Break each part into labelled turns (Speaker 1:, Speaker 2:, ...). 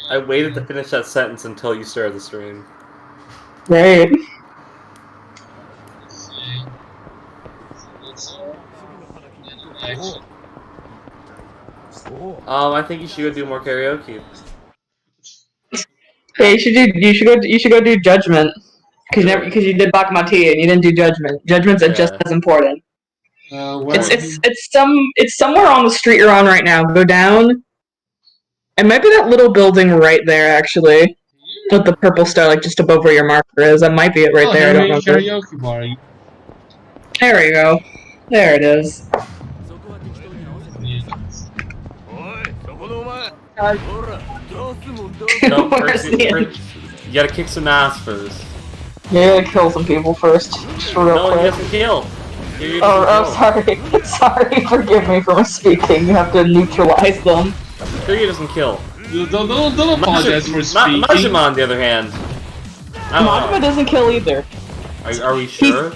Speaker 1: I waited to finish that sentence until you started the stream.
Speaker 2: Great.
Speaker 1: I think you should go do more karaoke.
Speaker 2: Yeah, you should go do Judgment. Because you did Bakamati and you didn't do Judgment. Judgment's just as important. It's somewhere on the street you're on right now. Go down. It might be that little building right there, actually. With the purple star, like just above where your marker is. That might be it right there. I don't remember.
Speaker 3: Karaoke bar.
Speaker 2: There we go. There it is.
Speaker 1: No, first, you gotta kick some ass first.
Speaker 2: You gotta kill some people first. Just real
Speaker 1: no,
Speaker 2: quick.
Speaker 1: he doesn't kill.
Speaker 2: Sorry. Sorry, forgive me for misspeaking. You have to neutralize them.
Speaker 1: Kiryu doesn't kill.
Speaker 3: Don't apologize for speaking.
Speaker 1: Majima, on the other hand.
Speaker 2: Majima doesn't kill either.
Speaker 1: Are we sure?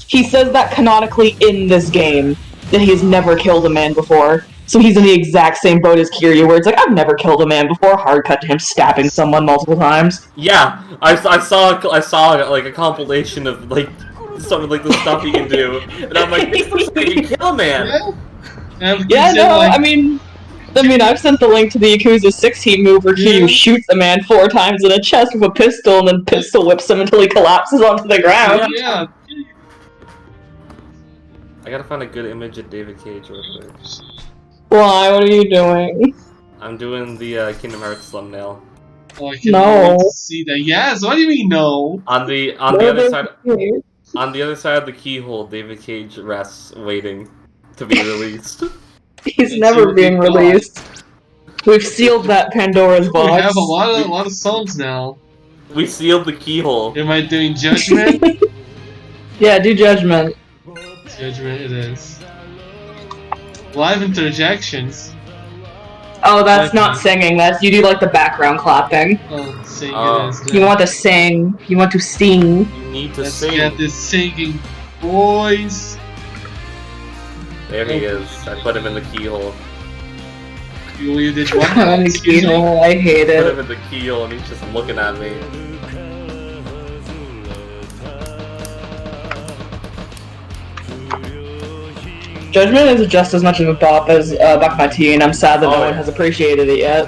Speaker 2: He says that canonically in this game, that he's never killed a man before. So he's in the exact same boat as Kiryu, where it's like, I've never killed a man before. Hard cut to him stabbing someone multiple times.
Speaker 1: Yeah, I saw like a compilation of like some of like the stuff he can do, and I'm like, this looks like he can kill a man.
Speaker 2: Yeah, no, I mean, I've sent the link to the Yakuza 16 move where Kiryu shoots a man 4 times in the chest with a pistol and then pistol whips him until he collapses onto the ground.
Speaker 3: Yeah.
Speaker 1: I gotta find a good image of David Cage real quick.
Speaker 2: Why? What are you doing?
Speaker 1: I'm doing the Kingdom Hearts thumbnail.
Speaker 3: Oh, I can't wait to see that. Yes. What do you mean no?
Speaker 1: On the other side, on the other side of the keyhole, David Cage rests, waiting to be released.
Speaker 2: He's never being released. We've sealed that Pandora's box.
Speaker 3: We have a lot of songs now.
Speaker 1: We sealed the keyhole.
Speaker 3: Am I doing Judgment?
Speaker 2: Yeah, do Judgment.
Speaker 3: Judgment it is. Live interjections.
Speaker 2: Oh, that's not singing. That's you do like the background clapping.
Speaker 3: Oh, sing
Speaker 1: it
Speaker 3: is.
Speaker 2: You want to sing. You want to sing.
Speaker 1: You need to sing.
Speaker 3: Let's get this singing, boys.
Speaker 1: There he is. I put him in the keyhole.
Speaker 3: You did what?
Speaker 2: In the keyhole. I hate
Speaker 1: Put
Speaker 2: it.
Speaker 1: him in the keyhole and he's just looking at me.
Speaker 3: Judgment is just as much of a bop as Bakamati, and I'm sad that no one has appreciated it yet.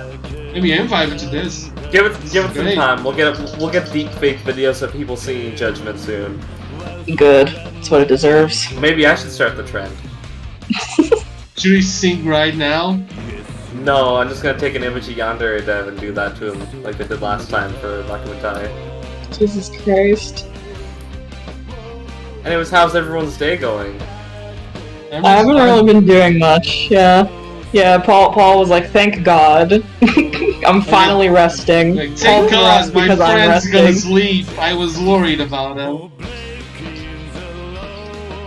Speaker 4: Maybe I'm vibing to this.
Speaker 1: Give it some time. We'll get deep fake videos of people singing Judgment soon.
Speaker 3: Good. That's what it deserves.
Speaker 1: Maybe I should start the trend.
Speaker 4: Should we sing right now?
Speaker 1: No, I'm just gonna take an image of Yandere Dev and do that to him like I did last time for Bakumatai.
Speaker 3: Jesus Christ.
Speaker 1: Anyways, how's everyone's day going?
Speaker 3: I haven't really been doing much, yeah. Yeah, Paul was like, thank God. I'm finally resting.
Speaker 4: Like, thank God, my
Speaker 3: because I'm
Speaker 4: friend's gonna
Speaker 3: resting.
Speaker 4: sleep. I was worried about him.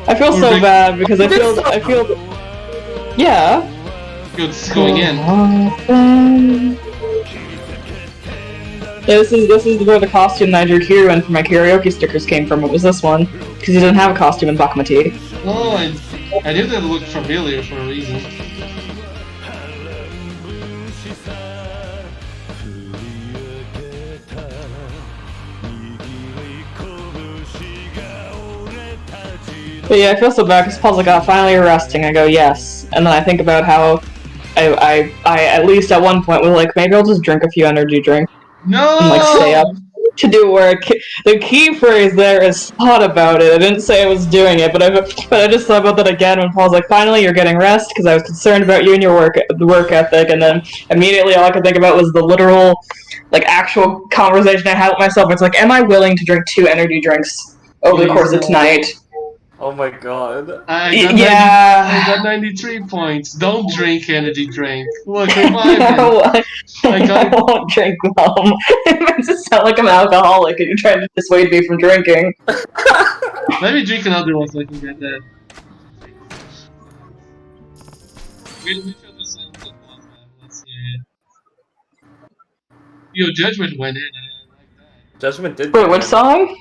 Speaker 3: I feel so bad because I feel yeah.
Speaker 4: It's going in.
Speaker 3: Yeah, this is where the costume that I drew Kiryu in for my karaoke stickers came from. It was this one. Because he didn't have a costume in Bakamati.
Speaker 4: Oh, I knew that looked familiar for a reason.
Speaker 3: But yeah, I feel so bad because Paul's like, oh, finally you're resting. I go, yes. And then I think about how I at least at one point was like, maybe I'll just drink a few energy drinks.
Speaker 4: No!
Speaker 3: And like stay up to do work. The key phrase there is thought about it. I didn't say I was doing it, but I just thought about that again when Paul's like, finally you're getting rest, because I was concerned about you and your work ethic, and then immediately all I could think about was the literal, like, actual conversation I had with myself. It's like, am I willing to drink 2 energy drinks over the course of tonight?
Speaker 1: Oh my God.
Speaker 4: I got 93 points. Don't drink energy drink. Look, revive
Speaker 3: I won't drink them. It makes it sound like I'm an alcoholic and you're trying to dissuade me from drinking.
Speaker 4: Let me drink another one so I can get that. Let's see it. Yo, Judgment went in. I like that.
Speaker 1: Judgment did.
Speaker 3: Wait, which song?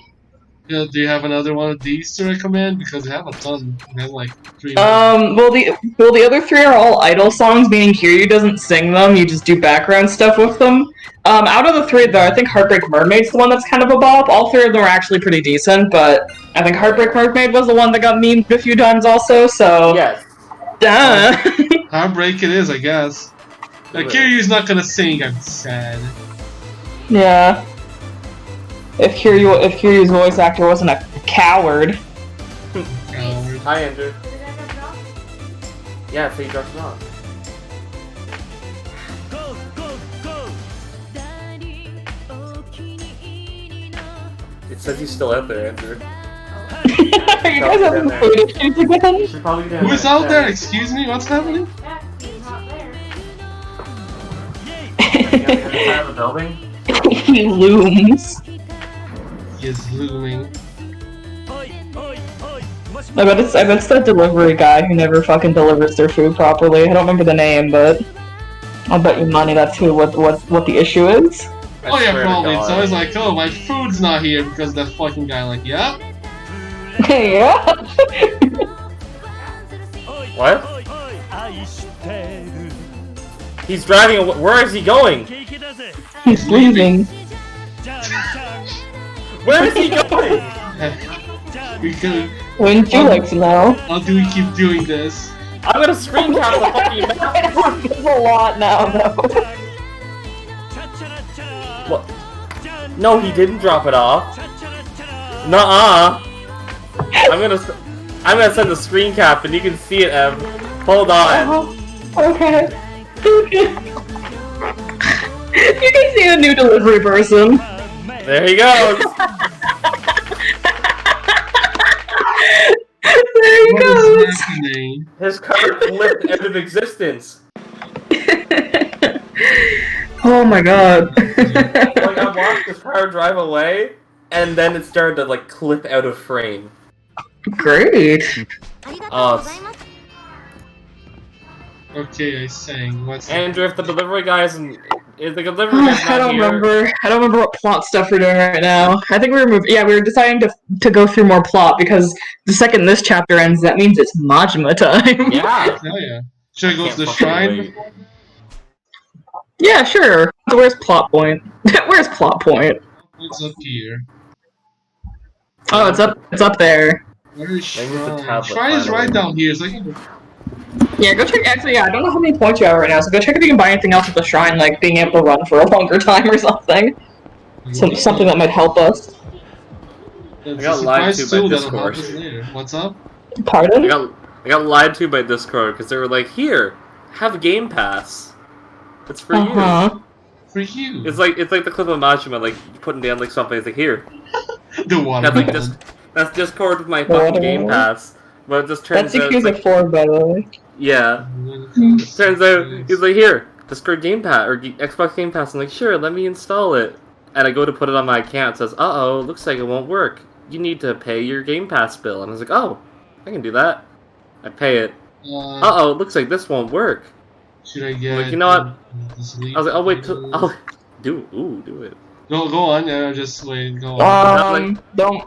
Speaker 4: Do you have another one of these to recommend? Because I have a ton. I have like 3 more.
Speaker 3: Well, the other three are all idle songs, meaning Kiryu doesn't sing them. You just do background stuff with them. Out of the three, though, I think Heartbreak Mermaid's the one that's kind of a bop. All three of them are actually pretty decent, but I think Heartbreak Mermaid was the one that got memed a few times also. So
Speaker 1: Yes.
Speaker 3: duh.
Speaker 4: Heartbreak it is, I guess. Kiryu's not gonna sing, I'm sad.
Speaker 3: Yeah. If Kiryu's voice actor wasn't a coward.
Speaker 4: Coward.
Speaker 1: Hi, Andrew. Yeah, so you dropped it off. It says he's still out there, Andrew.
Speaker 3: Are you guys having food issues again?
Speaker 1: You should probably get
Speaker 4: Who's out there? Excuse me, what's happening?
Speaker 1: Inside the building?
Speaker 3: He looms.
Speaker 4: He is looming.
Speaker 3: I bet it's that delivery guy who never fucking delivers their food properly. I don't remember the name, but I'll bet you money that's what the issue is.
Speaker 4: Oh yeah, probably. It's always like, oh, my food's not here because that fucking guy, like, yeah.
Speaker 3: Yeah.
Speaker 1: What? He's driving away. Where is he going?
Speaker 3: He's leaving.
Speaker 1: Where is he going?
Speaker 4: Because
Speaker 3: Wouldn't you like to know?
Speaker 4: how do we keep doing this?
Speaker 1: I'm gonna screen cap the fucking map.
Speaker 3: It's a lot now, though.
Speaker 1: What? No, he didn't drop it off. Nuh-uh. I'm gonna send the screen cap and you can see it, Ev. Hold on.
Speaker 3: Okay. You can see the new delivery person.
Speaker 1: There he goes.
Speaker 3: There he
Speaker 4: What
Speaker 3: goes.
Speaker 4: is happening?
Speaker 1: His car flipped out of existence.
Speaker 3: Oh my god.
Speaker 1: Like I watched his car drive away, and then it started to like clip out of frame.
Speaker 3: Great.
Speaker 4: Okay, I sang. What's
Speaker 1: Andrew, if the delivery guy isn't, if the delivery guy's
Speaker 3: I
Speaker 1: not
Speaker 3: don't
Speaker 1: here,
Speaker 3: remember. I don't remember what plot stuff we're doing right now. I think we were deciding to go through more plot because the second this chapter ends, that means it's Majima time.
Speaker 1: yeah.
Speaker 4: Oh yeah. Should I go
Speaker 1: Can't
Speaker 4: to the
Speaker 1: fucking
Speaker 4: shrine?
Speaker 1: wait.
Speaker 3: Yeah, sure. So where's plot point? Where's plot point?
Speaker 4: What's up here?
Speaker 3: Oh, it's up there.
Speaker 4: Where is
Speaker 1: Maybe it's a
Speaker 4: shrine?
Speaker 1: tablet,
Speaker 4: Shrine is
Speaker 1: finally.
Speaker 4: right down here, so I can go.
Speaker 3: Yeah, go check. Actually, yeah, I don't know how many points you have right now, so go check if you can buy anything else at the shrine, like being able to run for a longer time or something. Something that might help us.
Speaker 4: That's
Speaker 1: I got
Speaker 4: a
Speaker 1: lied
Speaker 4: surprise
Speaker 1: to by
Speaker 4: too, that'll help
Speaker 1: Discord.
Speaker 4: us later. What's up?
Speaker 3: Pardon?
Speaker 1: I got lied to by Discord because they were like, "Here, have Game Pass. It's for you."
Speaker 4: For you.
Speaker 1: It's like the clip of Majima, like putting down like something. It's like here.
Speaker 4: The water.
Speaker 1: That's Discord with my fucking Game Pass. But it just turns
Speaker 3: That's
Speaker 1: out, it's
Speaker 3: Yakuza
Speaker 1: like,
Speaker 3: 4, by the way.
Speaker 1: yeah. Turns out he's like, here, Discord Game Pass or Xbox Game Pass. I'm like, sure, let me install it. And I go to put it on my account. It says, uh-oh, looks like it won't work. You need to pay your Game Pass bill. And I was like, oh, I can do that. I pay it. Uh-oh, looks like this won't work.
Speaker 4: Should I get?
Speaker 1: Like, you know what? I was like, oh wait, I'll do it.
Speaker 4: Go on. Just wait. Go on.
Speaker 3: Don't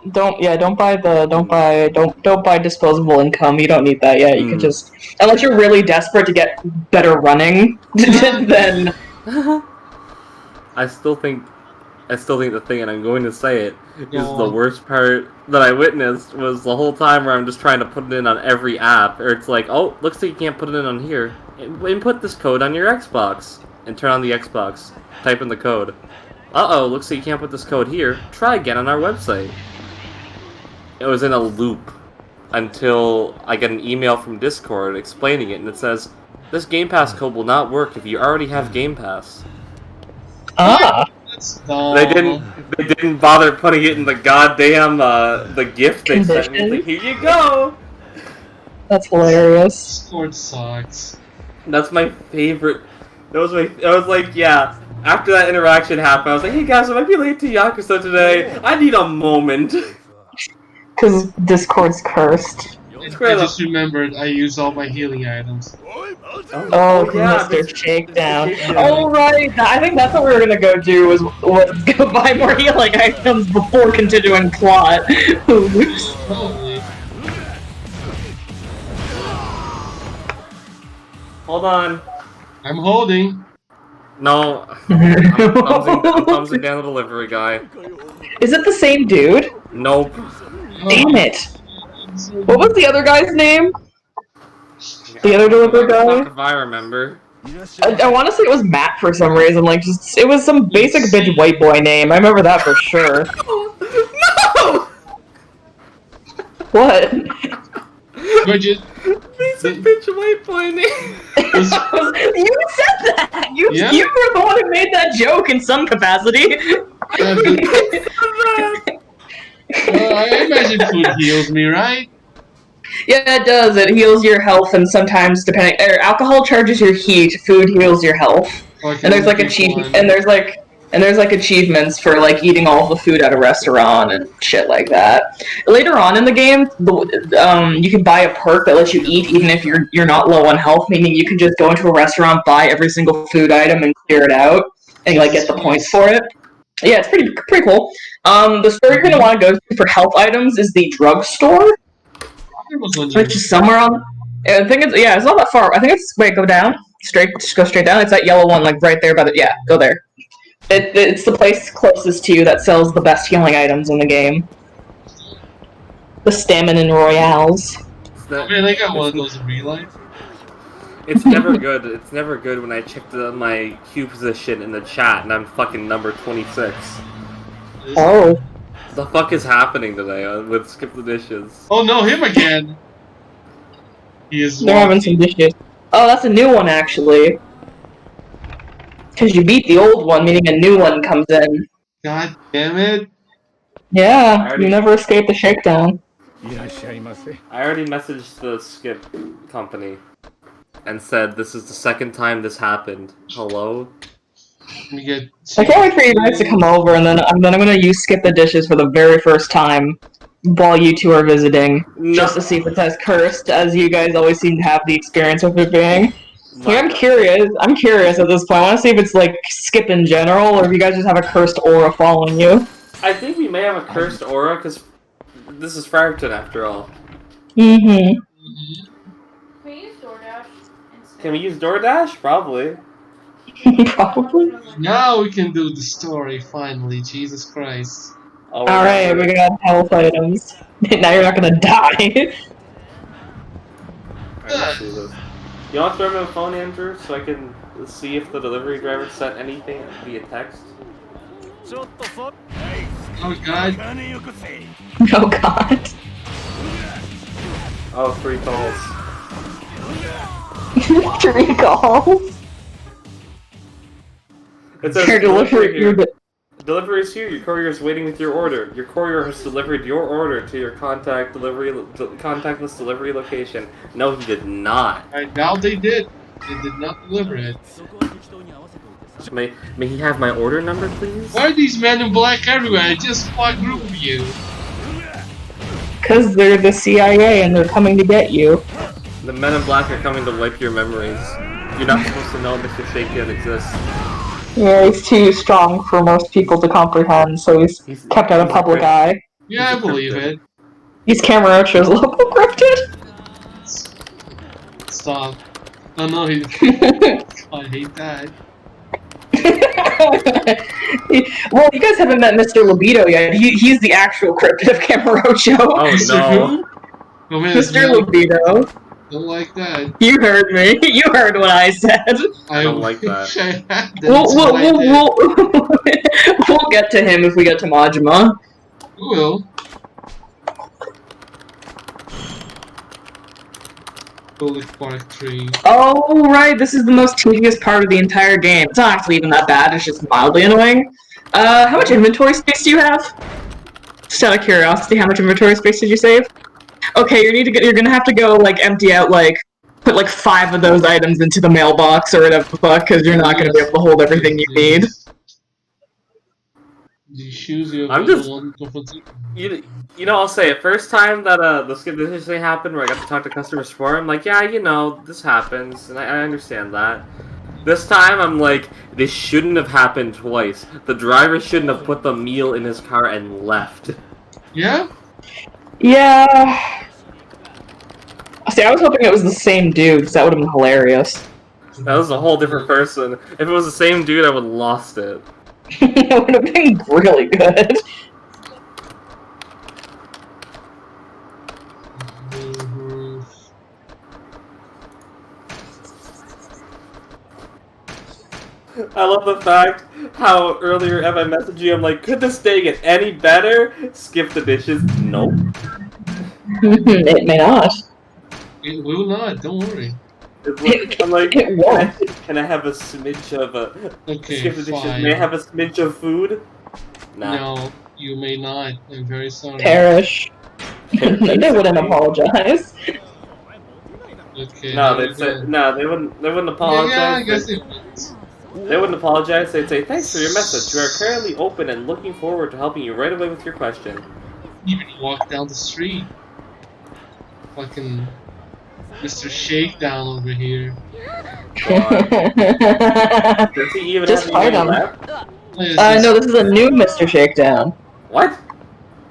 Speaker 3: buy disposable income. You don't need that yet. You can just, unless you're really desperate to get better running, then.
Speaker 1: I still think the thing, and I'm going to say it, is
Speaker 4: Go
Speaker 1: the
Speaker 4: on.
Speaker 1: worst part that I witnessed was the whole time where I'm just trying to put it in on every app, or it's like, oh, looks like you can't put it in on here. Input this code on your Xbox, and turn on the Xbox. Type in the code. Uh-oh, looks like you can't put this code here. Try again on our website. It was in a loop until I get an email from Discord explaining it, and it says, this Game Pass code will not work if you already have Game Pass.
Speaker 3: Ah.
Speaker 4: That's dumb.
Speaker 1: They didn't bother putting it in the goddamn the gift they sent me. It's like, here you go.
Speaker 3: That's hilarious.
Speaker 4: Discord sucks.
Speaker 1: That's my favorite. I was like, yeah. After that interaction happened, I was like, hey guys, I might be late to Yakuza today. I need a moment.
Speaker 3: Because Discord's cursed.
Speaker 4: I just remembered I used all my healing items.
Speaker 2: Oh,
Speaker 1: yeah,
Speaker 2: Mr.
Speaker 1: Mr.
Speaker 2: Shakedown.
Speaker 1: Shakedown.
Speaker 2: Oh, right. I think that's what we were gonna go do, was go buy more healing items before continuing plot. Oops.
Speaker 4: Probably.
Speaker 1: Hold on.
Speaker 4: I'm holding.
Speaker 1: No. I'm thumbsing down the delivery guy.
Speaker 2: Is it the same dude?
Speaker 1: Nope.
Speaker 2: Damn it. What was the other guy's name? The other delivery guy?
Speaker 1: If I remember.
Speaker 2: I want to say it was Matt for some reason. Like, just it was some basic bitch white boy name. I remember that for sure.
Speaker 1: No!
Speaker 2: What?
Speaker 4: Bridget.
Speaker 1: Basic bitch white boy name.
Speaker 2: You said that. You
Speaker 4: Yeah?
Speaker 2: you were the one who made that joke in some capacity.
Speaker 4: I imagine food heals me, right?
Speaker 2: Yeah, it does. It heals your health, and sometimes depending, alcohol charges your heat. Food heals your health. And there's like achievements for like eating all the food at a restaurant and shit like that. Later on in the game, you can buy a perk that lets you eat even if you're not low on health, meaning you can just go into a restaurant, buy every single food item, and clear it out, and like get the points for it. Yeah, it's pretty cool. The store you're gonna want to go to for health items is the drugstore, which is somewhere on. I think it's not that far. I think it's go down. Just go straight down. It's that yellow one, like right there by the. Yeah, go there. It's the place closest to you that sells the best healing items in the game. The Stamina Royales.
Speaker 4: Man, I got one of those in real life.
Speaker 1: It's never good. It's never good when I check my queue position in the chat and I'm fucking number 26.
Speaker 2: Oh.
Speaker 1: The fuck is happening today with Skip the Dishes?
Speaker 4: Oh no, him again!
Speaker 2: They're having some dishes. Oh, that's a new one, actually. Because you beat the old one, meaning a new one comes in.
Speaker 4: God damn it.
Speaker 2: Yeah, you never escape the shakedown.
Speaker 1: I already messaged the Skip company and said this is the second time this happened. Hello?
Speaker 2: I can't wait for you guys to come over, and then I'm gonna use Skip the Dishes for the very first time while you two are visiting, just to see if it's as cursed as you guys always seem to have the experience of it being. Yeah, I'm curious. I'm curious at this point. I want to see if it's like Skip in general, or if you guys just have a cursed aura following you.
Speaker 1: I think we may have a cursed aura because this is Fragton after all.
Speaker 2: Mm-hmm.
Speaker 5: Can we use DoorDash?
Speaker 1: Can we use DoorDash? Probably.
Speaker 2: Probably.
Speaker 4: Now we can do the story finally. Jesus Christ.
Speaker 1: Oh,
Speaker 2: alright, we got health items. Now you're not gonna die.
Speaker 1: Alright, let's do this. You want to throw me a phone, Andrew, so I can see if the delivery driver sent anything via text?
Speaker 4: Oh god.
Speaker 2: Oh god.
Speaker 1: Oh, 3 calls.
Speaker 2: 3 calls?
Speaker 1: It says
Speaker 2: Your
Speaker 1: delivery here.
Speaker 2: delivery.
Speaker 1: Delivery is here. Your courier is waiting with your order. Your courier has delivered your order to your contactless delivery location. No, he did not.
Speaker 4: Now they did. They did not deliver it.
Speaker 1: May he have my order number, please?
Speaker 4: Why are these men in black everywhere? I just fought group of you.
Speaker 2: Because they're the CIA and they're coming to get you.
Speaker 1: The men in black are coming to wipe your memories. You're not supposed to know Mr. Shakedown exists.
Speaker 2: Yeah, he's too strong for most people to comprehend, so he's kept out of public eye.
Speaker 4: Yeah, I believe it.
Speaker 2: He's Camarocho's local cryptid?
Speaker 4: Stop. Oh no, I hate that.
Speaker 2: Well, you guys haven't met Mr. Libido yet. He's the actual cryptid of Camarocho.
Speaker 1: Oh no.
Speaker 4: Oh, man,
Speaker 2: Mr. Libido.
Speaker 4: Don't like that.
Speaker 2: You heard me. You heard what I said.
Speaker 1: I don't like that.
Speaker 2: We'll get to him if we get to Majima.
Speaker 4: We will. Bullet Park 3.
Speaker 2: Oh, right. This is the most tedious part of the entire game. It's not actually even that bad. It's just mildly annoying. How much inventory space do you have? Just out of curiosity, how much inventory space did you save? Okay, you're gonna have to go, like, empty out, like, put, like, 5 of those items into the mailbox or whatever the fuck, because you're not gonna be able to hold everything you need.
Speaker 4: The shoes you
Speaker 1: I'm
Speaker 4: have
Speaker 1: just-
Speaker 4: one confrontation.
Speaker 1: You know, I'll say it. First time that the skip the dish thing happened, where I got to talk to customer support, I'm like, yeah, you know, this happens, and I understand that. This time, I'm like, this shouldn't have happened twice. The driver shouldn't have put the meal in his car and left.
Speaker 4: Yeah?
Speaker 3: Yeah. See, I was hoping it was the same dude, because that would have been hilarious.
Speaker 1: That was a whole different person. If it was the same dude, I would have lost it.
Speaker 3: It would have been really good.
Speaker 4: Mhm.
Speaker 1: I love the fact how earlier if I messaged you, I'm like, could this day get any better? Skip the dishes. Nope.
Speaker 3: It may not.
Speaker 4: It will not, don't worry.
Speaker 1: I'm like,
Speaker 3: It won't.
Speaker 1: can I have a smidge of a...
Speaker 4: Okay,
Speaker 1: Skip the dishes.
Speaker 4: fine.
Speaker 1: May I have a smidge of food? Nah.
Speaker 4: No, you may not. I'm very sorry.
Speaker 3: Perish. They wouldn't apologize.
Speaker 4: Okay.
Speaker 1: No,
Speaker 4: there
Speaker 1: they'd
Speaker 4: we
Speaker 1: say,
Speaker 4: go.
Speaker 1: no, they wouldn't apologize.
Speaker 4: Yeah, I guess it would.
Speaker 1: They wouldn't apologize. They'd say, thanks for your message. We are currently open and looking forward to helping you right away with your question.
Speaker 4: Even walk down the street. Fucking Mr. Shakedown over here.
Speaker 1: Does he even
Speaker 3: Just
Speaker 1: have
Speaker 3: fight
Speaker 1: any
Speaker 3: him.
Speaker 1: left?
Speaker 3: No, this is a new Mr. Shakedown.
Speaker 1: What?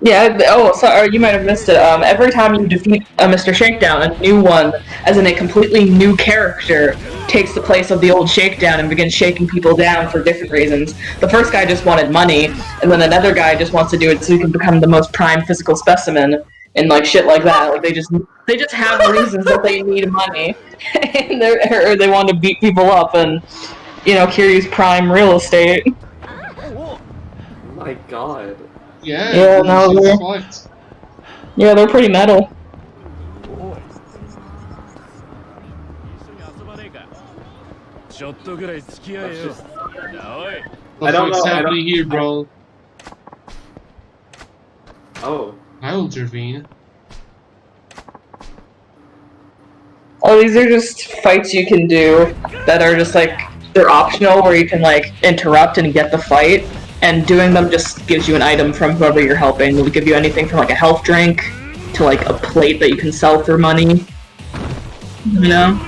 Speaker 3: Yeah, oh, sorry, you might have missed it. Every time you defeat a Mr. Shakedown, a new one, as in a completely new character, takes the place of the old Shakedown and begins shaking people down for different reasons. The first guy just wanted money, and then another guy just wants to do it so he can become the most prime physical specimen, and like shit like that. Like they just have reasons that they need money, and or they want to beat people up, and you know, Kiryu's prime real estate.
Speaker 1: My god.
Speaker 4: Yeah,
Speaker 3: Yeah, no,
Speaker 4: she's
Speaker 3: they're-
Speaker 4: fucked.
Speaker 3: Yeah, they're pretty metal.
Speaker 1: That's just...
Speaker 4: What the
Speaker 1: don't
Speaker 4: fuck's
Speaker 1: know, I
Speaker 4: happening
Speaker 1: don't-
Speaker 4: here, bro?
Speaker 1: Oh.
Speaker 4: I'll intervene.
Speaker 3: Oh, these are just fights you can do that are just like, they're optional where you can like interrupt and get the fight, and doing them just gives you an item from whoever you're helping. It'll give you anything from like a health drink to like a plate that you can sell for money. You know?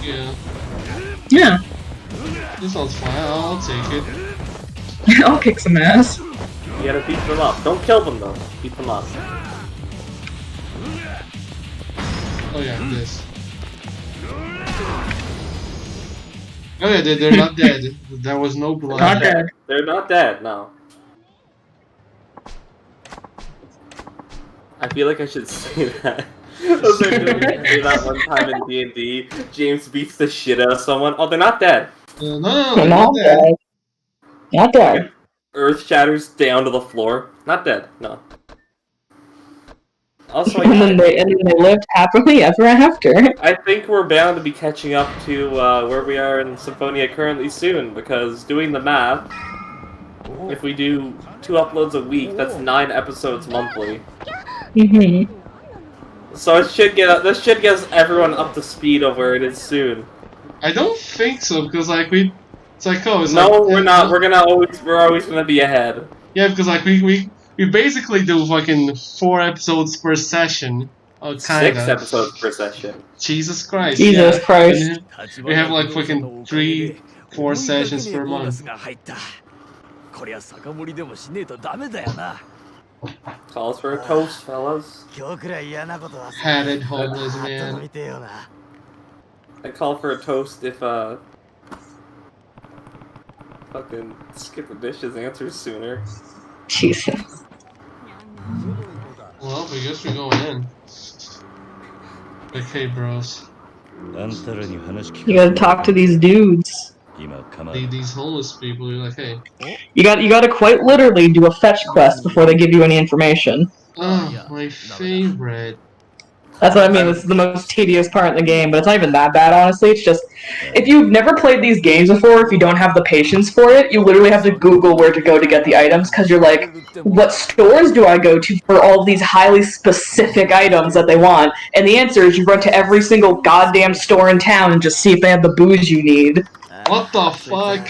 Speaker 4: Yeah.
Speaker 3: Yeah.
Speaker 4: This sounds fine. I'll take it.
Speaker 3: I'll kick some ass.
Speaker 1: You gotta beat them up. Don't kill them though. Beat them up.
Speaker 4: Oh yeah, this. Oh yeah, they're not dead. There was no blood.
Speaker 3: Not dead.
Speaker 1: They're not dead, no. I feel like I should say that. Those are doing say that one time in D&D. James beats the shit out of someone. Oh, they're not dead.
Speaker 4: No,
Speaker 3: Not
Speaker 4: they're not dead.
Speaker 3: dead. Not dead.
Speaker 1: Earth shatters down to the floor. Not dead, no. Also,
Speaker 3: And then they lived happily ever after.
Speaker 1: I think we're bound to be catching up to where we are in Symphonia currently soon, because doing the math, if we do 2 uploads a week, that's 9 episodes monthly.
Speaker 3: Mm-hmm.
Speaker 1: So this should get us everyone up to speed of where it is soon.
Speaker 4: I don't think so because like it's like oh, it's
Speaker 1: No,
Speaker 4: like,
Speaker 1: we're not. We're always gonna be ahead.
Speaker 4: Yeah, because like we basically do fucking 4 episodes per session. Oh, kinda.
Speaker 1: 6 episodes per session.
Speaker 4: Jesus Christ.
Speaker 3: Jesus
Speaker 4: yeah.
Speaker 3: Christ.
Speaker 4: And then we have like fucking 3-4 sessions per month.
Speaker 1: Calls for a toast, fellas.
Speaker 4: Hatted homeless man.
Speaker 1: I call for a toast if fucking skip the dishes answers sooner.
Speaker 3: Jesus.
Speaker 4: Well, I guess we're going in. Okay, bros.
Speaker 3: You gotta talk to these dudes.
Speaker 4: These homeless people, you're like, hey.
Speaker 3: You gotta quite literally do a fetch quest before they give you any information.
Speaker 4: Oh, my favorite.
Speaker 3: That's what I mean, this is the most tedious part in the game, but it's not even that bad, honestly. It's just, if you've never played these games before, if you don't have the patience for it, you literally have to Google where to go to get the items, because you're like, what stores do I go to for all these highly specific items that they want? And the answer is you run to every single goddamn store in town and just see if they have the booze you need.
Speaker 4: What the fuck?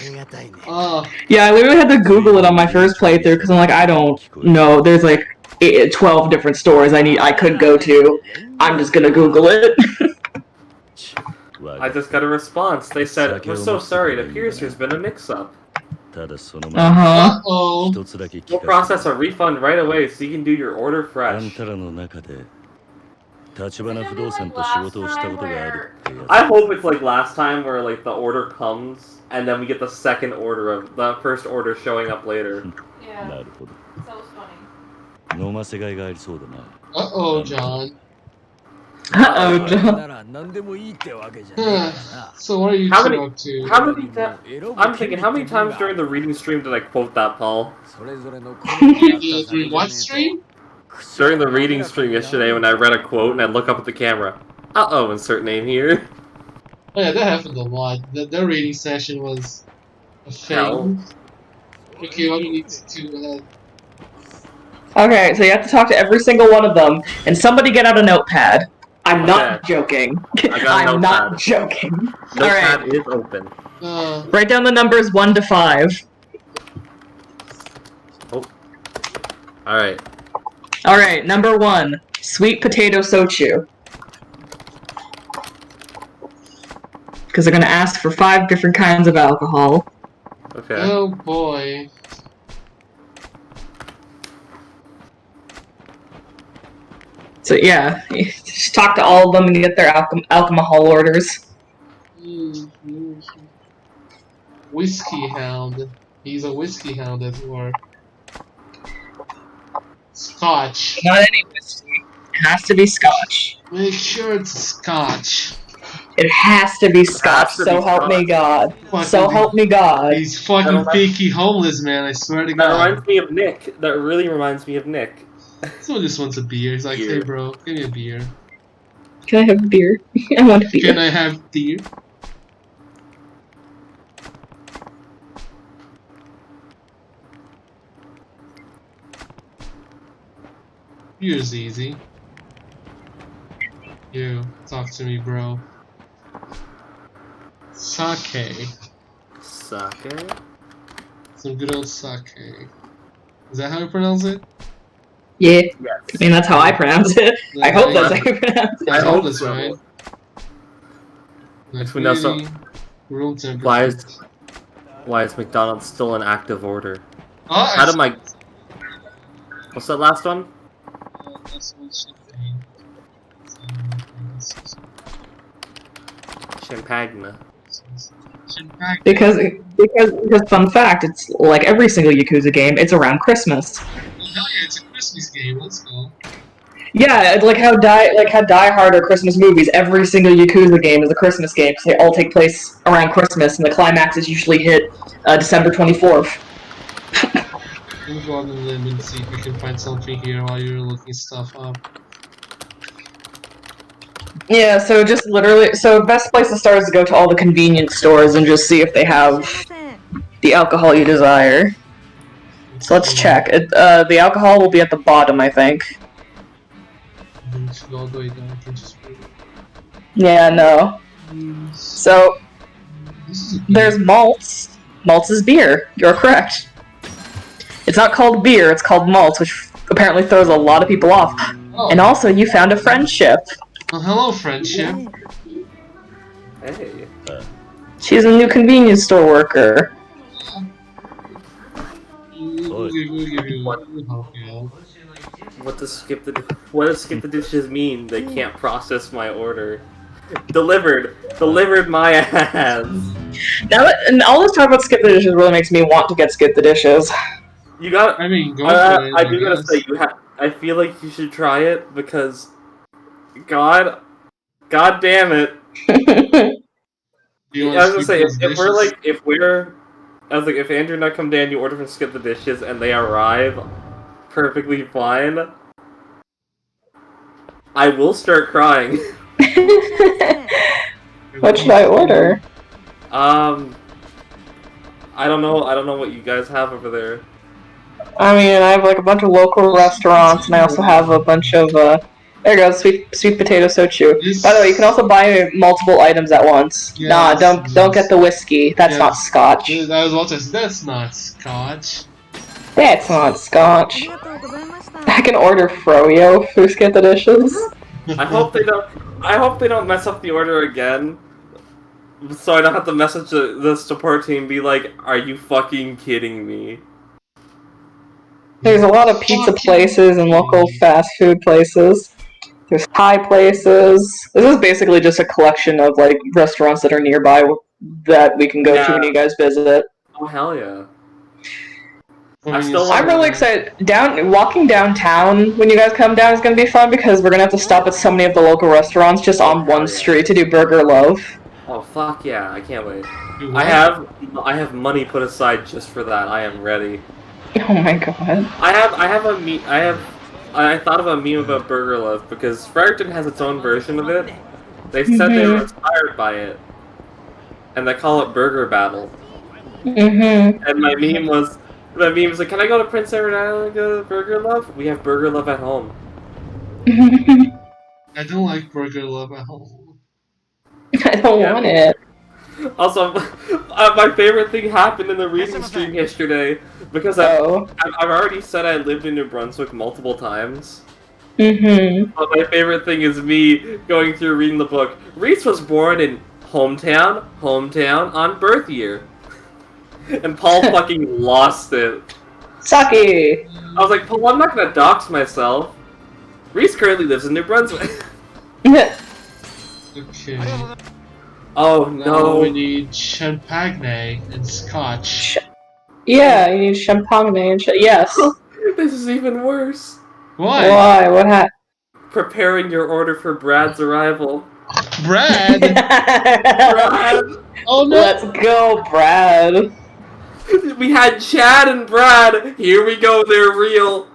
Speaker 3: Yeah, I literally had to Google it on my first playthrough because I'm like, I don't know. There's like 12 different stores I could go to. I'm just gonna Google it.
Speaker 1: I just got a response. They said, "We're so sorry. It appears there's been a mix-up.
Speaker 3: Uh-huh.
Speaker 4: Uh-oh.
Speaker 1: We'll process a refund right away so you can do your order fresh." I hope it's like last time where like the order comes and then we get the second order of the first order showing up later.
Speaker 5: Yeah. That was funny.
Speaker 4: Uh-oh, John.
Speaker 3: Uh-oh, John.
Speaker 4: So what are you
Speaker 1: How
Speaker 4: two
Speaker 1: many-
Speaker 4: up to?
Speaker 1: I'm thinking, how many times during the reading stream did I quote that, Paul?
Speaker 4: The what stream?
Speaker 1: During the reading stream yesterday when I read a quote and I look up at the camera. Uh-oh, insert name here.
Speaker 4: Oh yeah, that happened a lot. Their rating session was a fail. Okay, what do we need to do?
Speaker 3: Okay, so you have to talk to every single one of them, and somebody get out a notepad. I'm not joking.
Speaker 1: I got a
Speaker 3: I'm not
Speaker 1: notepad.
Speaker 3: joking.
Speaker 1: Notepad
Speaker 3: Alright,
Speaker 1: is open.
Speaker 3: write down the numbers 1 to 5.
Speaker 1: Oh. Alright.
Speaker 3: Alright, number 1, sweet potato sochu. Because they're gonna ask for 5 different kinds of alcohol.
Speaker 1: Okay.
Speaker 4: Oh boy.
Speaker 3: So yeah, just talk to all of them and get their alcohol orders.
Speaker 4: Whiskey hound. He's a whiskey hound at work. Scotch.
Speaker 3: Not any whiskey. It has to be scotch.
Speaker 4: Make sure it's scotch.
Speaker 3: It has to be scotch, so help me God. So help me God.
Speaker 4: He's fucking picky homeless, man, I swear to
Speaker 1: That
Speaker 4: God.
Speaker 1: reminds me of Nick. That really reminds me of Nick.
Speaker 4: Someone just wants a beer. He's like, hey bro, give me a beer.
Speaker 3: Can I have a beer? I want a beer.
Speaker 4: Can I have beer? Beer's easy. You, talk to me, bro. Sake.
Speaker 1: Sake?
Speaker 4: Some good old sake. Is that how you pronounce it?
Speaker 3: Yeah.
Speaker 1: Yes.
Speaker 3: I mean, that's how I pronounce it. I hope that's how you pronounce it.
Speaker 4: That's
Speaker 1: I hope
Speaker 4: homeless,
Speaker 1: so.
Speaker 4: right?
Speaker 1: If we know so-
Speaker 4: Room temperature.
Speaker 1: Why is McDonald's still in active order?
Speaker 4: Oh,
Speaker 1: How did my... What's that last one? Champagne.
Speaker 3: Because fun fact, it's like every single Yakuza game, it's around Christmas.
Speaker 4: Hell yeah, it's a Christmas game. Let's go.
Speaker 3: Yeah, it's like how Die Hard are Christmas movies. Every single Yakuza game is a Christmas game because they all take place around Christmas, and the climax is usually hit December 24th.
Speaker 4: We'll go on the limb and see if we can find something here while you're looking stuff up.
Speaker 3: Yeah, so just literally, best place to start is to go to all the convenience stores and just see if they have the alcohol you desire. So let's check. The alcohol will be at the bottom, I think.
Speaker 4: All the way down. I can just read it.
Speaker 3: Yeah, no. So,
Speaker 4: This is a
Speaker 3: there's malts. Malts is beer. You're correct. It's not called beer, it's called malts, which apparently throws a lot of people off.
Speaker 4: Oh.
Speaker 3: And also, you found a friendship.
Speaker 4: Well, hello, friendship.
Speaker 1: Hey.
Speaker 3: She's a new convenience store worker.
Speaker 4: We'll give you help you out.
Speaker 1: What does skip the dishes mean? They can't process my order. Delivered my ass.
Speaker 3: Now, and all this talk about skip the dishes really makes me want to get skip the dishes.
Speaker 1: You got.
Speaker 4: I mean, go for it.
Speaker 1: I do gotta
Speaker 4: guess.
Speaker 1: say I feel like you should try it because, God damn it.
Speaker 4: Do you
Speaker 1: I
Speaker 4: want
Speaker 1: was gonna
Speaker 4: to
Speaker 1: say
Speaker 4: skip those dishes?
Speaker 1: if Andrew and I come down, you order from Skip the Dishes, and they arrive perfectly fine, I will start crying.
Speaker 3: What should I order?
Speaker 1: I don't know what you guys have over there.
Speaker 3: I mean, I have like a bunch of local restaurants, and I also have a bunch of
Speaker 2: There you go, sweet potato sochu.
Speaker 4: This-
Speaker 2: By the way, you can also buy multiple items at once.
Speaker 4: Yes,
Speaker 2: Nah, don't get the whiskey. That's
Speaker 4: yes.
Speaker 2: not scotch.
Speaker 4: I was about to say, that's not scotch.
Speaker 2: That's not scotch. I can order froyo for 5th editions.
Speaker 1: I hope they don't mess up the order again. So I don't have to message the support team and be like, are you fucking kidding me?
Speaker 2: There's a lot of pizza places and local fast food places. There's Thai places. This is basically just a collection of like restaurants that are nearby that we can go to when you guys visit.
Speaker 1: Oh hell yeah.
Speaker 2: I'm really excited. Walking downtown when you guys come down is gonna be fun because we're gonna have to stop at so many of the local restaurants just on one street to do Burger Love.
Speaker 1: Oh fuck yeah, I can't wait.
Speaker 4: What?
Speaker 1: I have money put aside just for that. I am ready.
Speaker 2: Oh my god.
Speaker 1: I thought of a meme about Burger Love because Fredericton has its own version of it. They said they were inspired by it. And they call it Burger Battle. And my meme was like, can I go to Prince Edward Island and go to Burger Love? We have Burger Love at home.
Speaker 4: I don't like Burger Love at home.
Speaker 2: I don't want it.
Speaker 1: Also, my favorite thing happened in the reading stream yesterday because I've already said I lived in New Brunswick multiple times. But my favorite thing is me going through reading the book. Reese was born in hometown on birth year. And Paul fucking lost it.
Speaker 2: Saki!
Speaker 1: I was like, Paul, I'm not gonna dox myself. Reese currently lives in New Brunswick.
Speaker 4: Okay.
Speaker 1: Oh
Speaker 4: Now
Speaker 1: no.
Speaker 4: we need champagne and scotch.
Speaker 2: Yeah, you need champagne and yes.
Speaker 1: This is even worse.
Speaker 4: Why?
Speaker 2: Why? What happened?
Speaker 1: Preparing your order for Brad's arrival.
Speaker 4: Brad!
Speaker 1: Brad!
Speaker 4: Oh no!
Speaker 2: Let's go, Brad.
Speaker 1: We had Chad and Brad. Here we go. They're real.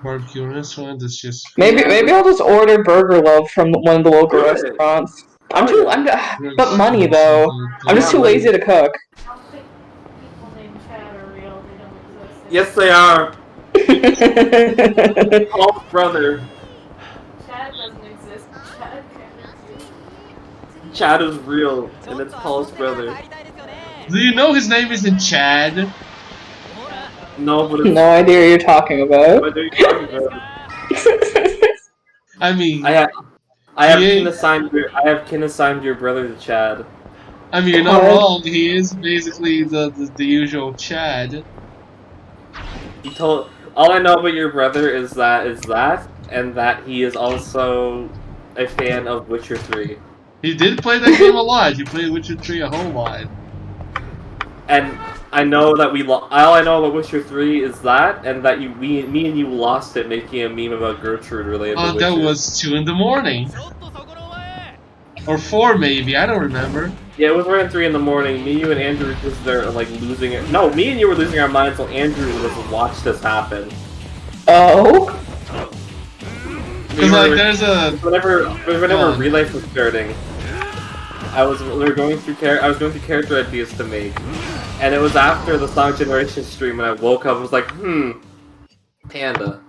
Speaker 4: Barbecue restaurant is just.
Speaker 2: Maybe I'll just order Burger Love from one of the local restaurants. But money though. I'm just too lazy to cook.
Speaker 6: I don't think people named Chad are real. They don't exist.
Speaker 1: Yes, they are. Paul's brother.
Speaker 6: Chad doesn't exist. Chad can't exist.
Speaker 1: Chad is real, and it's Paul's brother.
Speaker 4: Do you know his name isn't Chad?
Speaker 1: No, but it's
Speaker 2: No idea what you're talking about.
Speaker 1: what are you talking about?
Speaker 4: I mean,
Speaker 1: I have
Speaker 4: He-
Speaker 1: kin assigned your brother to Chad.
Speaker 4: you're not wrong. He is basically the usual Chad.
Speaker 1: He told all I know about your brother is that, and that he is also a fan of Witcher 3.
Speaker 4: He did play that game a lot. He played Witcher 3 a whole lot.
Speaker 1: And I know that all I know about Witcher 3 is that, and that me and you lost it making a meme about Gertrude related to Witcher.
Speaker 4: That was 2 in the morning. Or 4 maybe, I don't remember.
Speaker 1: Yeah, it was around 3 in the morning. Me, you, and Andrew were just there, like, losing it. No, me and you were losing our minds while Andrew was watched this happen.
Speaker 2: Oh?
Speaker 4: Because, like, there's a...
Speaker 1: Whenever Relay was starting, I was going through character ideas to make. And it was after the Sonic Generation stream when I woke up and was like, Panda.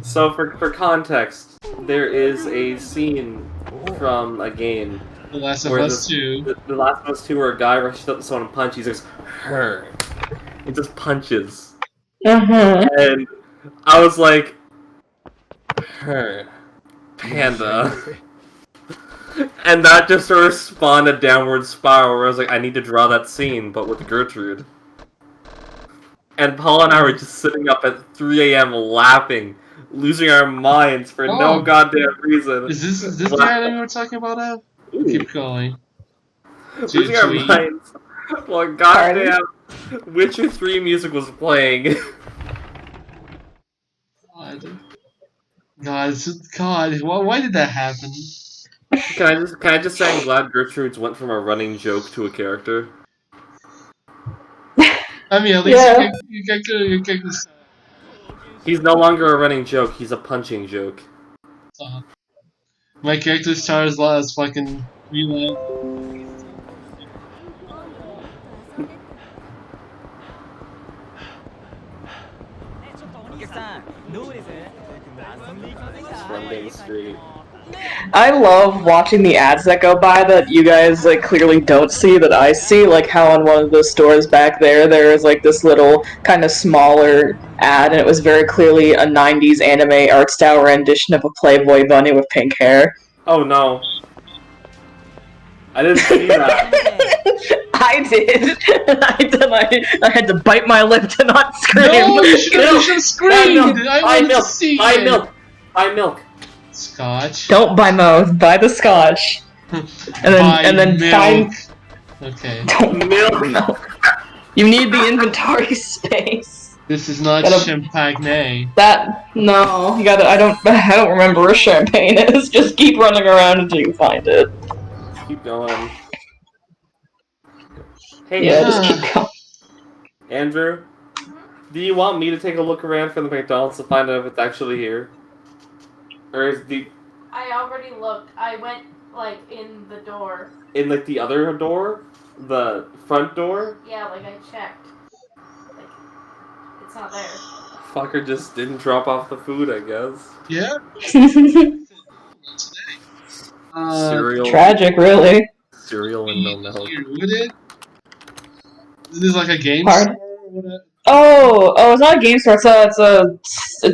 Speaker 1: So, for context, there is a scene from a game.
Speaker 4: The Last of Us 2.
Speaker 1: The Last of Us 2 where a guy rushes up to someone and punches, he goes, "Her." He just punches. And I was like, "Her. Panda." And that just sort of spawned a downward spiral where I was like, I need to draw that scene, but with Gertrude. And Paul and I were just sitting up at 3 a.m. laughing, losing our minds for no goddamn reason.
Speaker 4: Is this the anime we're talking about now? Keep going.
Speaker 1: Losing our minds. Well, goddamn, Witcher 3 music was playing.
Speaker 4: God, why did that happen?
Speaker 1: Can I just say I'm glad Gertrude's went from a running joke to a character?
Speaker 4: At least you get this.
Speaker 1: He's no longer a running joke, he's a punching joke.
Speaker 4: My character stars as fucking real.
Speaker 1: Just run down the street.
Speaker 3: I love watching the ads that go by that you guys like clearly don't see that I see, like how on one of the stores back there is like this little kind of smaller ad and it was very clearly a 90s anime art style rendition of a Playboy bunny with pink hair.
Speaker 1: Oh no. I didn't see that.
Speaker 3: I did. I had to bite my lip to not scream.
Speaker 4: No, you should have screamed! I
Speaker 1: Buy
Speaker 4: wanted
Speaker 1: milk!
Speaker 4: to see
Speaker 1: Buy
Speaker 4: it!
Speaker 1: milk! Buy milk!
Speaker 4: Scotch.
Speaker 3: Don't buy mouth, buy the scotch. And then
Speaker 4: milk.
Speaker 3: find
Speaker 4: Okay.
Speaker 1: Milk!
Speaker 3: you need the inventory space.
Speaker 4: This is not
Speaker 3: Gotta-
Speaker 4: champagne.
Speaker 3: That no, you gotta. I don't remember where champagne is. Just keep running around until you find it.
Speaker 1: Keep going. Hey,
Speaker 3: Yeah, just keep going.
Speaker 1: Andrew, do you want me to take a look around for the McDonald's to find out if it's actually here? Or is the
Speaker 6: I already looked. I went like in the door.
Speaker 1: in like the other door? The front door?
Speaker 6: Yeah, like I checked. Like it's not there.
Speaker 1: Fucker just didn't drop off the food, I guess.
Speaker 4: Yeah? Not today.
Speaker 1: Cereal.
Speaker 3: Tragic, really.
Speaker 1: Cereal and no milk.
Speaker 4: Here, would it? Is this like a game
Speaker 3: Pardon?
Speaker 4: store or whatever?
Speaker 3: Oh, it's not a game store.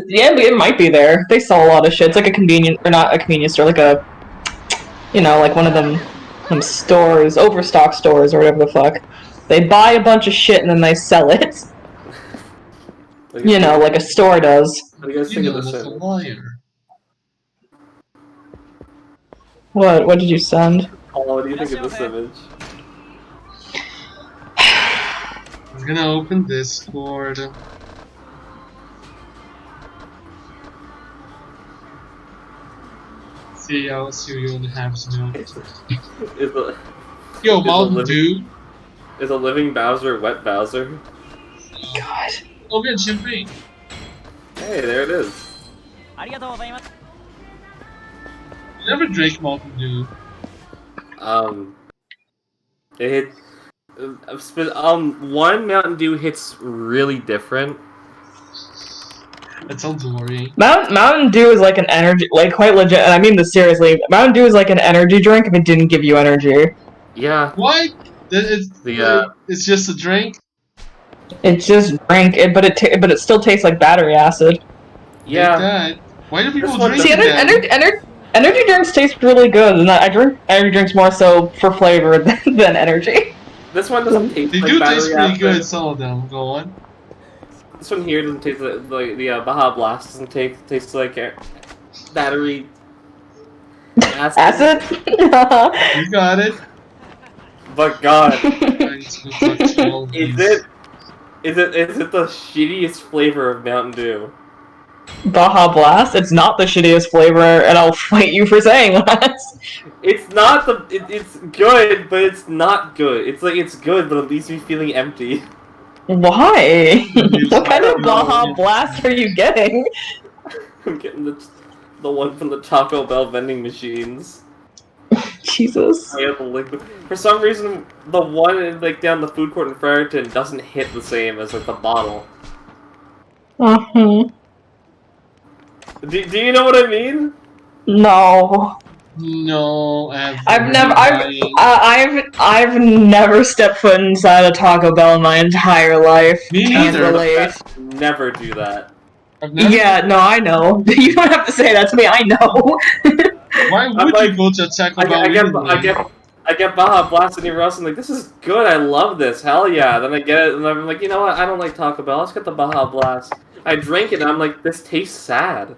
Speaker 3: Yeah, it might be there. They sell a lot of shit. It's like a convenience, or not a convenience store, like a, like one of them stores, overstock stores or whatever the fuck. They buy a bunch of shit and then they sell it. Like a store does.
Speaker 1: What do you guys think of this?
Speaker 4: That's a liar.
Speaker 3: What did you send?
Speaker 1: Oh, what do you think of this image?
Speaker 4: I'm gonna open Discord. See how cereal and halves milk.
Speaker 1: Is a
Speaker 4: Yo,
Speaker 1: Is
Speaker 4: Mountain
Speaker 1: it
Speaker 4: Dew.
Speaker 1: is a living Bowser wet Bowser?
Speaker 3: God.
Speaker 4: Oh, good champagne.
Speaker 1: Hey, there it is.
Speaker 4: I never drank Mountain Dew.
Speaker 1: It hit. One Mountain Dew hits really different.
Speaker 4: That sounds worrying.
Speaker 3: Mountain Dew is like an energy, like quite legit. And I mean this seriously. Mountain Dew is like an energy drink if it didn't give you energy.
Speaker 1: Yeah.
Speaker 4: What? It's just a drink?
Speaker 3: It's just drink it, but it still tastes like battery acid.
Speaker 1: Yeah.
Speaker 4: Like that. Why do people
Speaker 1: This one
Speaker 4: drink
Speaker 3: See,
Speaker 4: that?
Speaker 3: energy drinks taste really good, and I drink energy drinks more so for flavor than energy.
Speaker 1: This one doesn't taste
Speaker 4: They
Speaker 1: like
Speaker 4: do
Speaker 1: battery
Speaker 4: taste pretty
Speaker 1: acid.
Speaker 4: good, some of them. Go on.
Speaker 1: This one here doesn't taste like the Baja Blast doesn't taste like battery acid.
Speaker 4: You got it.
Speaker 1: But God,
Speaker 4: Thanks, good luck to all of
Speaker 1: is
Speaker 4: these.
Speaker 1: it the shittiest flavor of Mountain Dew?
Speaker 3: Baja Blast? It's not the shittiest flavor, and I'll fight you for saying that.
Speaker 1: It's not it's good, but it's not good. It's like it's good, but it leaves me feeling empty.
Speaker 3: Why? What kind of
Speaker 4: No.
Speaker 3: Baja Blast are you getting?
Speaker 1: I'm getting the one from the Taco Bell vending machines.
Speaker 3: Jesus.
Speaker 1: I have the liquid. For some reason, the one like down the food court in Fredericton doesn't hit the same as like the bottle.
Speaker 3: Uh-huh.
Speaker 1: Do you know what I mean?
Speaker 3: No.
Speaker 4: No,
Speaker 3: I've never stepped foot inside a Taco Bell in my entire life.
Speaker 4: Me
Speaker 3: Can't
Speaker 4: neither.
Speaker 3: relate.
Speaker 1: Never do that.
Speaker 4: I've never,
Speaker 3: Yeah, no, I know. You don't have to say that to me, I know.
Speaker 4: Why
Speaker 1: I'm
Speaker 4: would
Speaker 1: like-
Speaker 4: you go to a Taco
Speaker 1: I
Speaker 4: Bell
Speaker 1: get Baja Blast anywhere else. I'm like, this is good. I love this. Hell yeah. Then I get it, and I'm like, you know what? I don't like Taco Bell. Let's get the Baja Blast. I drank it, and I'm like, this tastes sad.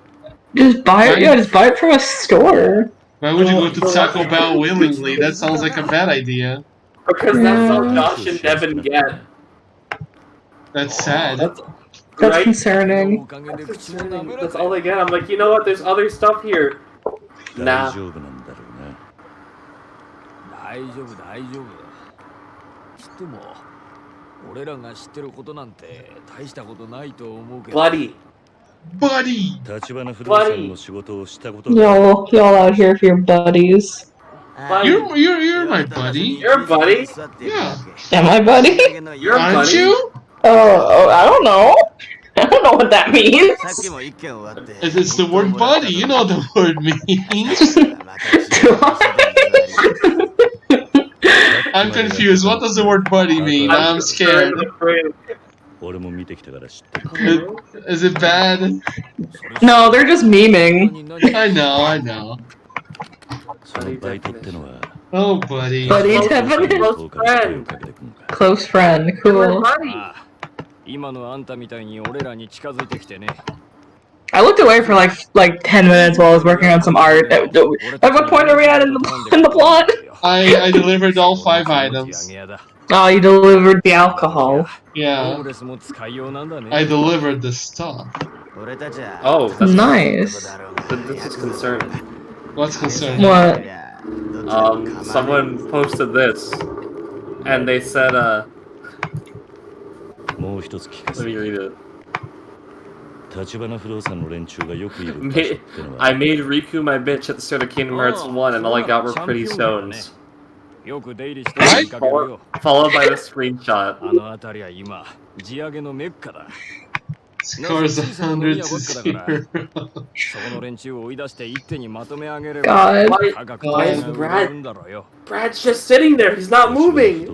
Speaker 3: Just buy it, yeah, just buy it from a store.
Speaker 4: Why would you go to Taco Bell willingly? That sounds like a bad idea.
Speaker 1: Because that's all Josh and Devin get.
Speaker 4: That's sad.
Speaker 3: That's
Speaker 1: Right?
Speaker 3: concerning.
Speaker 1: That's all they get. I'm like, you know what? There's other stuff here. Nah.
Speaker 5: 大丈夫なんだろうね。大丈夫、大丈夫。つっても、俺らが知ってることなんて大したことないと思うけど。
Speaker 1: Buddy.
Speaker 4: Buddy!
Speaker 5: 立花不動産の仕事をしたことが
Speaker 3: Y'all out here for your buddies.
Speaker 4: You're my buddy.
Speaker 1: You're a buddy?
Speaker 4: Yeah.
Speaker 3: Am I buddy?
Speaker 1: You're a
Speaker 4: Aren't
Speaker 1: buddy?
Speaker 4: you?
Speaker 3: Oh, I don't know. I don't
Speaker 2: know what that means.
Speaker 4: It's the word buddy. You know what the word means. I'm confused. What does the word buddy mean? I'm scared. Is it bad?
Speaker 2: No, they're just memeing.
Speaker 4: I know.
Speaker 1: Buddy definition.
Speaker 4: Oh, buddy.
Speaker 2: Buddy
Speaker 1: Close
Speaker 2: definition.
Speaker 1: friend.
Speaker 2: Close friend.
Speaker 1: We're
Speaker 2: Cool.
Speaker 1: buddy.
Speaker 5: 今のあんたみたいに俺らに近づいてきてね。
Speaker 2: I looked away for like 10 minutes while I was working on some art. At what point are we at in the plot?
Speaker 4: I delivered all 5 items.
Speaker 2: Oh, you delivered the alcohol.
Speaker 4: Yeah. I delivered the stuff.
Speaker 1: Oh, that's
Speaker 2: Nice.
Speaker 1: This is concerning.
Speaker 4: What's concerning?
Speaker 2: What?
Speaker 1: Someone posted this, and they said, let me read it. I made Riku my bitch at the start of Kingdom Hearts 1, and all I got were pretty stones. Followed by the screenshot.
Speaker 4: Scores 100 to 0.
Speaker 2: God.
Speaker 1: Why is Brad's just sitting there, he's not moving!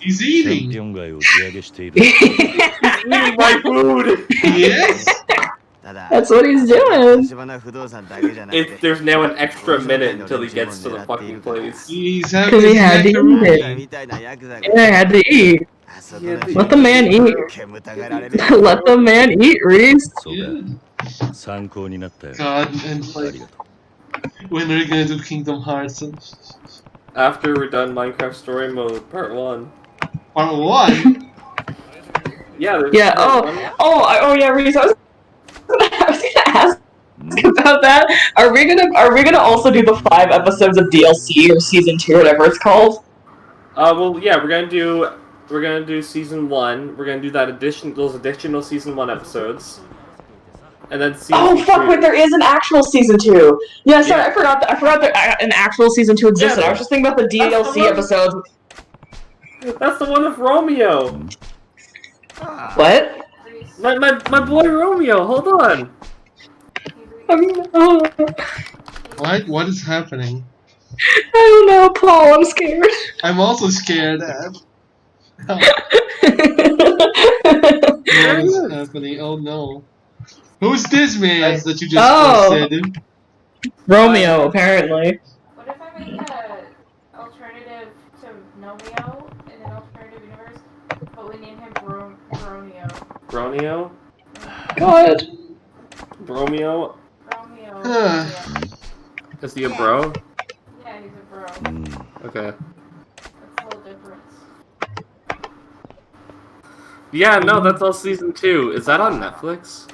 Speaker 4: He's eating.
Speaker 1: He's eating my food!
Speaker 4: He is?
Speaker 2: That's what he's doing.
Speaker 1: There's now an extra minute until he gets to the fucking place.
Speaker 4: He's having
Speaker 2: Because he had to eat
Speaker 4: macaroni.
Speaker 2: it. Yeah, I had to eat. Let the man eat. Let the man eat, Reese.
Speaker 4: Yeah. God, and like, when are you gonna do Kingdom Hearts?
Speaker 1: After we're done Minecraft Story Mode, Part 1.
Speaker 4: Part 1?
Speaker 1: Yeah, there's
Speaker 2: Yeah, oh yeah, Reese, I was gonna ask about that. Are we gonna also do the 5 episodes of DLC or season 2, whatever it's called?
Speaker 1: Well, yeah, we're gonna do season 1. We're gonna do those additional season 1 episodes, and then season 2.
Speaker 2: Oh fuck! Wait, there is an actual season 2. Yeah, sorry, I forgot that an actual season 2 existed.
Speaker 1: Yeah,
Speaker 2: I was just thinking about the DLC episodes.
Speaker 1: That's the one with Romeo.
Speaker 2: What?
Speaker 1: My boy Romeo. Hold on.
Speaker 4: What is happening?
Speaker 2: I don't know, Paul. I'm scared.
Speaker 4: I'm also scared. What is happening? Oh no. Who's this man that you just posted?
Speaker 2: Romeo, apparently.
Speaker 6: What if I make an alternative to Nomeo in an alternative universe, but we name him Broneo?
Speaker 1: Broneo?
Speaker 2: God.
Speaker 1: Bromeo?
Speaker 6: Romeo.
Speaker 1: Is he a bro?
Speaker 6: Yeah, he's a bro.
Speaker 1: Okay.
Speaker 6: That's a little difference.
Speaker 1: Yeah, no, that's all season 2. Is that on Netflix?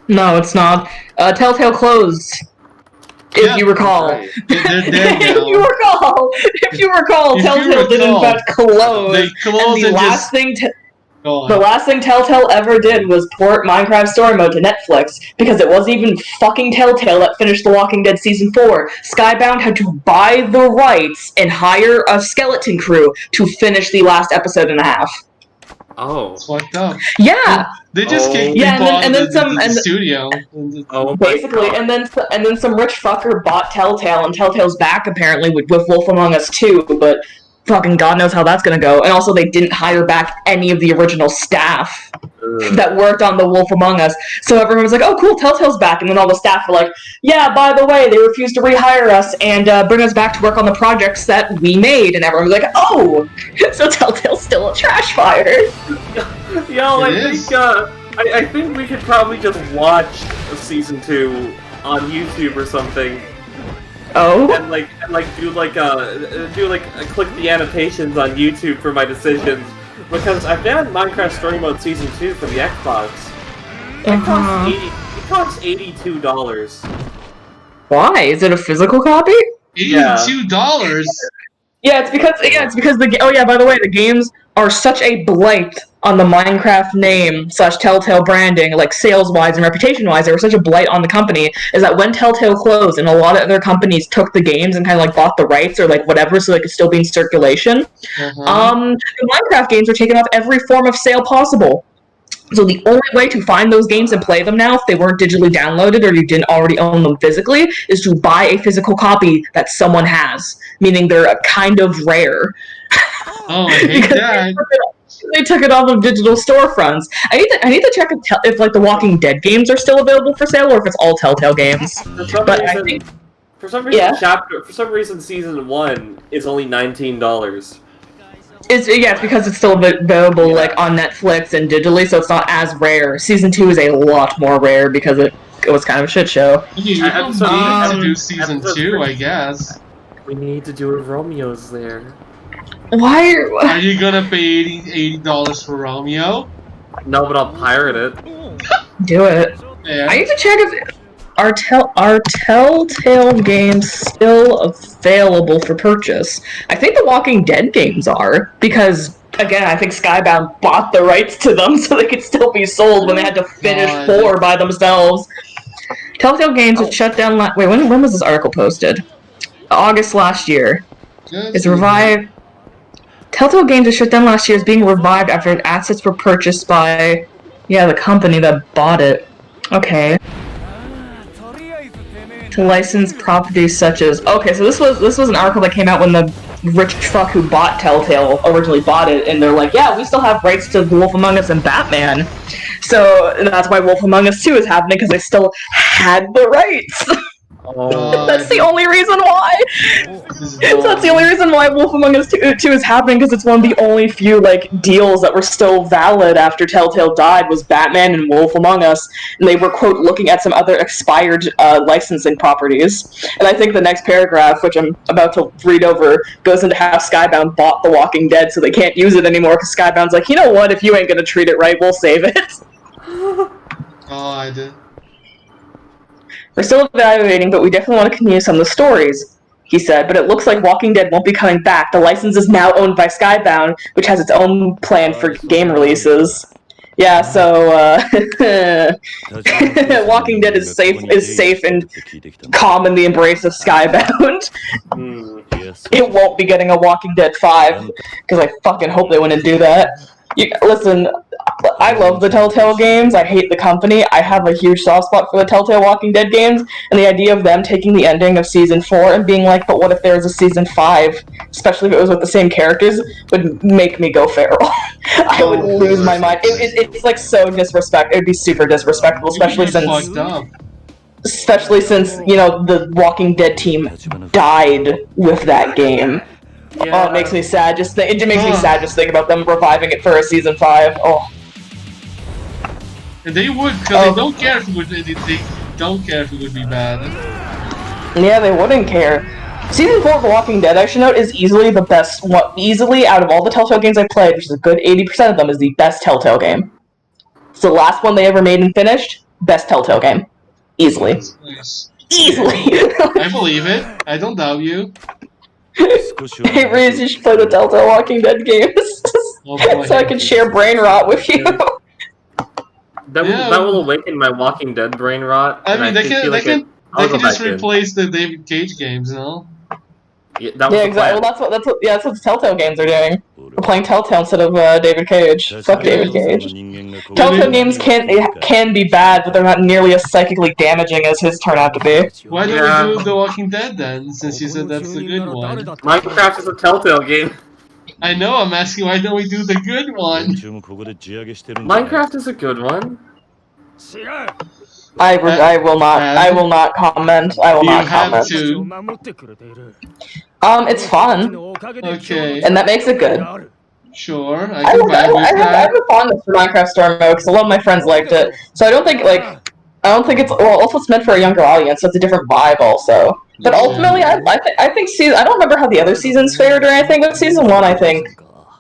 Speaker 2: No, it's not. Telltale closed. If you recall.
Speaker 4: Right. They're dead now.
Speaker 2: If you recall, Telltale did in fact close.
Speaker 4: They closed
Speaker 2: and the last thing Telltale ever did was port Minecraft Story Mode to Netflix, because it wasn't even fucking Telltale that finished The Walking Dead Season 4. Skybound had to buy the rights and hire a skeleton crew to finish the last episode and a half.
Speaker 1: Oh.
Speaker 4: It's fucked up.
Speaker 2: Yeah!
Speaker 4: They just kicked
Speaker 2: Yeah,
Speaker 4: people out of the
Speaker 2: and
Speaker 4: studio.
Speaker 1: Oh,
Speaker 2: basically, and then some rich fucker bought Telltale, and Telltale's back apparently with Wolf Among Us 2, but fucking God knows how that's gonna go. And also, they didn't hire back any of the original staff that worked on the Wolf Among Us. So everyone was like, "Oh, cool, Telltale's back." And then all the staff were like, "Yeah, by the way, they refused to rehire us and bring us back to work on the projects that we made." And everyone was like, "Oh, so Telltale's still a trash fire."
Speaker 1: Yo, I think we could probably just watch season 2 on YouTube or something.
Speaker 2: Oh.
Speaker 1: And click the annotations on YouTube for my decisions, because I found Minecraft Story Mode Season 2 for the Xbox. It costs $82.
Speaker 2: Why? Is it a physical copy?
Speaker 4: $82?
Speaker 2: Yeah, it's because by the way, the games are such a blight on the Minecraft name / Telltale branding, like sales-wise and reputation-wise. They were such a blight on the company, is that when Telltale closed and a lot of other companies took the games and kind of like bought the rights or like whatever so they could still be in circulation, the Minecraft games were taken off every form of sale possible. So the only way to find those games and play them now, if they weren't digitally downloaded or you didn't already own them physically, is to buy a physical copy that someone has, meaning they're a kind of rare.
Speaker 4: Oh, I hate that.
Speaker 2: They took it off of digital storefronts. I need to check if like the Walking Dead games are still available for sale or if it's all Telltale games.
Speaker 1: For some reason, season 1 is only $19.
Speaker 2: It's because it's still available like on Netflix and digitally, so it's not as rare. Season 2 is a lot more rare because it was kind of a shit show.
Speaker 4: You don't need to do season 2, I guess.
Speaker 1: We need to do a Romeo's there.
Speaker 2: Why
Speaker 4: are you gonna pay $80 for Romeo?
Speaker 1: No, but I'll pirate it.
Speaker 2: Do it.
Speaker 4: Yeah.
Speaker 2: I need to check if are Telltale games still available for purchase. I think the Walking Dead games are, because again, I think Skybound bought the rights to them so they could still be sold when they had to finish 4 by themselves. Telltale games was shut down wait, when was this article posted? August last year. It's revived. Telltale Games was shut down last year. Is being revived after assets were purchased by, the company that bought it. Okay. To license properties such as. Okay, so this was an article that came out when the rich fuck who bought Telltale originally bought it, and they're like, yeah, we still have rights to Wolf Among Us and Batman. So that's why Wolf Among Us 2 is happening, because they still had the rights. That's the only reason why. That's the only reason why Wolf Among Us 2 is happening, because it's one of the only few deals that were still valid after Telltale died was Batman and Wolf Among Us, and they were quote looking at some other expired licensing properties. And I think the next paragraph, which I'm about to read over, goes into how Skybound bought The Walking Dead, so they can't use it anymore because Skybound's like, you know what? If you ain't gonna treat it right, we'll save it.
Speaker 4: God.
Speaker 2: We're still evaluating, but we definitely want to continue some of the stories, he said, but it looks like Walking Dead won't be coming back. The license is now owned by Skybound, which has its own plan for game releases. Yeah, so Walking Dead is safe and calm in the embrace of Skybound. It won't be getting a Walking Dead 5, because I fucking hope they wouldn't do that. Listen, I love the Telltale games. I hate the company. I have a huge soft spot for the Telltale Walking Dead games, and the idea of them taking the ending of Season 4 and being like, but what if there was a Season 5, especially if it was with the same characters, would make me go feral. I would lose my mind. It's like so disrespectful. It would be super disrespectful, especially since, the Walking Dead team died with that game. Yeah. Oh, it makes me sad. It makes me sad just think about them reviving it for a Season 5. Oh.
Speaker 4: And they would, because they don't care if it would. They don't care if it would be bad.
Speaker 2: Yeah, they wouldn't care. Season 4 of Walking Dead, I should note, is easily the best. Easily out of all the Telltale games I played, which is a good 80% of them, is the best Telltale game. It's the last one they ever made and finished. Best Telltale game, easily.
Speaker 4: Nice.
Speaker 2: Easily.
Speaker 4: I believe it. I don't doubt you.
Speaker 2: Hey Riz, you should play the Telltale Walking Dead games so I can share brain rot with you.
Speaker 1: That will awaken my Walking Dead brain rot.
Speaker 4: I mean, they can just replace the David Cage games, you know?
Speaker 1: Yeah,
Speaker 2: exactly. Well, that's what the Telltale games are doing. We're playing Telltale instead of David Cage. Fuck David Cage. Telltale games can be bad, but they're not nearly as psychically damaging as his turned out to be.
Speaker 4: Why don't we do The Walking Dead then, since you said that's the good one?
Speaker 1: Minecraft is a Telltale game.
Speaker 4: I know, I'm asking why don't we do the good one?
Speaker 1: Minecraft is a good one.
Speaker 2: I will not comment. I will not comment.
Speaker 4: You have to.
Speaker 2: It's fun.
Speaker 4: Okay.
Speaker 2: And that makes it good.
Speaker 4: Sure, I
Speaker 2: have a fondness for Minecraft Story Mode because a lot of my friends liked it. So I don't think it's also it's meant for a younger audience, so it's a different vibe also. But ultimately, I think I don't remember how the other seasons fared or anything, but season 1 I think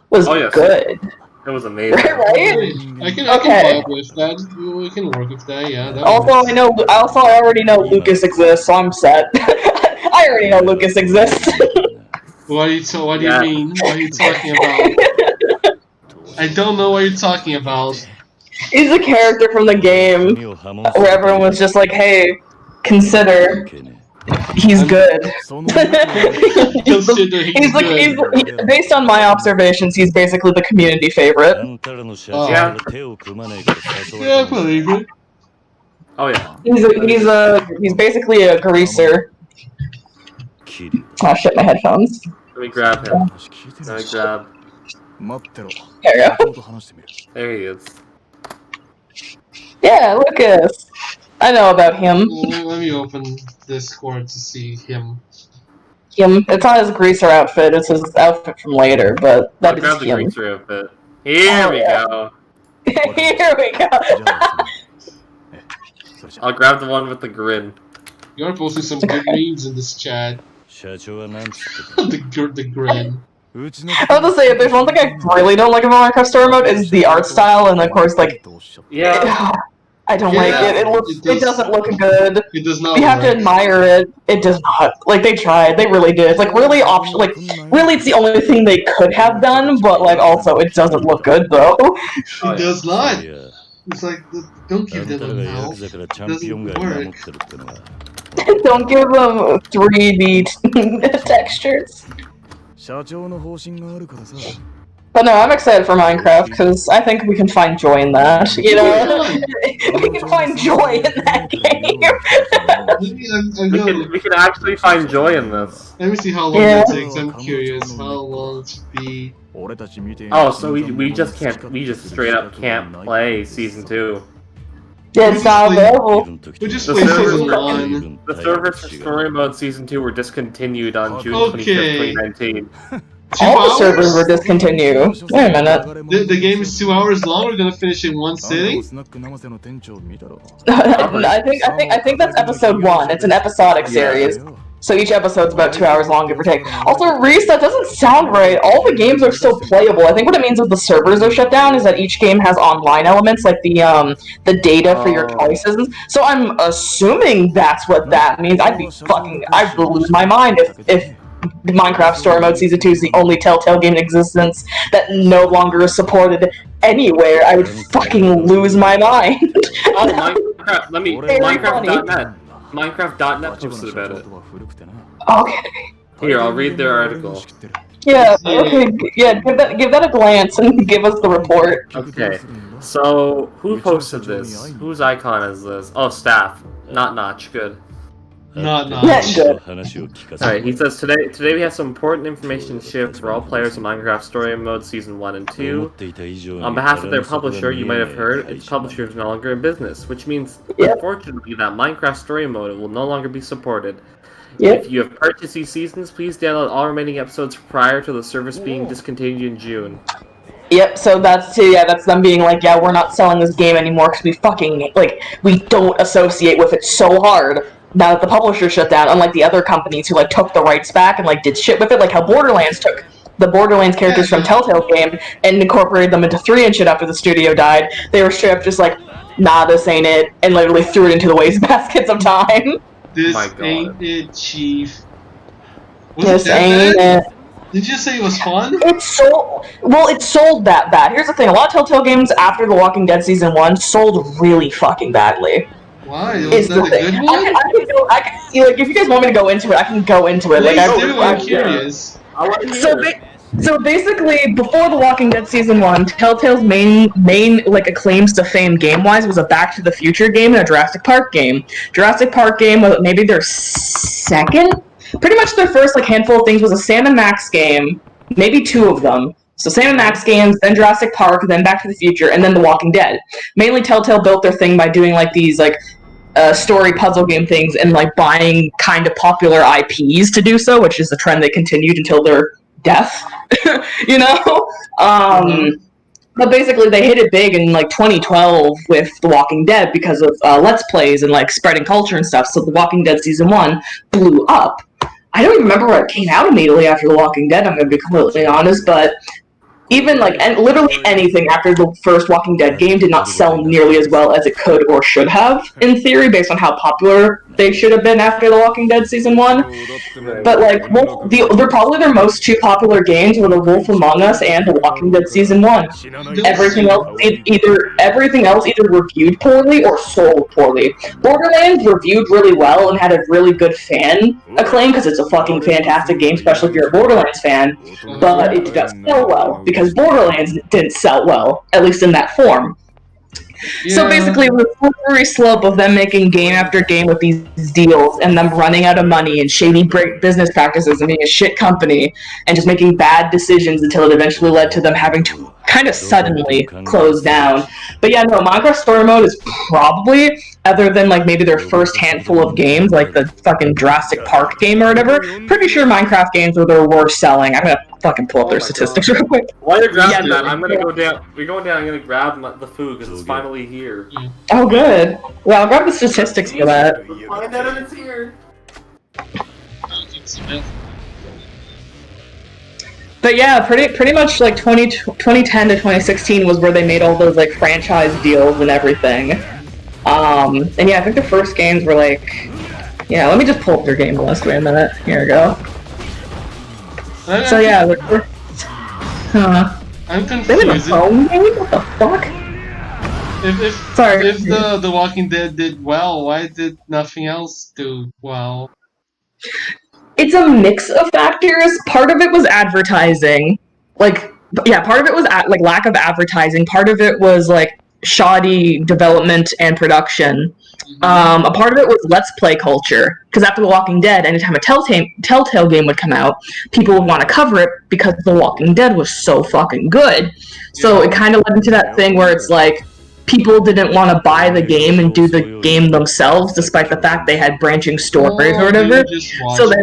Speaker 2: was good.
Speaker 1: It was amazing.
Speaker 4: Right? I can vibe with that. We can work with that. Yeah.
Speaker 2: I already know Lucas exists, so I'm set. I already know Lucas exists.
Speaker 4: What do you mean? What are you talking about? I don't know what you're talking about.
Speaker 2: He's a character from the game where everyone was just like, hey, consider. He's good.
Speaker 4: Considering he's good.
Speaker 2: Based on my observations, he's basically the community favorite.
Speaker 1: Yeah.
Speaker 4: Yeah, I believe it.
Speaker 1: Oh yeah.
Speaker 2: He's basically a greaser. Oh shit, my headphones.
Speaker 1: Let me grab him. Let me grab.
Speaker 2: There you go.
Speaker 1: There he is.
Speaker 2: Yeah, Lucas. I know about him.
Speaker 4: Let me open Discord to see him.
Speaker 2: It's not his greaser outfit, it's his outfit from later, but
Speaker 1: I'll
Speaker 2: that
Speaker 1: grab
Speaker 2: is
Speaker 1: the
Speaker 2: him.
Speaker 1: greaser outfit. Here we go.
Speaker 2: Here we go.
Speaker 1: I'll grab the one with the grin.
Speaker 4: You're posting some good memes in this chat. the grin.
Speaker 2: I was to say, if there's one thing I really don't like about Minecraft Story Mode is the art style, and of course, like,
Speaker 1: Yeah.
Speaker 2: I don't like it. It doesn't look good.
Speaker 4: It does not.
Speaker 2: We have to admire it. It does not. Like, they tried. They really did. Like, really really, it's the only thing they could have done. But like, also, it doesn't look good though.
Speaker 4: It does not. It's like, don't give them a mouth. It doesn't work.
Speaker 2: Don't give them 3D textures. But no, I'm excited for Minecraft because I think we can find joy in that. You know, we can find joy in that game.
Speaker 1: We can actually find joy in this.
Speaker 4: Let me see how long that takes. I'm curious how long it should be.
Speaker 1: Oh, so we just straight up can't play season 2.
Speaker 2: Yeah, it's not available.
Speaker 4: We just play season 1.
Speaker 1: The servers for Story Mode season 2 were discontinued on June 25th, 2019.
Speaker 2: All the servers were discontinued. Wait a minute.
Speaker 4: The game is 2 hours long. We're gonna finish in one sitting.
Speaker 2: I think that's episode 1. It's an episodic series. So each episode's about 2 hours long, give or take. Also, Reese, that doesn't sound right. All the games are still playable. I think what it means if the servers are shut down is that each game has online elements, like the data for your choices. So I'm assuming that's what that means. I would lose my mind if Minecraft Story Mode Season 2 is the only Telltale game in existence that no longer is supported anywhere. I would fucking lose my mind.
Speaker 1: Oh, Minecraft, Minecraft.net. Minecraft.net posted about it.
Speaker 2: Okay.
Speaker 1: Here, I'll read their article.
Speaker 2: Yeah, okay, yeah, give that a glance and give us the report.
Speaker 1: Okay, so who posted this? Whose icon is this? Oh, Staff. Not Notch, good.
Speaker 4: Not
Speaker 2: Yeah, good.
Speaker 1: Alright, he says, Today we have some important information to share for all players of Minecraft Story Mode Season 1 and 2. On behalf of their publisher, you might have heard, its publisher is no longer in business, which means, unfortunately, that Minecraft Story Mode will no longer be supported. If you have purchased these seasons, please download all remaining episodes prior to the service being discontinued in June.
Speaker 2: Yep, so that's them being like, yeah, we're not selling this game anymore because we fucking, like, we don't associate with it so hard now that the publisher shut down, unlike the other companies who, like, took the rights back and, like, did shit with it, like how Borderlands took the Borderlands characters from Telltale game and incorporated them into 3 and shit after the studio died. They were straight up just like, nah, this ain't it, and literally threw it into the wastebasket of time.
Speaker 4: This ain't it, Chief.
Speaker 2: This ain't it.
Speaker 4: Did you say it was fun?
Speaker 2: It sold that bad. Here's the thing, a lot of Telltale games after The Walking Dead Season 1 sold really fucking badly.
Speaker 4: Why? Was that a good one?
Speaker 2: Like, if you guys want me to go into it, I can go into it.
Speaker 4: Please
Speaker 2: like,
Speaker 4: do, I'm curious.
Speaker 2: So basically, before The Walking Dead Season 1, Telltale's main like acclaims to fame game-wise was a Back to the Future game and a Jurassic Park game. Jurassic Park game was maybe their second? Pretty much their first like handful of things was a Sam & Max game, maybe 2 of them. So Sam & Max games, then Jurassic Park, then Back to the Future, and then The Walking Dead. Mainly Telltale built their thing by doing like these like story puzzle game things and like buying kind of popular IPs to do so, which is a trend they continued until their death. You know? But basically they hit it big in like 2012 with The Walking Dead because of Let's Plays and like spreading culture and stuff, so The Walking Dead Season 1 blew up. I don't even remember where it came out immediately after The Walking Dead, I'm gonna be completely honest, but even like and literally anything after the first Walking Dead game did not sell nearly as well as it could or should have, in theory, based on how popular they should have been after the Walking Dead season 1. But like, they're probably their most two popular games were The Wolf Among Us and The Walking Dead season 1. Everything else either reviewed poorly or sold poorly. Borderlands reviewed really well and had a really good fan acclaim because it's a fucking fantastic game, especially if you're a Borderlands fan. But it did not sell well because Borderlands didn't sell well, at least in that form.
Speaker 4: Yeah.
Speaker 2: So basically, it was a slippery slope of them making game after game with these deals and them running out of money and shady business practices and being a shit company and just making bad decisions until it eventually led to them having to kind of suddenly close down. But yeah, no, Minecraft Story Mode is probably, other than like maybe their first handful of games, like the fucking Jurassic Park game or whatever, pretty sure Minecraft games were their worst selling. I'm gonna fucking pull up their statistics real quick.
Speaker 1: While you're grabbing that, I'm gonna go down. We're going down. I'm gonna grab the food because it's finally here.
Speaker 2: Oh, good. Well, I'll grab the statistics for that.
Speaker 1: Find out if it's here.
Speaker 2: But yeah, pretty much like 2010 to 2016 was where they made all those like franchise deals and everything. And yeah, I think the first games were like, yeah. Let me just pull up their game list. Wait a minute. Here we go. So yeah,
Speaker 4: I'm
Speaker 2: they made a
Speaker 4: confused.
Speaker 2: phone game? What the fuck? Sorry.
Speaker 4: If the Walking Dead did well, why did nothing else do well?
Speaker 2: It's a mix of factors. Part of it was advertising. Like, yeah, part of it was like lack of advertising. Part of it was like shoddy development and production. A part of it was Let's Play culture. Because after The Walking Dead, anytime a Telltale game would come out, people would want to cover it because The Walking Dead was so fucking good. So it kind of led into that thing where it's like, people didn't want to buy the game and do the game themselves, despite the fact they had branching stories or whatever. So they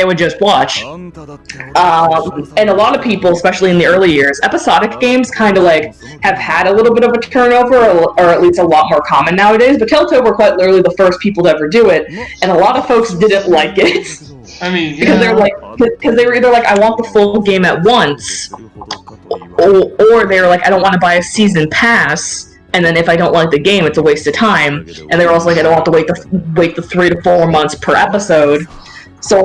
Speaker 2: would just watch. And a lot of people, especially in the early years, episodic games kind of like have had a little bit of a turnover, or at least a lot more common nowadays. But Telltale were quite literally the first people to ever do it, and a lot of folks didn't like it.
Speaker 4: I mean,
Speaker 2: because they were like, because they were either like, I want the full game at once, or they were like, I don't want to buy a season pass, and then if I don't like the game, it's a waste of time. And they were also like, I don't want to wait the 3 to 4 months per episode. So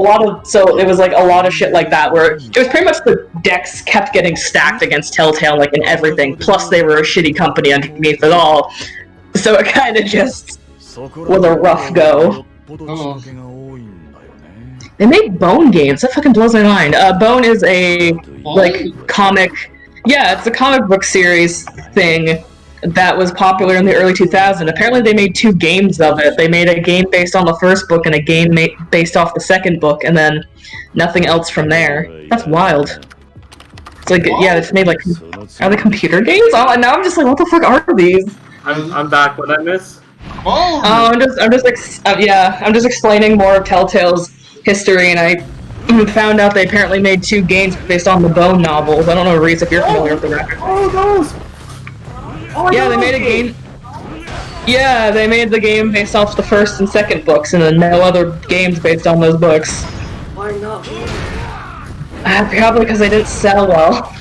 Speaker 2: it was like a lot of shit like that, where it was pretty much the decks kept getting stacked against Telltale, like in everything. Plus, they were a shitty company underneath it all, so it kind of just was a rough go. They made Bone games. That fucking blows my mind. Bone is a comic. Yeah, it's a comic book series thing that was popular in the early 2000s. Apparently, they made 2 games of it. They made a game based on the first book and a game based off the second book, and then nothing else from there. That's wild. It's like, yeah, it's made like, are they computer games? Oh, now I'm just like, what the fuck are these?
Speaker 1: I'm back. What I miss?
Speaker 4: Oh,
Speaker 2: I'm just explaining more of Telltale's history, and I found out they apparently made 2 games based on the Bone novels. I don't know, Reese, if you're familiar with the record.
Speaker 1: Oh, those!
Speaker 2: Yeah, they made a game. Yeah, they made the game based off the first and second books, and then no other games based on those books.
Speaker 1: Why not?
Speaker 2: Probably because they didn't sell well.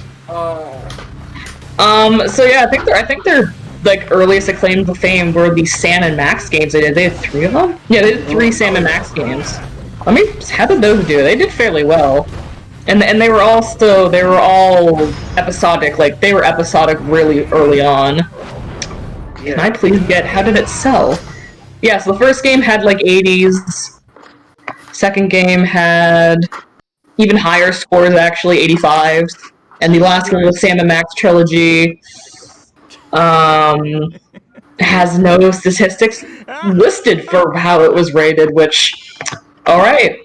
Speaker 2: So yeah, I think their like earliest acclaim to fame were the Sam and Max games they did. They had 3 of them. Yeah, they did 3 Sam and Max games. I mean, how did those do? They did fairly well. And they were all episodic, like, they were episodic really early on. Yeah. Can I please get, how did it sell? Yeah, so the first game had, like, 80s. Second game had even higher scores, actually, 85s. And the last one, the Sam and Max trilogy, has no statistics listed for how it was rated, which, alright.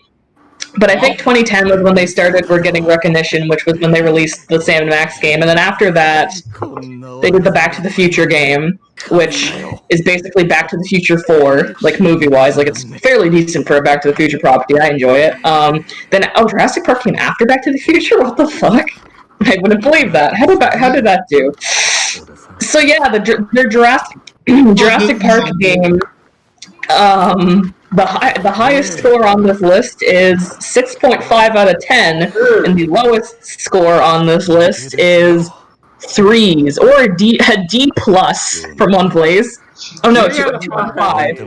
Speaker 2: But I think 2010 was when they started getting recognition, which was when they released the Sam and Max game. And then after that, they did the Back to the Future game, which is basically Back to the Future 4, like movie-wise. Like, it's fairly decent for a Back to the Future property. I enjoy it. Then, Jurassic Park came after Back to the Future? What the fuck? I wouldn't believe that. How did that do? So yeah, their Jurassic Park game The highest score on this list is 6.5 out of 10, and the lowest score on this list is 3s, or a D plus from one place. Oh no, 2 out of 5.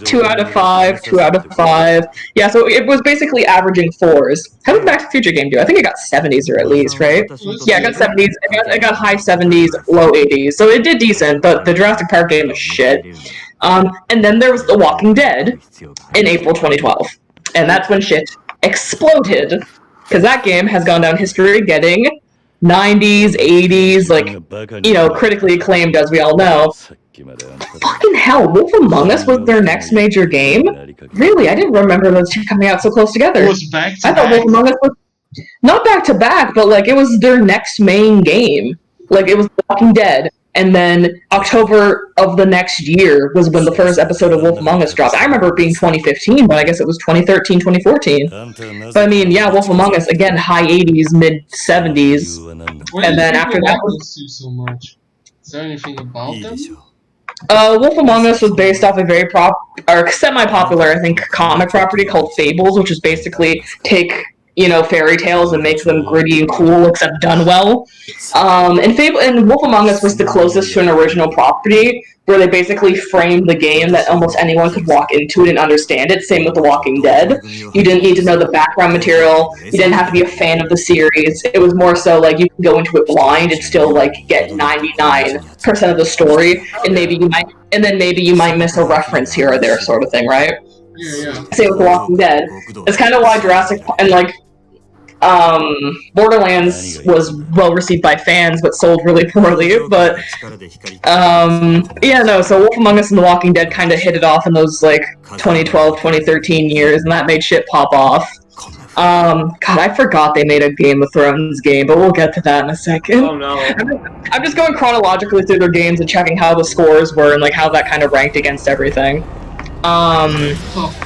Speaker 2: 2 out of 5, 2 out of 5. Yeah, so it was basically averaging 4s. How did Back to the Future game do? I think it got 70s or at least, right? Yeah, it got 70s. It got high 70s, low 80s. So it did decent, but the Jurassic Park game is shit. And then there was The Walking Dead in April 2012. And that's when shit exploded. Because that game has gone down history getting 90s, 80s, like, critically acclaimed, as we all know. Fucking hell, Wolf Among Us was their next major game? Really? I didn't remember those two coming out so close together.
Speaker 4: It was back to
Speaker 2: I thought Wolf Among Us was not back to back, but like it was their next main game. Like it was Walking Dead, and then October of the next year was when the first episode of Wolf Among Us dropped. I remember it being 2015, but I guess it was 2013, 2014. But I mean, yeah, Wolf Among Us, again, high 80s, mid 70s. And then after that was...
Speaker 4: so much. Is there anything about them?
Speaker 2: Wolf Among Us was based off a very semi-popular, I think, comic property called Fables, which is basically take, fairy tales and make them gritty and cool, except done well. And Wolf Among Us was the closest to an original property, where they basically framed the game that almost anyone could walk into it and understand it. Same with The Walking Dead. You didn't need to know the background material. You didn't have to be a fan of the series. It was more so like you can go into it blind and still like get 99% of the story, and maybe you might miss a reference here or there, sort of thing, right?
Speaker 4: Yeah.
Speaker 2: Same with The Walking Dead. It's kind of why Jurassic and Borderlands was well received by fans, but sold really poorly. But so Wolf Among Us and The Walking Dead kind of hit it off in those 2012, 2013 years, and that made shit pop off. God, I forgot they made a Game of Thrones game, but we'll get to that in a second.
Speaker 1: Oh no!
Speaker 2: I'm just going chronologically through their games and checking how the scores were and how that kind of ranked against everything.
Speaker 4: Oh,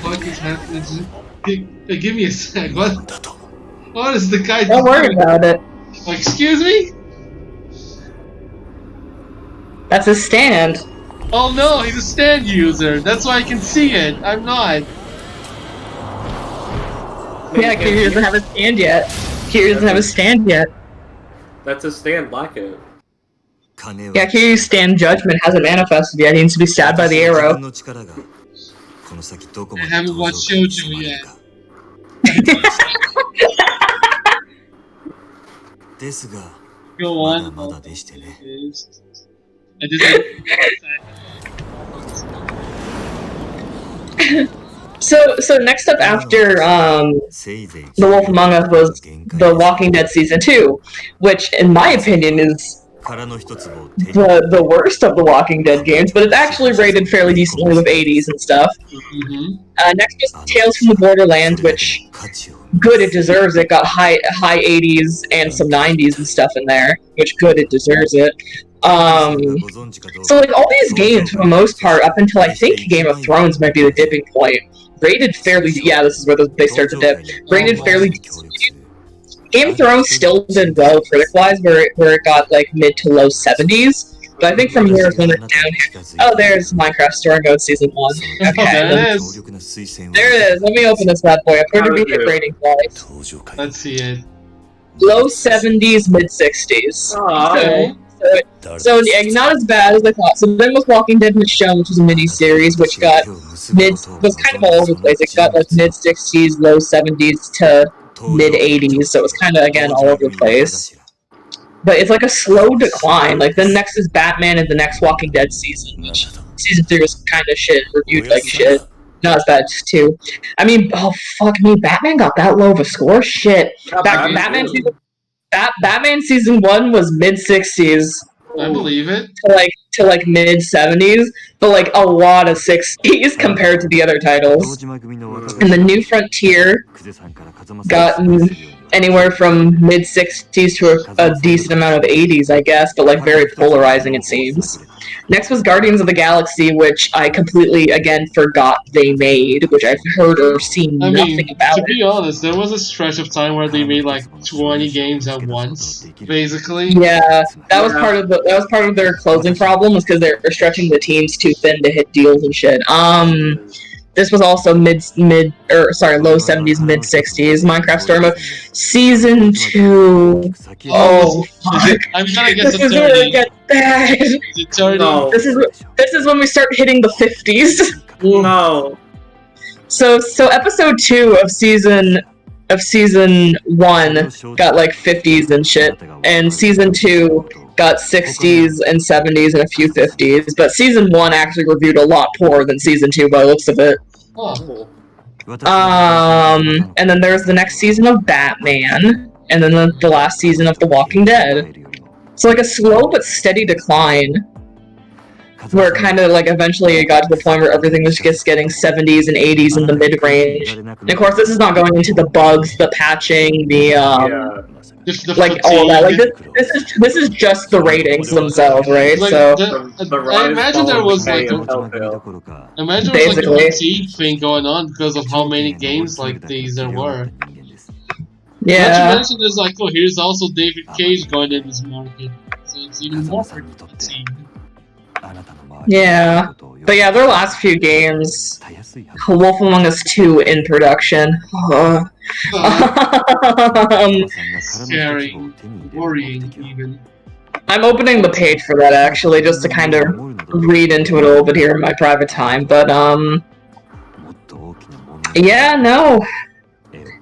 Speaker 4: what is happening? Hey, give me a sec. What is the guy
Speaker 2: Don't worry about it.
Speaker 4: Excuse me?
Speaker 2: That's his stand.
Speaker 4: Oh no, he's a stand user. That's why I can see it. I'm not.
Speaker 2: Yeah, Kiryu doesn't have a stand yet. Kiryu doesn't have a stand yet.
Speaker 1: That's his stand, black it.
Speaker 2: Yeah, Kiryu's stand judgment hasn't manifested yet. He needs to be stabbed by the arrow.
Speaker 4: I haven't watched Shoujo yet. Go on.
Speaker 2: So next up after The Wolf Among Us was The Walking Dead Season 2, which in my opinion is the worst of the Walking Dead games, but it's actually rated fairly decently with 80s and stuff. Next was Tales from the Borderlands, which good, it deserves it. Got high 80s and some 90s and stuff in there, which good, it deserves it. So all these games for the most part, up until I think Game of Thrones might be the dipping point, rated fairly. Yeah, this is where they start to dip. Rated fairly. Game of Thrones still did well critic-wise, where it got mid to low 70s. But I think from here when it's down here. Oh, there's Minecraft Story Mode Season 1. Okay.
Speaker 4: There it is.
Speaker 2: There it is. Let me open this bad boy. I'm going to be hit rating wise.
Speaker 4: Let's see it.
Speaker 2: Low 70s, mid 60s.
Speaker 4: Okay.
Speaker 2: So yeah, not as bad as I thought. So then was Walking Dead Michonne, which was a mini-series, which was kind of all over the place. It got mid 60s, low 70s to mid 80s, so it was kind of again all over the place. But it's a slow decline. Then next is Batman and the next Walking Dead season. Season 3 was kind of shit, reviewed like shit. Not as bad too. I mean, oh fuck me, Batman got that low of a score? Shit. Batman season 1 was mid 60s.
Speaker 4: I believe it.
Speaker 2: To mid 70s, but a lot of 60s compared to the other titles. And the New Frontier got anywhere from mid 60s to a decent amount of 80s, I guess, but very polarizing it seems. Next was Guardians of the Galaxy, which I completely, again, forgot they made, which I've heard or seen nothing about.
Speaker 4: To be honest, there was a stretch of time where they made 20 games at once, basically.
Speaker 2: Yeah, that was part of their closing problem, was because they're stretching the teams too thin to hit deals and shit. this was also low 70s, mid 60s. Minecraft Story Mode Season 2. Oh, fuck.
Speaker 4: I'm gonna guess
Speaker 2: This
Speaker 4: it's
Speaker 2: is where
Speaker 4: 30.
Speaker 2: it gets bad.
Speaker 4: Is it 30?
Speaker 1: No.
Speaker 2: This is when we start hitting the 50s.
Speaker 1: No.
Speaker 2: So episode 2 of season 1 got like 50s and shit, and season 2 got 60s and 70s and a few 50s, but season 1 actually reviewed a lot poorer than season 2 by the looks of it.
Speaker 4: Oh.
Speaker 2: And then there's the next season of Batman, and then the last season of The Walking Dead. So like a slow but steady decline, where it kind of like eventually it got to the point where everything was just getting 70s and 80s in the mid-range. And of course, this is not going into the bugs, the patching, the like all that. Like this is just the ratings themselves, right?
Speaker 4: Like,
Speaker 2: so
Speaker 4: I imagine there was like a fatigue thing going on because of how many games like these there were.
Speaker 2: yeah.
Speaker 4: Not to mention, there's like, oh, here's also David Cage going in this market, so it's even more fatigue.
Speaker 2: Yeah. But yeah, their last few games, Wolf Among Us 2 in production.
Speaker 4: Scary, worrying even.
Speaker 2: I'm opening the page for that actually, just to kind of read into it a little bit here in my private time. But yeah, no.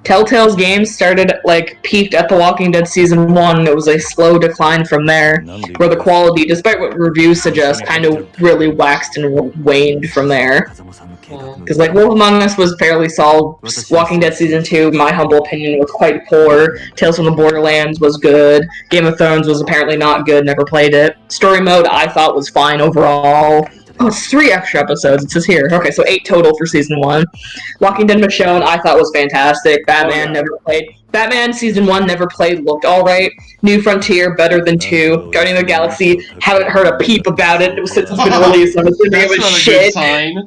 Speaker 2: Telltale's games started, like, peaked at The Walking Dead Season 1. It was a slow decline from there, where the quality, despite what reviews suggest, kind of really waxed and waned from there. Because, like, Wolf Among Us was fairly solid. Walking Dead Season 2, my humble opinion, was quite poor. Tales from the Borderlands was good. Game of Thrones was apparently not good, never played it. Story Mode, I thought was fine overall. Oh, it's 3 extra episodes, it says here. Okay, so 8 total for Season 1. Walking Dead Michonne, I thought was fantastic. Batman, never played. Batman Season 1, never played, looked alright. New Frontier, better than 2. Guardian of the Galaxy, haven't heard a peep about it since it's been released. I'm assuming it was
Speaker 4: That's not a
Speaker 2: shit.
Speaker 4: good sign.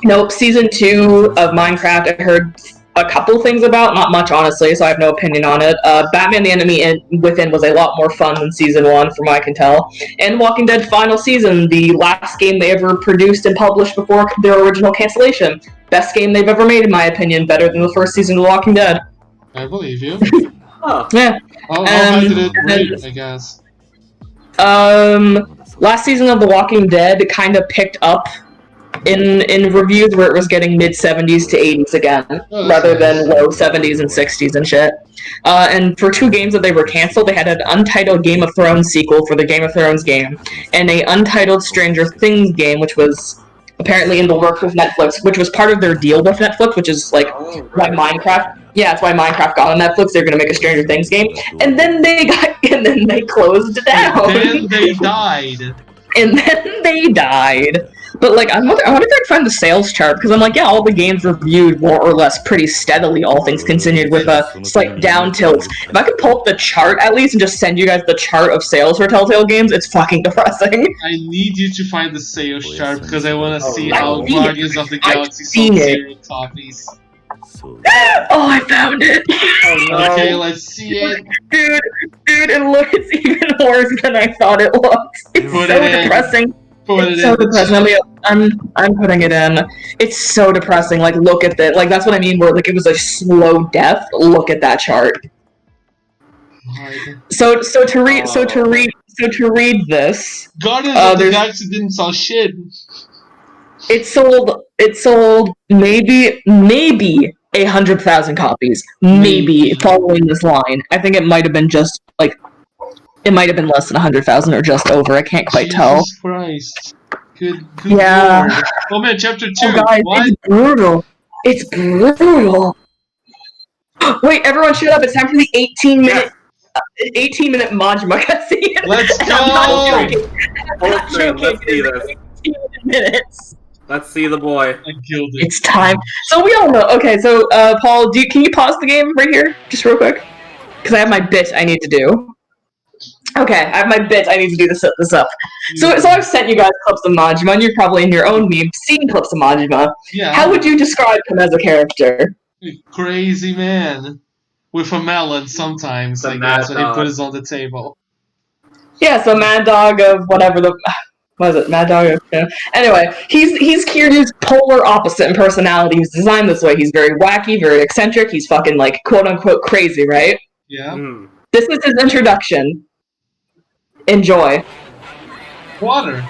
Speaker 2: Nope, Season 2 of Minecraft, I heard a couple things about, not much honestly, so I have no opinion on it. Batman the Enemy Within was a lot more fun than Season 1, from what I can tell. And Walking Dead Final Season, the last game they ever produced and published before their original cancellation. Best game they've ever made, in my opinion, better than the first season of The Walking Dead.
Speaker 4: I believe you.
Speaker 1: Oh.
Speaker 2: Yeah.
Speaker 4: How high did it rate, I guess?
Speaker 2: Last season of The Walking Dead kind of picked up in reviews where it was getting mid 70s to 80s again, rather than low 70s and 60s and shit. And for 2 games that they were canceled, they had an untitled Game of Thrones sequel for the Game of Thrones game, and a untitled Stranger Things game, which was apparently in the works with Netflix, which was part of their deal with Netflix, which is like why Minecraft. Yeah, that's why Minecraft got on Netflix. They're gonna make a Stranger Things game, and then they closed it down.
Speaker 4: And then they died.
Speaker 2: And then they died. But like, I wonder if I can find the sales chart, because I'm like, yeah, all the games reviewed more or less pretty steadily, all things considered, with a slight down tilt. If I could pull up the chart at least and just send you guys the chart of sales for Telltale games, it's fucking depressing.
Speaker 4: I need you to find the sales chart because I want to see
Speaker 2: I've
Speaker 4: how
Speaker 2: seen it.
Speaker 4: Guardians of the Galaxy
Speaker 2: I've seen
Speaker 4: sold
Speaker 2: it.
Speaker 4: 0 copies.
Speaker 2: Oh, I found it!
Speaker 4: Okay, let's see it.
Speaker 2: Dude, it's even worse than I thought it looked. It's
Speaker 4: Put
Speaker 2: so
Speaker 4: it in.
Speaker 2: depressing.
Speaker 4: Put it
Speaker 2: It's so
Speaker 4: in.
Speaker 2: depressing. I'm putting it in. It's so depressing. Like, look at that. Like, that's what I mean. Where like it was a slow death. Look at that chart. So to read this,
Speaker 4: Guardians of the
Speaker 2: there's-
Speaker 4: Galaxy didn't sell shit.
Speaker 2: it sold maybe 100,000 copies. Maybe following this line. I think it might have been just like it might have been less than 100,000 or just over. I can't quite tell.
Speaker 4: Jesus Christ. Good
Speaker 2: Yeah.
Speaker 4: lord. Oh man, chapter 2.
Speaker 2: Oh guys,
Speaker 4: What?
Speaker 2: it's brutal. It's brutal. Wait, everyone shut up. It's time for the 18-minute 18-minute Majima cutscene.
Speaker 4: Let's
Speaker 2: I'm not
Speaker 4: go!
Speaker 2: joking. I'm not joking.
Speaker 1: Let's see this.
Speaker 2: 18 minutes.
Speaker 1: Let's see the boy.
Speaker 4: I killed it.
Speaker 2: It's time. So we all know. Okay, so Paul, can you pause the game right here, just real quick? Because I have my bit I need to do. Okay, I have my bit I need to do to set this up. So I've sent you guys clips of Majima, and you're probably in your own meme seen clips of Majima.
Speaker 4: Yeah.
Speaker 2: How would you describe him as a character?
Speaker 4: Crazy man. With a melon sometimes,
Speaker 1: The
Speaker 4: I
Speaker 1: mad
Speaker 4: guess, when he
Speaker 1: dog.
Speaker 4: put it on the table.
Speaker 2: Yeah, so Mad Dog of whatever Was it Mad Dog? Yeah. Anyway, he's Kiryu's polar opposite in personality. He's designed this way. He's very wacky, very eccentric. He's fucking like quote unquote crazy, right?
Speaker 4: Yeah.
Speaker 2: This is his introduction. Enjoy.
Speaker 4: Water.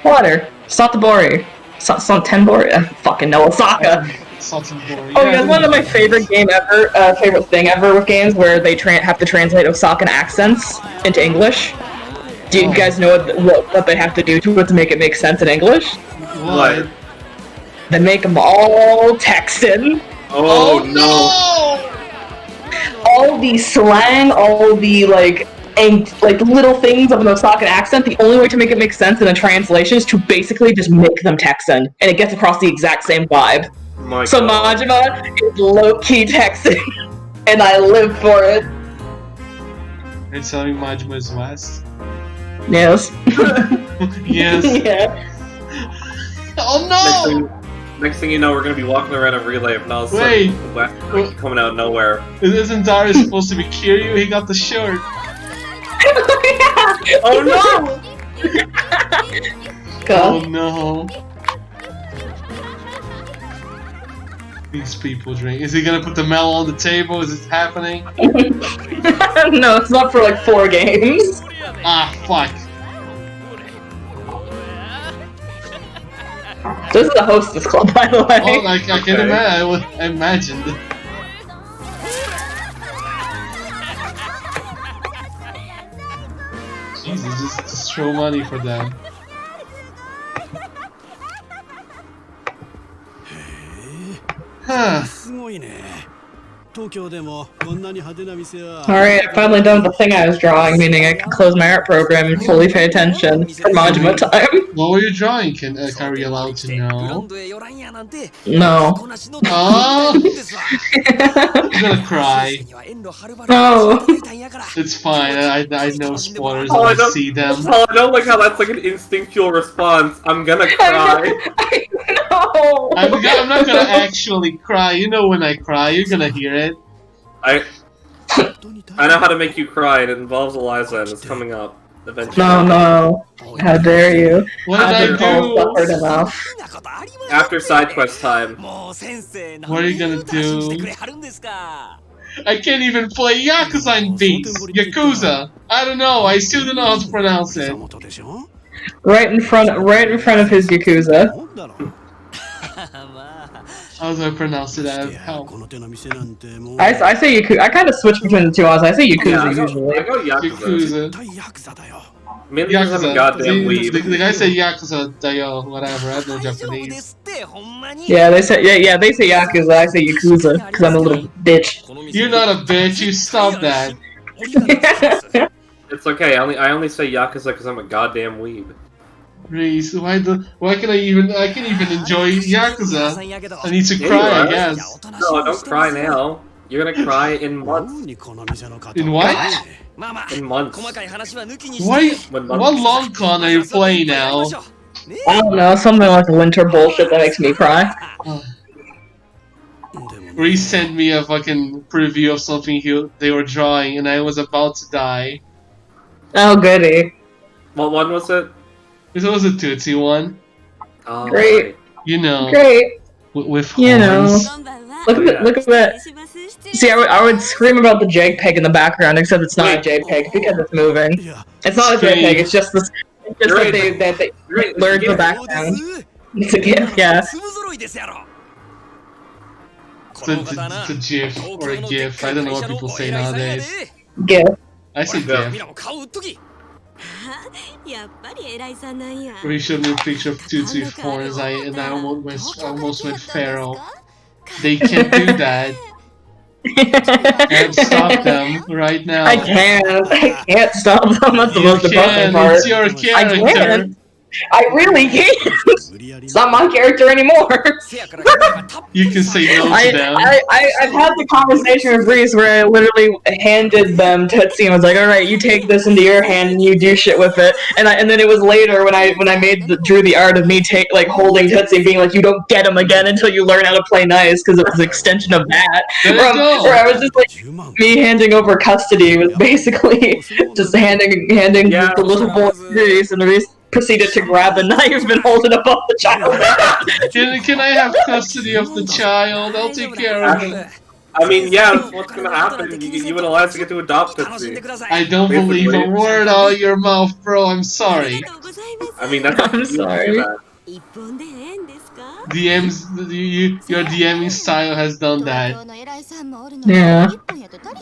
Speaker 2: Satabori. Tenbori? I fucking know Osaka. Oh yeah, one of my favorite favorite thing ever with games where they have to translate Osakan accents into English. Do you guys know what they have to do to it to make it make sense in English?
Speaker 4: What?
Speaker 2: They make them all Texan.
Speaker 1: Oh no!
Speaker 2: All the slang, all the like little things of an Osakan accent. The only way to make it make sense in a translation is to basically just make them Texan, and it gets across the exact same vibe. So Majima is low-key Texan, and I live for it.
Speaker 4: You're telling me Majima is West?
Speaker 2: Yes.
Speaker 4: Yes.
Speaker 2: Yeah.
Speaker 4: Oh no!
Speaker 1: Next thing you know, we're gonna be walking around a relay of all of a
Speaker 4: Wait.
Speaker 1: sudden West coming out of nowhere.
Speaker 4: Isn't Dario supposed to be Kiryu? He got the shirt.
Speaker 2: Oh no!
Speaker 4: Oh no. These people drink. Is he gonna put the melon on the table? Is it happening?
Speaker 2: No, it's not for like 4 games.
Speaker 4: Ah, fuck.
Speaker 2: This is a hostess club, by the way.
Speaker 4: Oh, I can imagine. I imagined. Jesus, just throw money for them. Huh.
Speaker 2: Alright, I'm finally done with the thing I was drawing, meaning I can close my art program and fully pay attention for Majima time.
Speaker 4: What were you drawing? Are we allowed to know?
Speaker 2: No.
Speaker 4: Oh! You're gonna cry.
Speaker 2: No.
Speaker 4: It's fine, I know spoilers
Speaker 1: Oh,
Speaker 4: when I see them.
Speaker 1: Oh, I don't like how that's like an instinctual response. I'm gonna cry.
Speaker 2: I know.
Speaker 4: I'm not gonna actually cry. You know when I cry, you're gonna hear it.
Speaker 1: I know how to make you cry. It involves Eliza, and it's coming up eventually.
Speaker 2: No. How dare you?
Speaker 4: What did I do?
Speaker 2: Suffered enough.
Speaker 1: After side quest time.
Speaker 4: What are you gonna do? I can't even play Yakuza in beats. Yakuza. I don't know. I still don't know how to pronounce it.
Speaker 2: Right in front of his Yakuza.
Speaker 4: How do I pronounce it? How?
Speaker 2: I say Yakuza. I kind of switch between the two. I say Yakuza usually.
Speaker 1: I go Yakuza.
Speaker 4: Yakuza.
Speaker 1: Mainly because I'm a goddamn weeb.
Speaker 4: The guy said Yakuza, Dayo, whatever. I have no Japanese.
Speaker 2: Yeah, they say Yakuza. I say Yakuza because I'm a little bitch.
Speaker 4: You're not a bitch. You stop that.
Speaker 1: It's okay. I only say Yakuza because I'm a goddamn weeb.
Speaker 4: Reese, why can I even enjoy Yakuza? I need to cry, I guess.
Speaker 1: No, don't cry now. You're gonna cry in months.
Speaker 4: In what?
Speaker 1: In months.
Speaker 4: What long con are you playing now?
Speaker 2: I don't know, something like winter bullshit that makes me cry.
Speaker 4: Reese sent me a fucking preview of something they were drawing, and I was about to die.
Speaker 2: Oh goody.
Speaker 1: What one was it?
Speaker 4: This was a Tootsie one.
Speaker 1: Oh,
Speaker 2: Great.
Speaker 1: right.
Speaker 4: You know.
Speaker 2: Great.
Speaker 4: With horns.
Speaker 2: You know. Look at that. See, I would scream about the JPEG in the background, except it's not a JPEG because it's moving. It's not a JPEG. It's just this. It's just that they learned the background. It's a GIF, yeah.
Speaker 4: It's a GIF or a GIF. I don't know what people say nowadays.
Speaker 2: GIF.
Speaker 4: I say GIF. Or you showed me a picture of Tootsie with horns, and I almost went feral. They can't do that. I have to stop them right now.
Speaker 2: I can't stop them. That's the most depressing part.
Speaker 4: It's your character.
Speaker 2: I really can't. It's not my character anymore.
Speaker 4: You can say no to them.
Speaker 2: I've had the conversation with Reese where I literally handed them Tootsie and was like, "All right, you take this into your hand and you do shit with it." And then it was later when I drew the art of me holding Tootsie and being like, "You don't get him again until you learn how to play nice," because it was an extension of that. Where I was just like, me handing over custody was basically just handing the little boy to Reese, and Reese
Speaker 3: proceeded to grab a knife and hold it above the child's head.
Speaker 4: Can I have custody of the child? I'll take care of him.
Speaker 1: I mean, yeah, that's what's gonna happen. You would allow us to get to adopt Tootsie.
Speaker 4: I don't believe a word out of your mouth, bro. I'm sorry.
Speaker 1: I mean, that's
Speaker 3: I'm sorry.
Speaker 4: Your DMing style has done that.
Speaker 3: Yeah.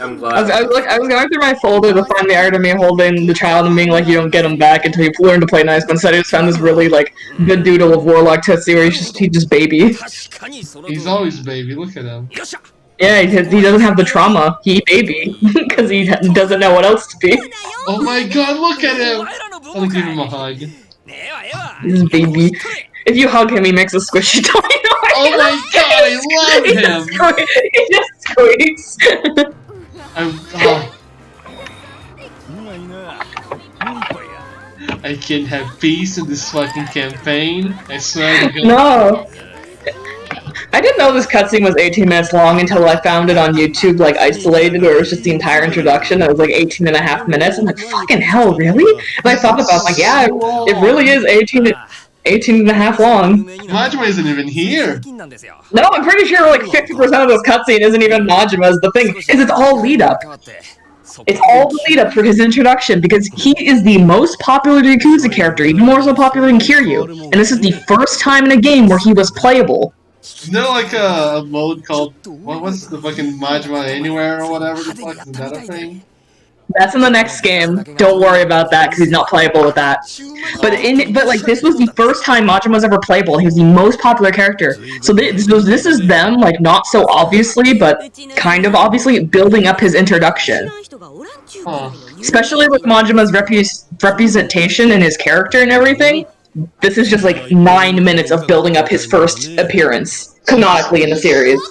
Speaker 1: I'm
Speaker 3: I
Speaker 1: glad.
Speaker 3: I was going through my folder to find the art of me holding the child and being like, you don't get him back until you learn to play nice. But instead, I just found this really like good doodle of Warlock Tootsie where he just baby.
Speaker 4: He's always baby. Look at him.
Speaker 3: Yeah, he doesn't have the trauma. He baby because he doesn't know what else to be.
Speaker 4: Oh my god, look at him! I'll give him a hug.
Speaker 3: He's baby. If you hug him, he makes a squishy toy noise.
Speaker 4: Oh my god, I love him!
Speaker 3: He just squeaks.
Speaker 4: I can't have peace in this fucking campaign. I swear to God.
Speaker 3: No. I didn't know this cutscene was 18 minutes long until I found it on YouTube, like, isolated, where it was just the entire introduction. It was, like, 18 and a half minutes. I'm like, fucking hell, really? And I thought about it, like, yeah, it really is 18 and a half long.
Speaker 4: Majima isn't even here.
Speaker 3: No, I'm pretty sure, like, 50% of this cutscene isn't even Majima's the thing, because it's all lead-up. It's all the lead-up for his introduction, because he is the most popular Yakuza character, even more so popular than Kiryu. And this is the first time in a game where he was playable.
Speaker 4: Isn't there like a mode called what's the fucking Majima Anywhere or whatever the fuck? Is that a thing?
Speaker 3: That's in the next game. Don't worry about that because he's not playable with that. But like this was the first time Majima was ever playable. He was the most popular character. So this is them like not so obviously, but kind of obviously building up his introduction.
Speaker 4: Huh.
Speaker 3: Especially with Majima's representation and his character and everything. This is just like 9 minutes of building up his first appearance canonically in the series.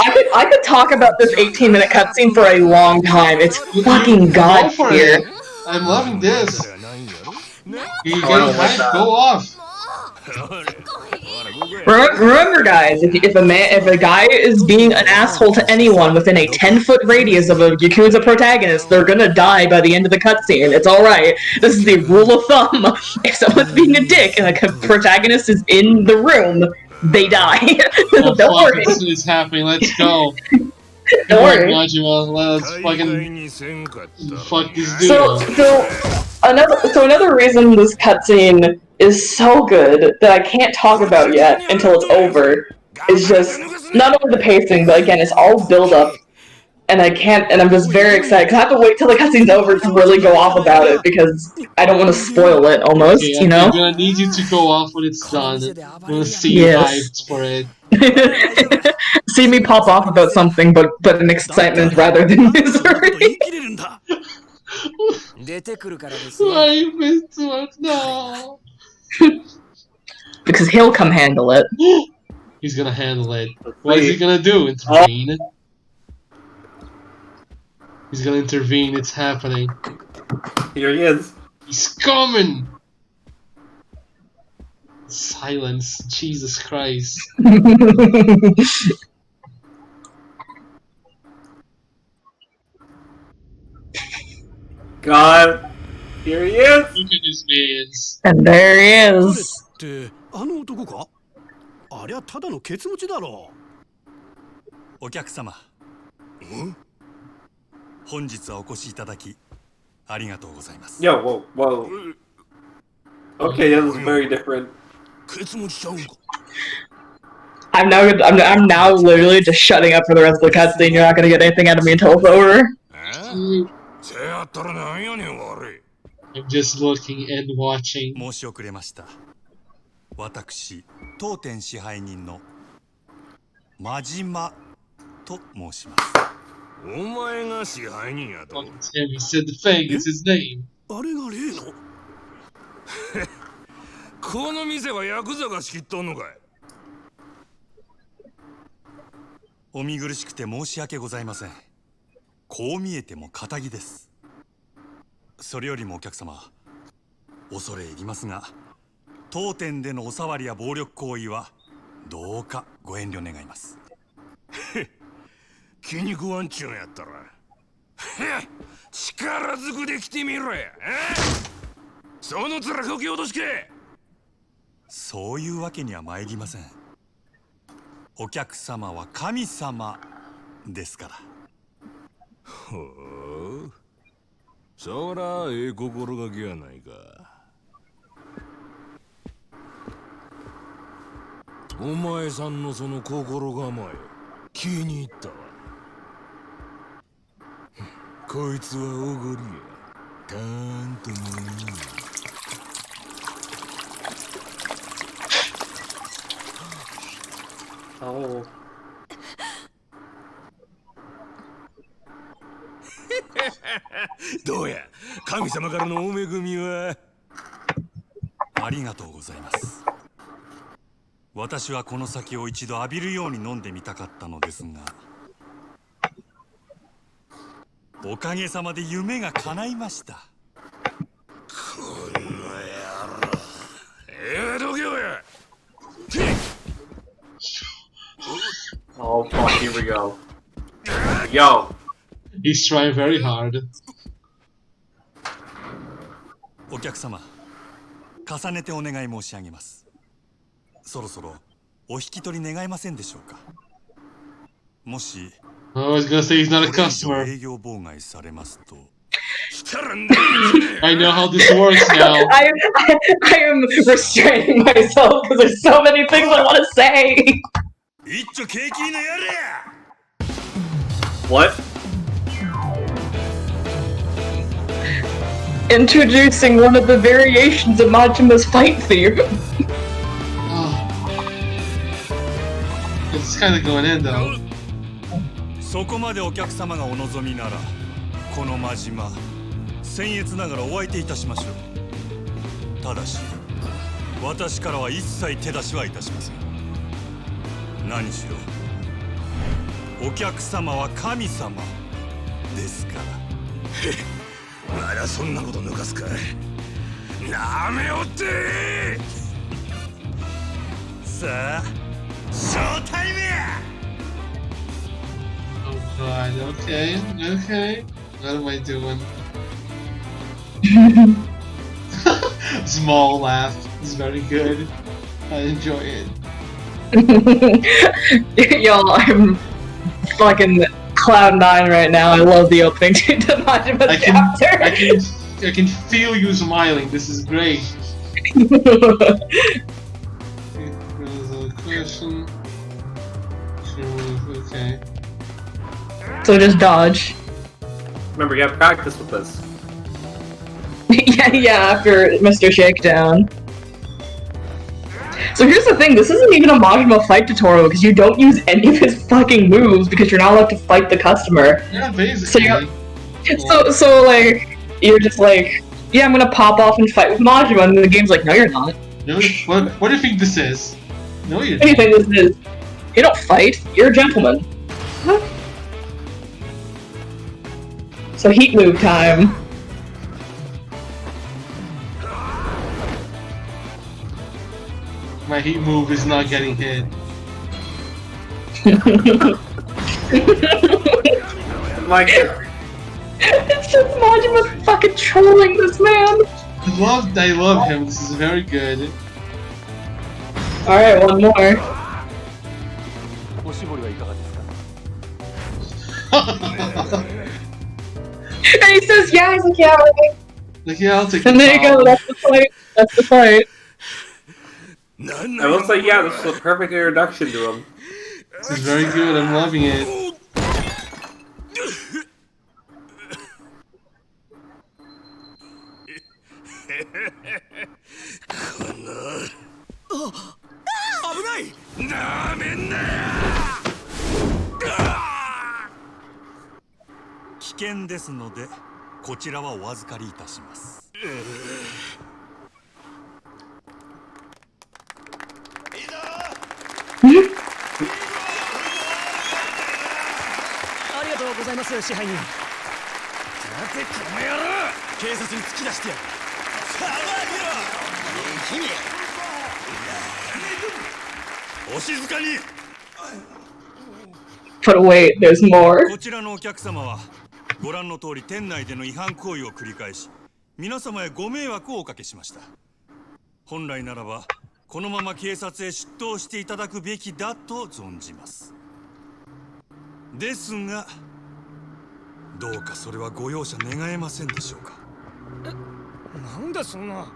Speaker 3: I could talk about this 18-minute cutscene for a long time. It's fucking god tier.
Speaker 4: I'm loving this. You get hype, go off.
Speaker 3: Remember, guys, if a guy is being an asshole to anyone within a 10-foot radius of a Yakuza protagonist, they're gonna die by the end of the cutscene. It's alright. This is the rule of thumb. If someone's being a dick and a protagonist is in the room, they die.
Speaker 4: Oh,
Speaker 3: Don't worry.
Speaker 4: This is happening. Let's go.
Speaker 3: Don't worry.
Speaker 4: Let's fuck this dude.
Speaker 3: So another reason this cutscene is so good that I can't talk about yet until it's over is just not only the pacing, but again, it's all build up, and I'm just very excited because I have to wait till the cutscene's over to really go off about it because I don't want to spoil it almost,
Speaker 4: Okay,
Speaker 3: you know?
Speaker 4: I'm gonna need you to go off when it's done. I'm gonna see you hyped for it.
Speaker 3: See me pop off about something, but in excitement rather than misery.
Speaker 4: Why you missed one? No.
Speaker 3: Because he'll come handle it.
Speaker 4: He's gonna handle it. What is he gonna do? Intervene? He's gonna intervene. It's happening.
Speaker 1: Here he is.
Speaker 4: He's coming. Silence. Jesus Christ.
Speaker 1: God. Here he is.
Speaker 4: Look at this man.
Speaker 3: And there he is.
Speaker 5: あの男か？ありゃただのケツ持ちだろう。お客様。本日はお越しいただきありがとうございます。
Speaker 1: Yo, whoa. Okay, that was very different.
Speaker 5: ケツ持ちちゃうんか。
Speaker 3: I'm now literally just shutting up for the rest of the cutscene. You're not gonna get anything out of me until it's over.
Speaker 4: I'm just looking and watching.
Speaker 5: 申し遅れました。私、当店支配人の真島と申します。お前が支配人やと。
Speaker 4: He said the thing is his name.
Speaker 5: あれが例のこの店はヤクザが仕切っとんのかい。お見苦しくて申し訳ございません。こう見えても堅気です。それよりもお客様、恐れ入りますが、当店でのお触りや暴力行為はどうかご遠慮願います。気に食わんちゅうんやったら、力ずくで来てみろや。その面こき落としけ。そういうわけには参りません。お客様は神様ですから。
Speaker 7: ほう、そらええ心がけやないか。お前さんのその心構え気に入ったわ。こいつはおごりや。たーんとも。
Speaker 1: Oh.
Speaker 7: どうや、神様からのお恵みは。
Speaker 5: ありがとうございます。私はこの酒を一度浴びるように飲んでみたかったのですが、おかげさまで夢が叶いました。
Speaker 7: この野郎。どけよや。
Speaker 1: Oh fuck, here we go. Yo.
Speaker 4: He's trying very hard.
Speaker 5: お客様、重ねてお願い申し上げます。そろそろお引き取り願えませんでしょうか。もし
Speaker 4: I was gonna say he's not a
Speaker 5: これ以上
Speaker 4: customer.
Speaker 5: 営業妨害されますと、
Speaker 4: I know how this works now.
Speaker 2: I am restraining myself because there's so many things I want to say.
Speaker 5: 一丁景気のやれや。
Speaker 1: What?
Speaker 2: Introducing one of the variations of Majima's fight theme.
Speaker 4: Oh. It's kind of going in though.
Speaker 5: そこまでお客様がお望みなら、この真島、僭越ながらお相手いたしましょう。ただし、私からは一切手出しはいたしません。何しろ、お客様は神様ですから。
Speaker 7: まだそんなこと抜かすか。なめおって。
Speaker 5: さあ、ショータイムや。
Speaker 4: Oh god, okay, okay. What am I doing? Small laugh. It's very good. I enjoy it.
Speaker 2: Yo, I'm fucking cloud9 right now. I love the opening to Majima's chapter.
Speaker 4: I can feel you smiling. This is great. There's a question. Okay.
Speaker 2: So just dodge.
Speaker 1: Remember, you have practice with this.
Speaker 2: yeah, after Mr. Shakedown. So here's the thing, this isn't even a Majima fight tutorial because you don't use any of his fucking moves because you're not allowed to fight the customer.
Speaker 4: Yeah, basically.
Speaker 2: So like, you're just like, yeah, I'm gonna pop off and fight with Majima, and then the game's like, no you're not.
Speaker 4: No, what do you think this is? No, you're
Speaker 2: What do you
Speaker 4: not.
Speaker 2: think this is? You don't fight, you're a gentleman. Huh? So heat move time.
Speaker 4: My heat move is not getting hit.
Speaker 1: Like,
Speaker 2: It's just Majima fucking trolling this man.
Speaker 4: I love him. This is very good.
Speaker 2: Alright, one more. And he says, yeah, he's like, yeah, right.
Speaker 4: Like, yeah, I'll take
Speaker 2: And
Speaker 4: the
Speaker 2: there you go,
Speaker 4: power.
Speaker 2: that's the fight. That's the fight.
Speaker 1: I will say, yeah, this is a perfect introduction to him.
Speaker 4: This is very good. I'm loving it.
Speaker 5: "危険ですので、こちらはお預かりいたします。
Speaker 8: ありがとうございます、支配人。なぜこの野郎、警察に突き出してやる。騒ぎろ、君。
Speaker 5: お静かに。
Speaker 2: But wait, there's more.
Speaker 5: こちらのお客様はご覧の通り店内での違反行為を繰り返し、皆様へご迷惑をおかけしました。本来ならばこのまま警察へ出頭していただくべきだと存じます。ですがどうかそれはご容赦願えませんでしょうか。
Speaker 8: なんだそんな。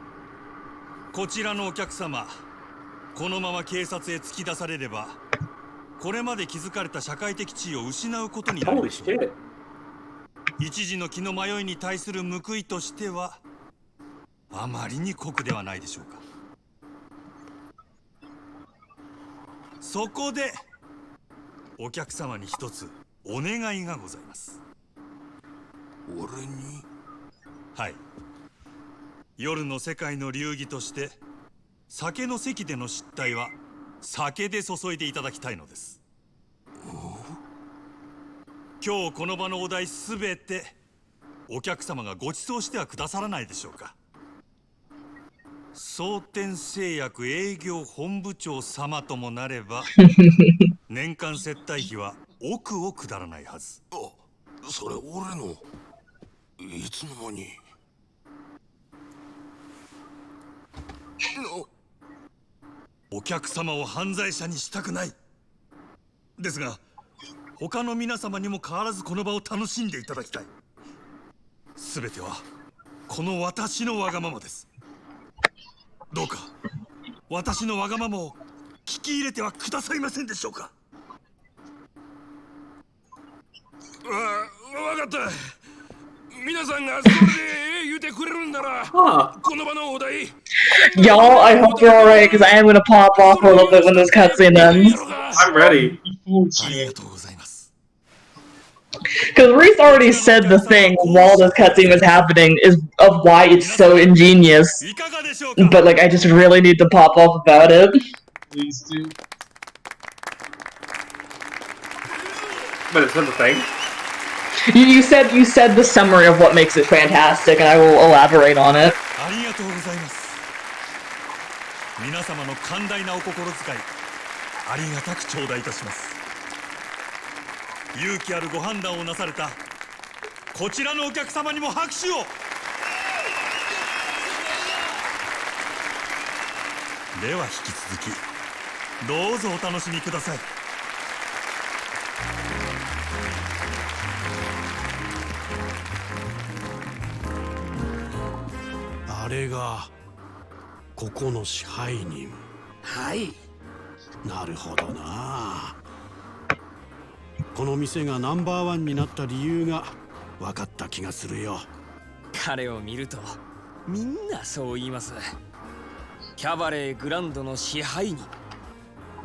Speaker 5: こちらのお客様、このまま警察へ突き出されればこれまで築かれた社会的地位を失うことになるでしょう。一時の気の迷いに対する報いとしてはあまりに酷ではないでしょうか。そこでお客様に一つお願いがございます。
Speaker 7: 俺に？
Speaker 5: はい。夜の世界の流儀として酒の席での失態は酒で注いでいただきたいのです。今日この場のお題すべてお客様がご馳走してはくださらないでしょうか。蒼天製薬営業本部長様ともなれば年間接待費は億を下らないはず。
Speaker 7: あ、それ俺の。いつの間に。
Speaker 5: お客様を犯罪者にしたくない。ですが他の皆様にも変わらずこの場を楽しんでいただきたい。すべてはこの私のわがままです。どうか私のわがままを聞き入れてはくださいませんでしょうか。
Speaker 7: わかった。皆さんがそれで言うてくれるんなら、この場のお題。
Speaker 2: Y'all, I hope you're alright, because I am gonna pop off a little bit when this cutscene ends.
Speaker 1: I'm ready.
Speaker 5: ありがとうございます。
Speaker 2: Because Reese already said the thing while this cutscene was happening is of why it's so ingenious.
Speaker 5: いかがでしょうか。
Speaker 2: But like, I just really need to pop off about it.
Speaker 4: Please do.
Speaker 1: But it's in the thing.
Speaker 2: You said the summary of what makes it fantastic, and I will elaborate on it.
Speaker 5: ありがとうございます。皆様の寛大なお心遣いありがたく頂戴いたします。勇気あるご判断をなされたこちらのお客様にも拍手を。では引き続きどうぞお楽しみください。
Speaker 9: あれがここの支配人。
Speaker 8: はい。
Speaker 9: なるほどな。この店がナンバーワンになった理由が分かった気がするよ。
Speaker 8: 彼を見るとみんなそう言います。キャバレーグランドの支配人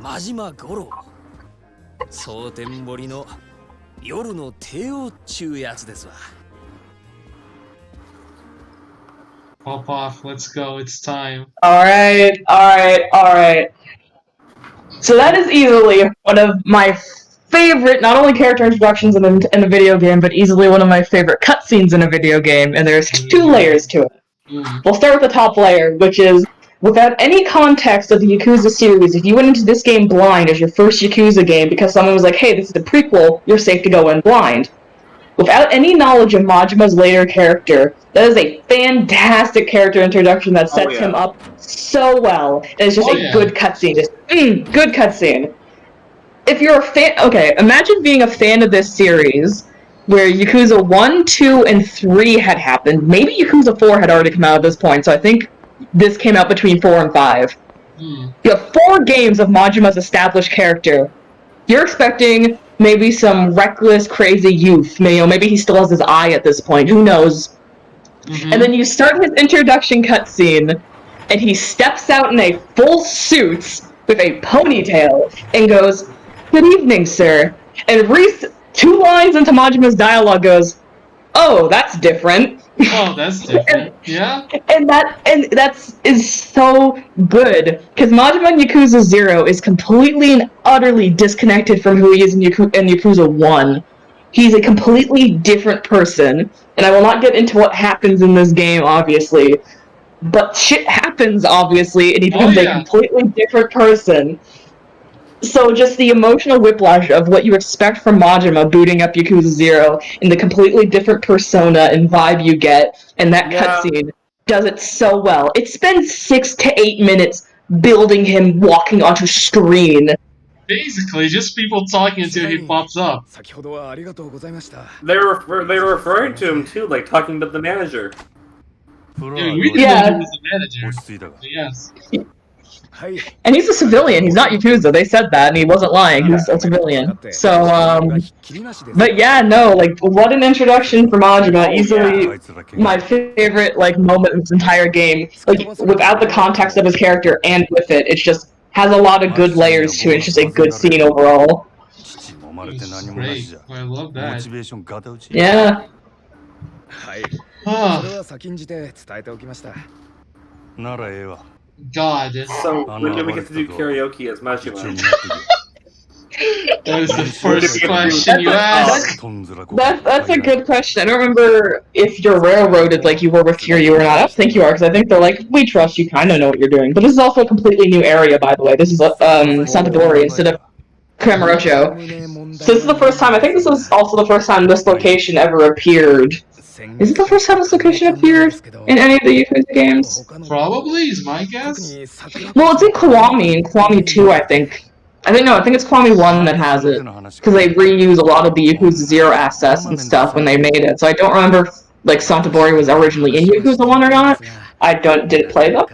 Speaker 8: 真島五郎、蒼天堀の夜の帝王っちゅうやつですわ。
Speaker 4: Pop off, let's go, it's time.
Speaker 2: Alright. So that is easily one of my favorite, not only character introductions in a video game, but easily one of my favorite cutscenes in a video game, and there's two layers to it. We'll start with the top layer, which is, without any context of the Yakuza series, if you went into this game blind as your first Yakuza game because someone was like, hey, this is the prequel, you're safe to go in blind. Without any knowledge of Majima's later character, that is a fantastic character introduction that sets him up so well. And it's just good cutscene. Just, good cutscene. If you're a fan... Okay, imagine being a fan of this series, where Yakuza 1, 2, and 3 had happened. Maybe Yakuza 4 had already come out at this point, so I think this came out between 4 and 5. You have 4 games of Majima's established character. You're expecting maybe some reckless, crazy youth. Maybe he still has his eye at this point. Who knows? And then you start his introduction cutscene, and he steps out in a full suit with a ponytail and goes, "Good evening, sir." And Reese, 2 lines into Majima's dialogue, goes, "Oh, that's different."
Speaker 4: Oh, that's different. Yeah.
Speaker 2: And that is so good, because Majima in Yakuza 0 is completely and utterly disconnected from who he is in Yakuza 1. He's a completely different person, and I will not get into what happens in this game, obviously, but shit happens, obviously, and he becomes a completely different person. So just the emotional whiplash of what you expect from Majima booting up Yakuza 0 and the completely different persona and vibe you get, and that cutscene does it so well. It spends 6 to 8 minutes building him walking onto screen.
Speaker 4: Basically, just people talking until he pops up.
Speaker 1: They were referring to him too, like talking about the manager.
Speaker 4: Yeah, we didn't know he was the manager. Yes.
Speaker 2: And he's a civilian. He's not Yakuza. They said that, and he wasn't lying. He's a civilian. So, but yeah, no, like, what an introduction for Majima. Easily my favorite, like, moment of this entire game. Like, without the context of his character and with it, it's just has a lot of good layers to it. It's just a good scene overall.
Speaker 4: It's great. I love that.
Speaker 2: Yeah.
Speaker 4: God.
Speaker 1: So when do we get to do karaoke as Majima?
Speaker 4: That is the first question you ask.
Speaker 2: That's a good question. I don't remember if you're railroaded like you were with Kiryu or not. I don't think you are, because I think they're like, we trust you, kind of know what you're doing. But this is also a completely new area, by the way. This is Santadori instead of Kamurocho. So this is the first time. I think this is also the first time this location ever appeared. Is it the first time this location appeared in any of the Yakuza games?
Speaker 4: Probably is my guess.
Speaker 2: Well, it's in Kiwami, in Kiwami 2, I think. I think it's Kiwami 1 that has it. Because they reuse a lot of the Yakuza 0 assets and stuff when they made it. So I don't remember if, like, Santabori was originally in Yakuza 1 or not. I didn't play them.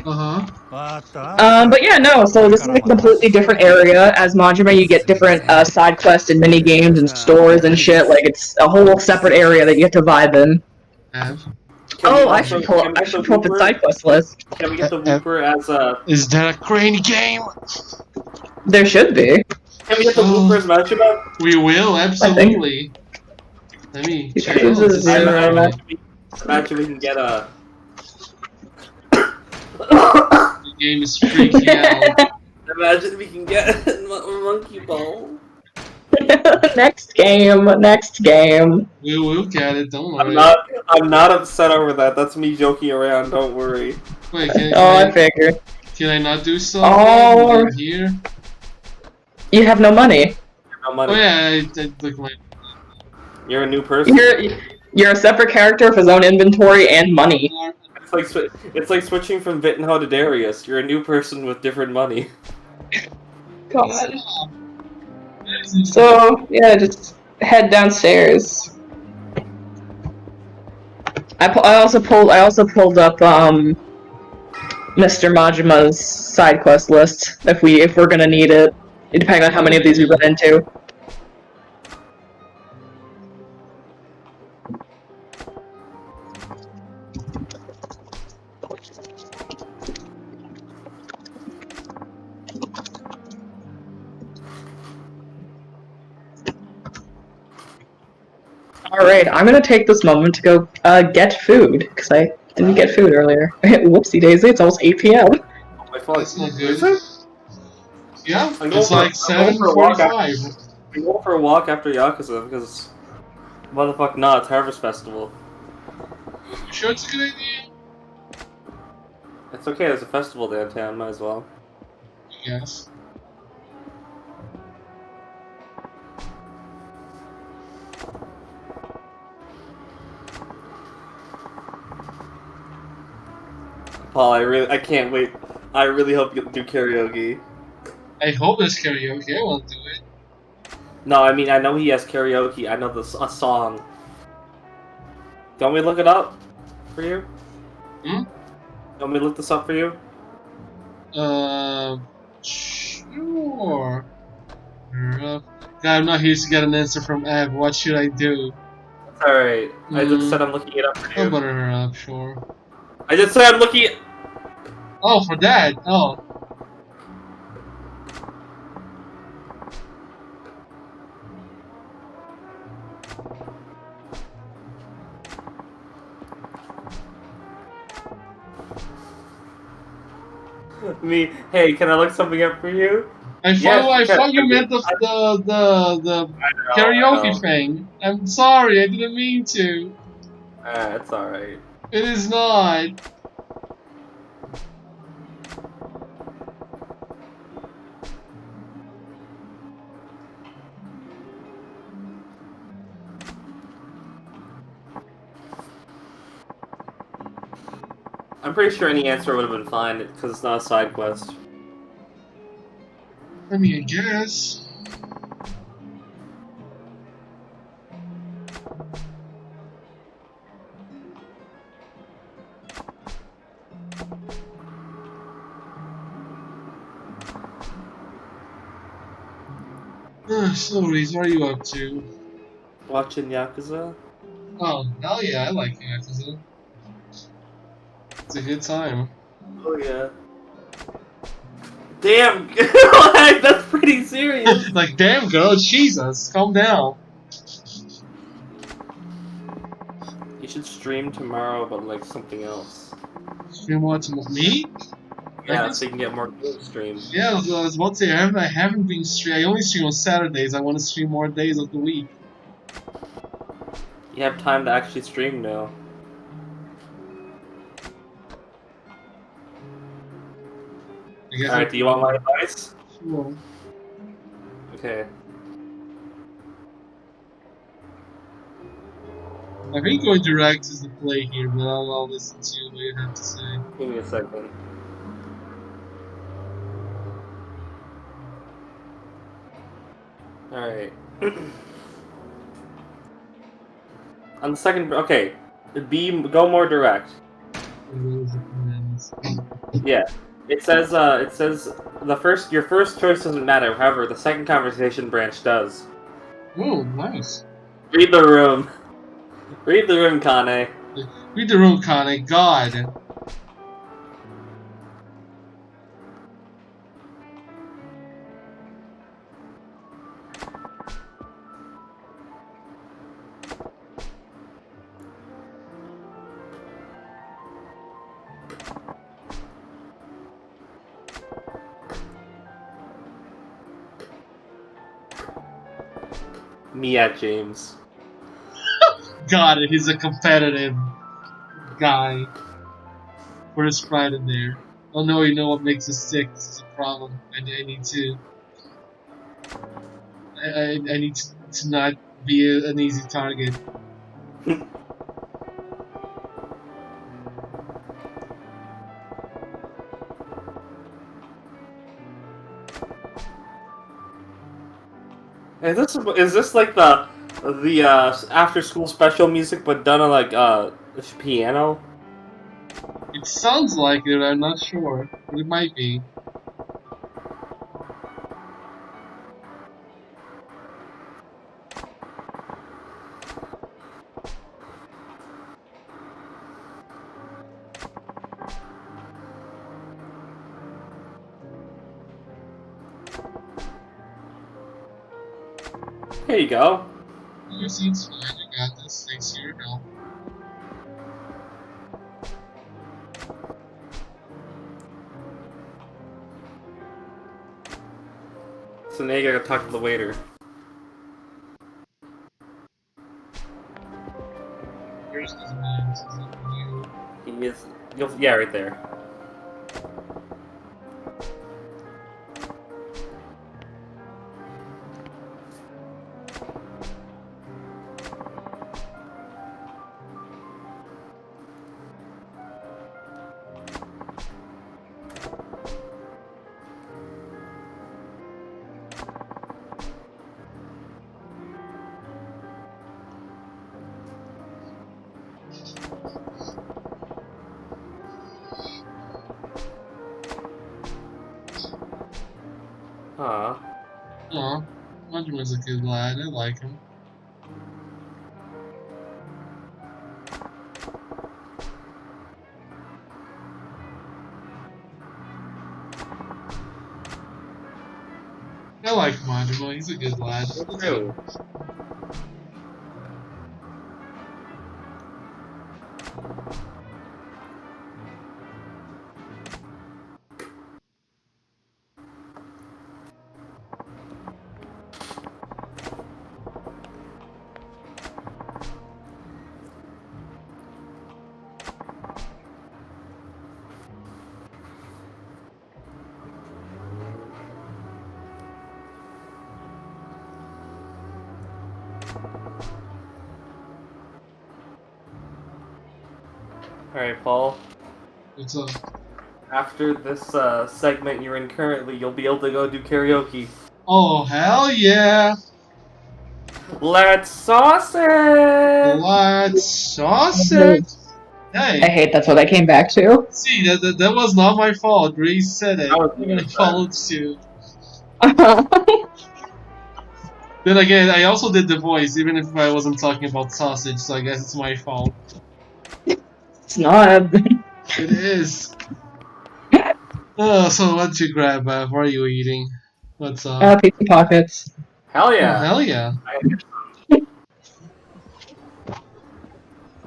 Speaker 2: But yeah, no, so this is a completely different area. As Majima, you get different side quests and mini games and stores and shit. Like, it's a whole separate area that you have to vibe in. I should pull up the side quest list.
Speaker 1: Can we get the Wooper as a...
Speaker 4: Is that a crane game?
Speaker 2: There should be.
Speaker 1: Can we get the Wooper as Majima?
Speaker 4: We will, absolutely. Let me check out this.
Speaker 1: Imagine we can get a...
Speaker 4: The game is freaking out.
Speaker 1: Imagine we can get a monkey ball.
Speaker 2: Next game.
Speaker 4: We will get it, don't worry.
Speaker 1: I'm not upset over that. That's me joking around, don't worry.
Speaker 4: Wait,
Speaker 2: I figured.
Speaker 4: Can I not do something here?
Speaker 2: You have no money.
Speaker 1: No money.
Speaker 4: Oh yeah, I look like...
Speaker 1: You're a new person.
Speaker 2: You're a separate character with his own inventory and money.
Speaker 1: It's like switching from Vittenho to Darius. You're a new person with different money.
Speaker 2: God. So yeah, just head downstairs. I also pulled up Mr. Majima's side quest list if we're gonna need it, depending on how many of these we run into. Alright, I'm gonna take this moment to go get food, because I didn't get food earlier. Whoopsie daisy, it's almost 8 p.m.
Speaker 1: My fault.
Speaker 4: That's not good. Yeah, it's like 7:45.
Speaker 1: I'm going for a walk after Yakuza, because... Motherfuck, nah, it's Harvest Festival.
Speaker 4: You sure it's a good idea?
Speaker 1: It's okay, there's a festival downtown, might as well.
Speaker 4: Yes.
Speaker 1: Paul, I can't wait. I really hope you do karaoke.
Speaker 4: I hope there's karaoke. I won't do it.
Speaker 1: No, I mean, I know he has karaoke. I know a song. Don't we look it up for you? Don't we look this up for you?
Speaker 4: Sure. God, I'm not here to get an answer from Ev. What should I do?
Speaker 1: That's alright. I just said I'm looking it up for you.
Speaker 4: I'll butter her up, sure.
Speaker 1: I just said I'm looking at...
Speaker 4: Oh, for that? Oh.
Speaker 1: Me, hey, can I look something up for you?
Speaker 4: I thought you meant the karaoke thing. I'm sorry, I didn't mean to.
Speaker 1: It's alright.
Speaker 4: It is not.
Speaker 1: I'm pretty sure any answer would have been fine because it's not a side quest.
Speaker 4: I mean, I guess. So, Reese, what are you up to?
Speaker 1: Watching Yakuza?
Speaker 4: Oh, hell yeah, I like Yakuza. It's a good time.
Speaker 1: Oh yeah. Damn! Like, that's pretty serious!
Speaker 4: Like, damn girl, Jesus, calm down.
Speaker 1: You should stream tomorrow about like something else.
Speaker 4: Stream what to me?
Speaker 1: Yeah, so you can get more games streamed.
Speaker 4: Yeah, I was about to say, I haven't been streaming. I only stream on Saturdays. I want to stream more days of the week.
Speaker 1: You have time to actually stream now. Alright, do you want my advice?
Speaker 4: Sure.
Speaker 1: Okay.
Speaker 4: I think going direct is the play here, but I'll listen to what you have to say.
Speaker 1: Give me a second. Alright. On the second, okay. Go more direct. Yeah. It says your first choice doesn't matter, however, the second conversation branch does.
Speaker 4: Oh, nice.
Speaker 1: Read the room. Read the room, Kane.
Speaker 4: Read the room, Kane. God.
Speaker 1: Mia James.
Speaker 4: Got it, he's a competitive guy. Put his pride in there. Oh no, you know what makes us sick? This is a problem. I need to. I need to not be an easy target.
Speaker 1: Is this like the after school special music but done on like piano?
Speaker 4: It sounds like it, I'm not sure. But it might be.
Speaker 1: Here you go.
Speaker 4: Your seat's fine, you got this. Thanks to your help.
Speaker 1: So now you gotta talk to the waiter.
Speaker 4: Where's this man? Is it you?
Speaker 1: He is. Yeah, right there. Huh.
Speaker 4: Aw, Benjamin's a good lad. I like him. I like Majima, he's a good lad.
Speaker 1: True. Alright, Paul.
Speaker 4: What's up?
Speaker 1: After this segment you're in currently, you'll be able to go do karaoke.
Speaker 4: Oh, hell yeah!
Speaker 1: Let's sauce it!
Speaker 4: Let's sauce it! Hey!
Speaker 2: I hate that's what I came back to.
Speaker 4: See, that was not my fault. Grace said it.
Speaker 1: was
Speaker 4: I
Speaker 1: me.
Speaker 4: followed suit. Then again, I also did the voice, even if I wasn't talking about sausage, so I guess it's my fault.
Speaker 2: It's not.
Speaker 4: It is. Oh, so what'd you grab? What are you eating? What's up?
Speaker 2: Pizza pockets.
Speaker 1: Hell
Speaker 4: Oh,
Speaker 1: yeah!
Speaker 4: hell yeah.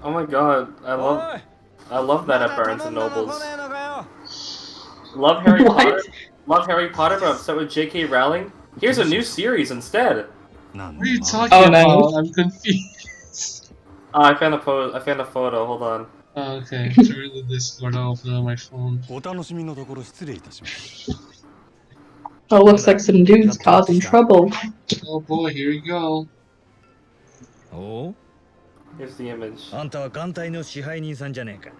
Speaker 1: Oh my god, I love that at Barnes and Nobles. Love Harry
Speaker 2: What?
Speaker 1: Potter. Love Harry Potter, but I'm upset with J.K. Rowling. Here's a new series instead.
Speaker 4: What are you talking
Speaker 2: Oh,
Speaker 4: about?
Speaker 2: nice.
Speaker 4: I'm confused.
Speaker 1: Oh, I found a photo. Hold on.
Speaker 4: Oh, okay, through the Discord, I'll open it on my phone.
Speaker 5: お楽しみのところ失礼いたします。
Speaker 2: Oh, looks like some dudes causing trouble.
Speaker 4: Oh boy, here we go.
Speaker 8: おう
Speaker 1: Here's the image.
Speaker 8: あんたは艦隊の支配人さんじゃねえか。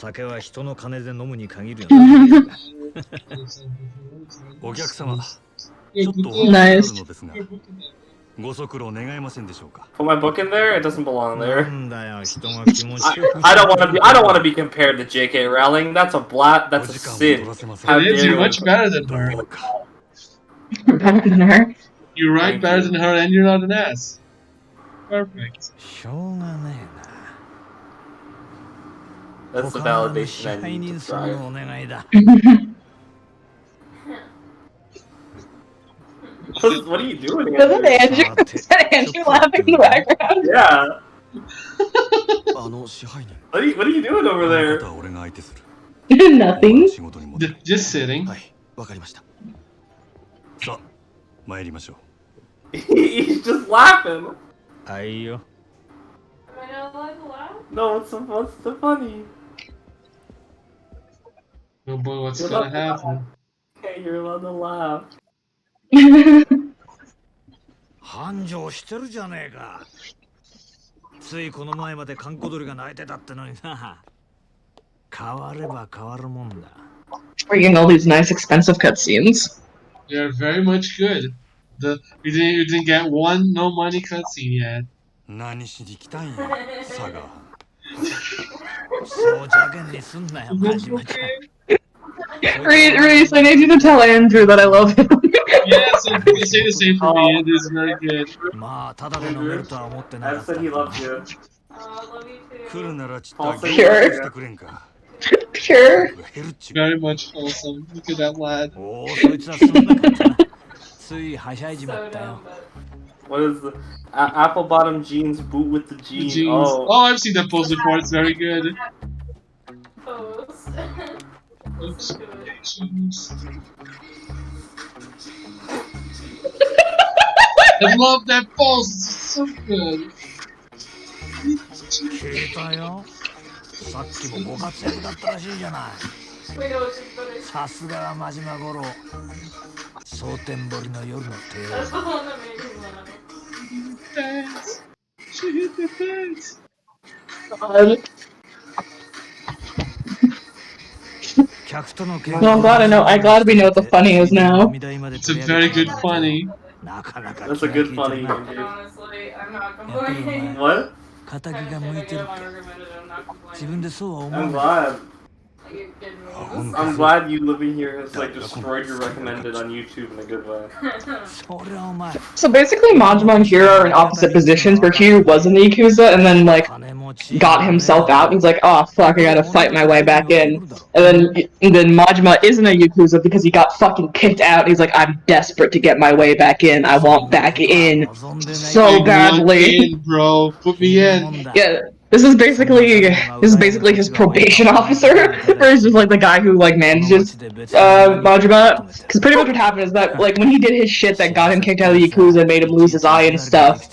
Speaker 8: 酒は人の金で飲むに限るよな。
Speaker 5: お客様、
Speaker 4: Yeah,
Speaker 5: ちょっと
Speaker 4: good
Speaker 5: お話がある
Speaker 2: Nice.
Speaker 5: のですが、ご足労願えませんでしょうか。
Speaker 1: Put my book in there? It doesn't belong
Speaker 8: な
Speaker 1: there.
Speaker 8: んだよ、人が気持ちよく
Speaker 1: I don't want to be compared to J.K. Rowling. That's a that's a sin. How
Speaker 4: It is,
Speaker 1: dare
Speaker 4: you're
Speaker 1: you?
Speaker 4: much better than her.
Speaker 2: Better than her.
Speaker 4: You write
Speaker 1: Thank
Speaker 4: better
Speaker 1: you.
Speaker 4: than her and you're not an ass. Perfect.
Speaker 8: しょうがね
Speaker 1: That's the
Speaker 8: えな。他の
Speaker 1: validation
Speaker 8: 支
Speaker 1: I
Speaker 8: 配
Speaker 1: need
Speaker 8: 人
Speaker 1: to
Speaker 8: さん
Speaker 1: drive.
Speaker 8: のお願いだ。
Speaker 1: What are you doing?
Speaker 2: Was it
Speaker 1: Andrew?
Speaker 2: Andrew? Was that Andrew laughing in the background?
Speaker 1: Yeah.
Speaker 5: あの支配人。
Speaker 1: What are you doing over
Speaker 5: あの
Speaker 1: there?
Speaker 5: 方は俺が相手する。
Speaker 2: Nothing.
Speaker 5: 仕事に戻る。
Speaker 4: Just sitting.
Speaker 5: はい、わかりました。さあ、参りましょう。
Speaker 1: He's just laughing.
Speaker 8: あいよ。
Speaker 6: Am I not allowed to laugh?
Speaker 1: No, what's so funny?
Speaker 4: Oh boy, what's gonna happen?
Speaker 1: Hey, you're allowed to laugh.
Speaker 8: 繁盛してるじゃねえか。ついこの前まで閑古鳥が鳴いてたってのにな。変われば変わるもんだ。
Speaker 2: We're getting all these nice, expensive cutscenes.
Speaker 4: They're very much good. You didn't get one no money cutscene yet.
Speaker 5: 何しに来たんや、サガ。
Speaker 8: そう邪険にすんなよ、マジマジ。
Speaker 2: Reese, I need you to tell Andrew that I love him.
Speaker 4: Yeah, so you say the same for me. It is very good.
Speaker 8: まあ、ただで飲めるとは思ってな
Speaker 1: I
Speaker 8: かった
Speaker 1: said he loves you.
Speaker 6: Love you too.
Speaker 5: 来るならちったら
Speaker 1: Sure.
Speaker 5: してくれんか。
Speaker 2: Sure.
Speaker 5: 減るっちゅう。
Speaker 4: Very much wholesome. Look at that lad.
Speaker 8: おお、そいつはすんなかったな。ついはしゃいじま
Speaker 6: So
Speaker 8: ったよ
Speaker 6: dumb,。but
Speaker 1: What is the apple bottom jeans boot with the
Speaker 4: The
Speaker 1: jeans?
Speaker 4: jeans.
Speaker 1: Oh,
Speaker 4: Oh, I've seen that poster before. It's very good.
Speaker 6: pose.
Speaker 4: Oops. Shoes. I love that pose. It's so good.
Speaker 8: 聞いたよ。さっきもご活躍だったらしいじゃない。
Speaker 6: Wait, no, it's just better.
Speaker 8: さすがは真島五郎。蒼天堀の夜の帝
Speaker 6: That's the one that made me laugh.
Speaker 4: Fence. She hit the fence.
Speaker 2: God.
Speaker 8: 客との
Speaker 2: Well, I'm glad I'm glad we know what the funny is now.
Speaker 4: It's a very good funny.
Speaker 8: なかなか
Speaker 1: that's a good funny.
Speaker 6: And
Speaker 1: Andrew.
Speaker 6: honestly, I'm not complaining.
Speaker 1: What?
Speaker 8: 仇
Speaker 6: I
Speaker 8: が
Speaker 6: feel
Speaker 8: 向い
Speaker 6: like
Speaker 8: てる
Speaker 6: I'm
Speaker 8: って
Speaker 6: recommended. I'm not
Speaker 8: 自
Speaker 6: complaining.
Speaker 8: 分でそうは思
Speaker 1: I'm
Speaker 8: うな
Speaker 1: glad.
Speaker 6: Like, it did me.
Speaker 1: I'm glad you living here has like destroyed your recommended on YouTube in a good way.
Speaker 8: それはお前
Speaker 2: So basically, Majima and Hiro are in opposite positions, where Hiro was in the Yakuza and then, like,
Speaker 8: 金持ち
Speaker 2: got himself out. He's like, oh, fuck, I gotta fight my way back in. And then Majima isn't a Yakuza because he got fucking kicked out. He's like, I'm desperate to get my way back in. I want back in so
Speaker 4: I want
Speaker 2: badly.
Speaker 4: in, bro. Put me in.
Speaker 2: Yeah, this is basically his probation officer, or is just like the guy who like manages Majima. Because pretty much what happened is that like when he did his shit that got him kicked out of the Yakuza and made him lose his eye and stuff,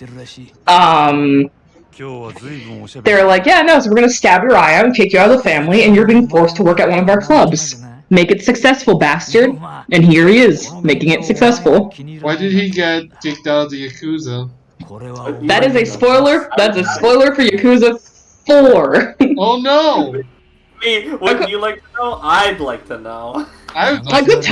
Speaker 5: 今日は随分おしゃべ
Speaker 2: they
Speaker 5: り
Speaker 2: were like, yeah, no, so we're gonna stab your eye out and kick you out of the family, and you're being forced to work at one of our clubs. Make it successful, bastard. And here he is, making it successful.
Speaker 4: Why did he get kicked out of the Yakuza?
Speaker 2: That is a spoiler. That's a spoiler for Yakuza 4.
Speaker 4: Oh no!
Speaker 1: Wouldn't you like to know? I'd like to know.
Speaker 2: I could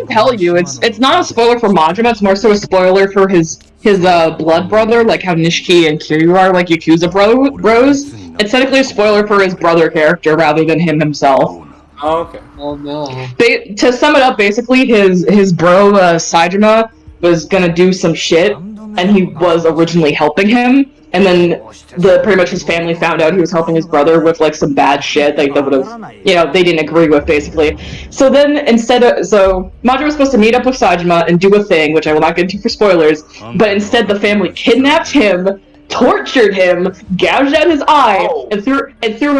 Speaker 2: tell you. It's not a spoiler for Majima. It's more so a spoiler for his blood brother, like how Nishiki and Kiryu are like Yakuza bros. It's technically a spoiler for his brother character rather than him himself.
Speaker 1: Oh, okay.
Speaker 4: Oh no.
Speaker 2: To sum it up, basically his bro Saejima was gonna do some shit, and he was originally helping him, and then pretty much his family found out he was helping his brother with like some bad shit, like they would have, they didn't agree with basically. So then so Majima was supposed to meet up with Saejima and do a thing, which I will not get into for spoilers, but instead the family kidnapped him, tortured him, gouged out his eye, and threw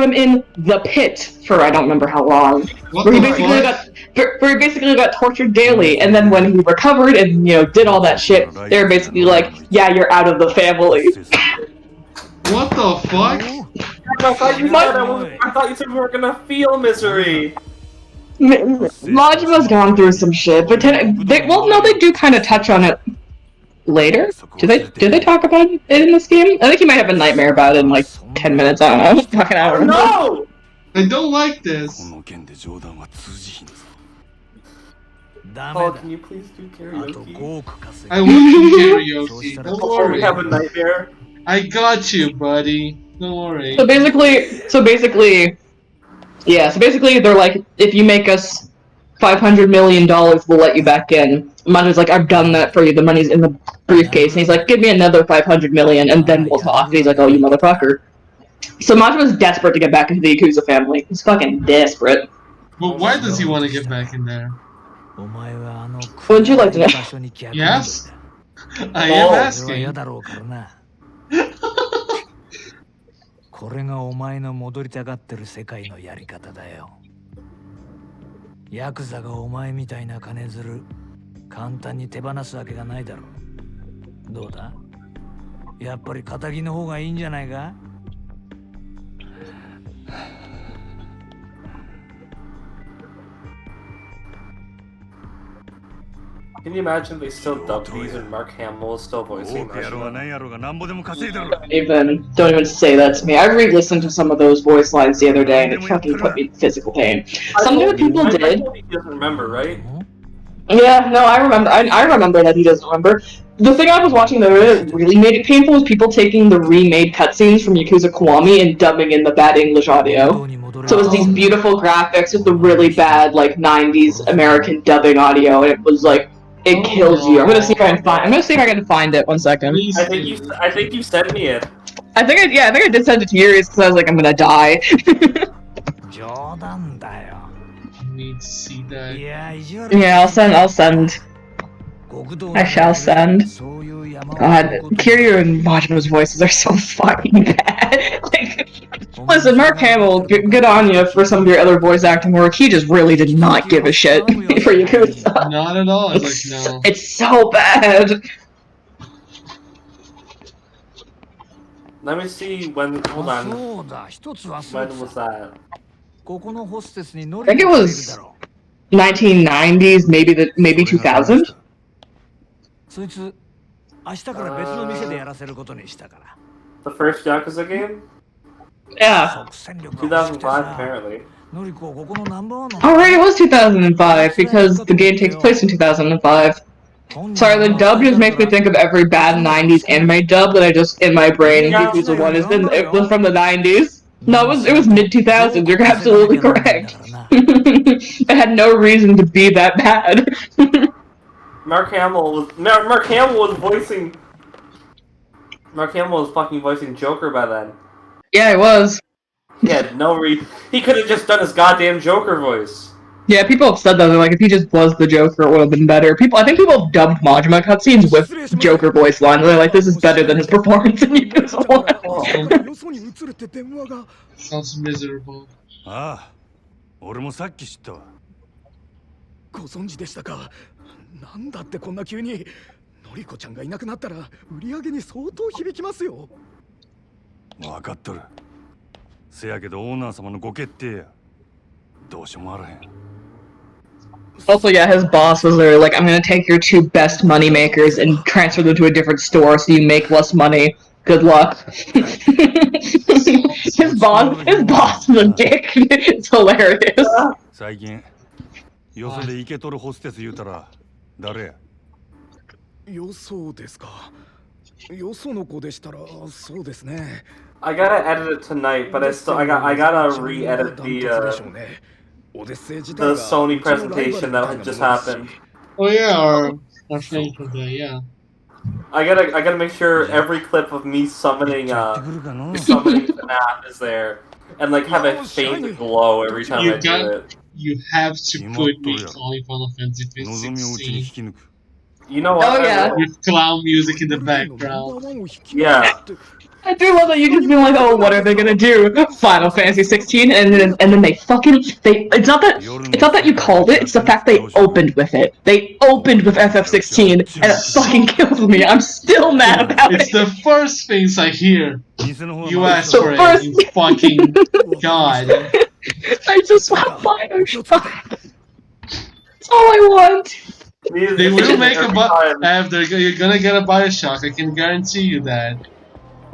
Speaker 2: him in the pit for I don't remember how long. Where he basically got tortured daily, and then when he recovered and did all that shit, they were basically like, "Yeah, you're out of the family."
Speaker 4: What the fuck?
Speaker 1: I thought you said we were gonna feel misery.
Speaker 2: Majima's gone through some shit, but they do kind of touch on it later. Do they talk about it in this game? I think you might have a nightmare about it in like 10 minutes. I don't know. Fucking I don't know.
Speaker 1: No!
Speaker 4: I don't like this.
Speaker 1: Oh, can you please do karaoke?
Speaker 4: I will do karaoke. Don't
Speaker 1: Before
Speaker 4: worry.
Speaker 1: we have a nightmare.
Speaker 4: I got you, buddy. Don't worry.
Speaker 2: So basically, they're like, if you make us $500 million, we'll let you back in. Majima's like, I've done that for you. The money's in the briefcase. And he's like, give me another $500 million, and then we'll talk. And he's like, oh, you motherfucker. So Majima's desperate to get back into the Yakuza family. He's fucking desperate.
Speaker 4: But why does he want to get back in there?
Speaker 2: Wouldn't you like to know?
Speaker 4: Yes? I am asking.
Speaker 8: これがお前の戻りたがってる世界のやり方だよ。ヤクザがお前みたいな金づる簡単に手放すわけがないだろう。どうだ？やっぱり仇の方がいいんじゃないか？
Speaker 1: Can you imagine they still dub these and Mark Hamill is still voicing
Speaker 2: Don't even say that to me. I re-listened to some of those voice lines the other day and it fucking put me in physical pain. Some new people did.
Speaker 1: He doesn't remember, right?
Speaker 2: Yeah, no, I remember. I remember that he doesn't remember. The thing I was watching that really made it painful was people taking the remade cutscenes from Yakuza Kiwami and dubbing in the bad English audio. So it was these beautiful graphics with the really bad, like, 90s American dubbing audio, and it was like, it kills you. I'm gonna see if I can find it. 1 second.
Speaker 1: I think you sent me it.
Speaker 2: I think I did send it to Yuri's because I was like, I'm gonna die.
Speaker 4: Need to see that.
Speaker 2: Yeah, I'll send. I shall send. God, Kiryu and Majima's voices are so fucking bad. Like, listen, Mark Hamill, good on you for some of your other voice acting work. He just really did not give a shit for Yakuza.
Speaker 4: Not at all. It's like, no.
Speaker 2: It's so bad.
Speaker 1: Let me see when. Hold on. When was that?
Speaker 2: I think it was 1990s, maybe 2000.
Speaker 1: The first Yakuza game?
Speaker 2: Yeah.
Speaker 1: 2005, apparently.
Speaker 2: Alright, it was 2005 because the game takes place in 2005. Sorry, the dub just makes me think of every bad 90s anime dub that I just in my brain. Yakuza 1 it was from the 90s. No, it was mid 2000s. You're absolutely correct. It had no reason to be that bad.
Speaker 1: Mark Hamill was fucking voicing Joker by then.
Speaker 2: Yeah, it was.
Speaker 1: He had no reason. He could have just done his goddamn Joker voice.
Speaker 2: Yeah, people have said that. They're like, if he just was the Joker, it would have been better. I think people have dubbed Majima cutscenes with Joker voice lines. They're like, this is better than his performance in Yakuza 1.
Speaker 4: Sounds miserable.
Speaker 5: 俺もさっき知ったわ。ご存知でしたか。なんだってこんな急に。のりこちゃんがいなくなったら売り上げに相当響きますよ。わかっとる。せやけどオーナー様のご決定や。どうしようもあらへん。
Speaker 2: Also, yeah, his boss was literally like, I'm gonna take your 2 best money makers and transfer them to a different store so you make less money. Good luck. his boss is a dick. It's hilarious.
Speaker 5: 最近よそでイケとるホステス言うたら誰や？
Speaker 8: よそですか。よその子でしたらそうですね。
Speaker 1: I gotta edit it tonight, but I gotta re-edit the Sony presentation that had just happened.
Speaker 4: Oh yeah, our thing today, yeah.
Speaker 1: I gotta make sure every clip of me summoning FNAF is there, and like have a faint glow every time I do it.
Speaker 4: You have to put me calling Final Fantasy 16.
Speaker 1: You know what?
Speaker 2: Oh yeah.
Speaker 4: With clown music in the background.
Speaker 1: Yeah.
Speaker 2: I do love that you just be like, oh, what are they gonna do? Final Fantasy 16, and then they fucking it's not that you called it, it's the fact they opened with it. They opened with FF16, and it fucking kills me. I'm still mad about
Speaker 4: It's
Speaker 2: it.
Speaker 4: the first things I hear. You asked for it, you fucking god.
Speaker 2: I just want Bioshock. That's all I want.
Speaker 4: They will make you're gonna get a Bioshock, I can guarantee you that.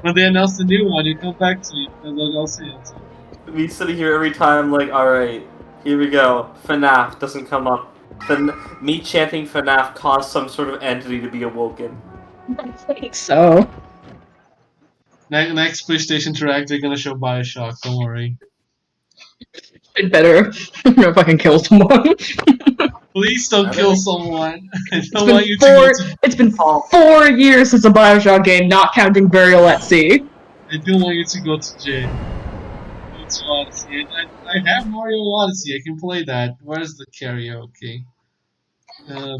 Speaker 4: When they announce the new one, you come back to me, and I'll see it.
Speaker 1: Me sitting here every time like, alright, here we go. FNAF doesn't come up. Me chanting FNAF caused some sort of entity to be awoken.
Speaker 2: I think so.
Speaker 4: Next PlayStation Direct, they're gonna show Bioshock, don't worry.
Speaker 2: It better if I can kill someone.
Speaker 4: Please don't kill someone. I don't
Speaker 2: It's
Speaker 4: want
Speaker 2: been
Speaker 4: you to go to...
Speaker 2: It's been 4 years since a Bioshock game, not counting Burial at Sea.
Speaker 4: I don't want you to go to jail. Go to Odyssey. I have Mario Odyssey, I can play that. Where's the karaoke?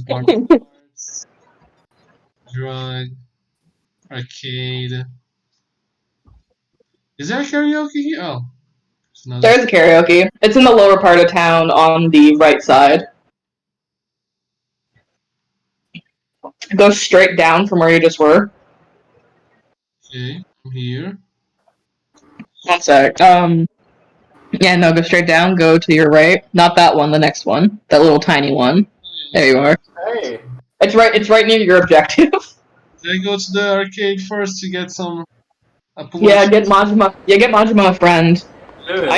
Speaker 4: Parts, drug, arcade. Is there a karaoke here? Oh.
Speaker 2: There's a karaoke. It's in the lower part of town on the right side. Go straight down from where you just were.
Speaker 4: Okay, I'm here.
Speaker 2: One sec. Yeah, no, go straight down, go to your right. Not that one, the next one. That little tiny one. There you are.
Speaker 1: Hey.
Speaker 2: It's right near your objective.
Speaker 4: Did I go to the arcade first to get some...
Speaker 2: Yeah, get Majima. Yeah, get Majima a friend.
Speaker 1: Good.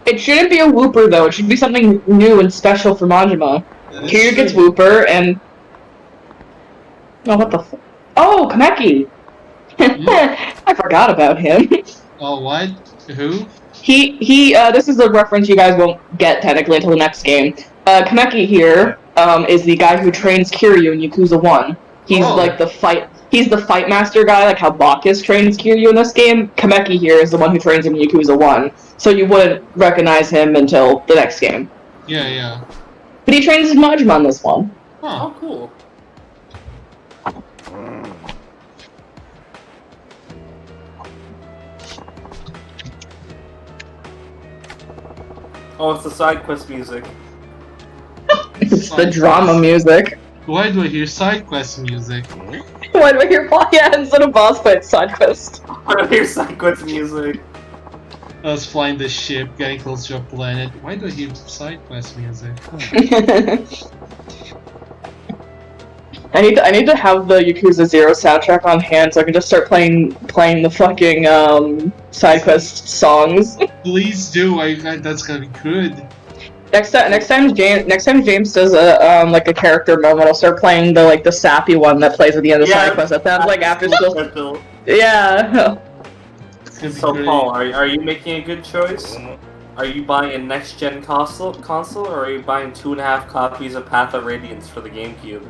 Speaker 2: It shouldn't be a Whooper though. It should be something new and special for Majima. Kiryu gets Whooper and. Oh, what the? Oh, Kameki. I forgot about him.
Speaker 4: Oh, what? Who?
Speaker 2: He. This is a reference you guys won't get technically until the next game. Kameki here. Is the guy who trains Kiryu in Yakuza 1. He's like the fight. He's the fight master guy, like how Bacchus trains Kiryu in this game. Kameki here is the one who trains him in Yakuza 1. So you wouldn't recognize him until the next game.
Speaker 4: Yeah, yeah.
Speaker 2: But he trains his Majima in this one.
Speaker 4: Huh.
Speaker 1: Oh, cool. Oh, it's the side quest music.
Speaker 2: It's the drama music.
Speaker 4: Why do I hear side quest music?
Speaker 2: Why do I hear instead of boss fight side quest?
Speaker 1: Why do I hear side quest music?
Speaker 4: I was flying the ship, getting close to a planet. Why do I hear side quest music?
Speaker 2: I need to have the Yakuza 0 soundtrack on hand so I can just start playing the fucking side quest songs.
Speaker 4: Please do. That's gonna be good.
Speaker 2: Next time James does a like a character moment, I'll start playing the sappy one that plays at the end of side quest. That sounds like after school. Yeah.
Speaker 1: So Paul, are you making a good choice? Are you buying a next gen console, or are you buying 2.5 copies of Path of Radiance for the GameCube?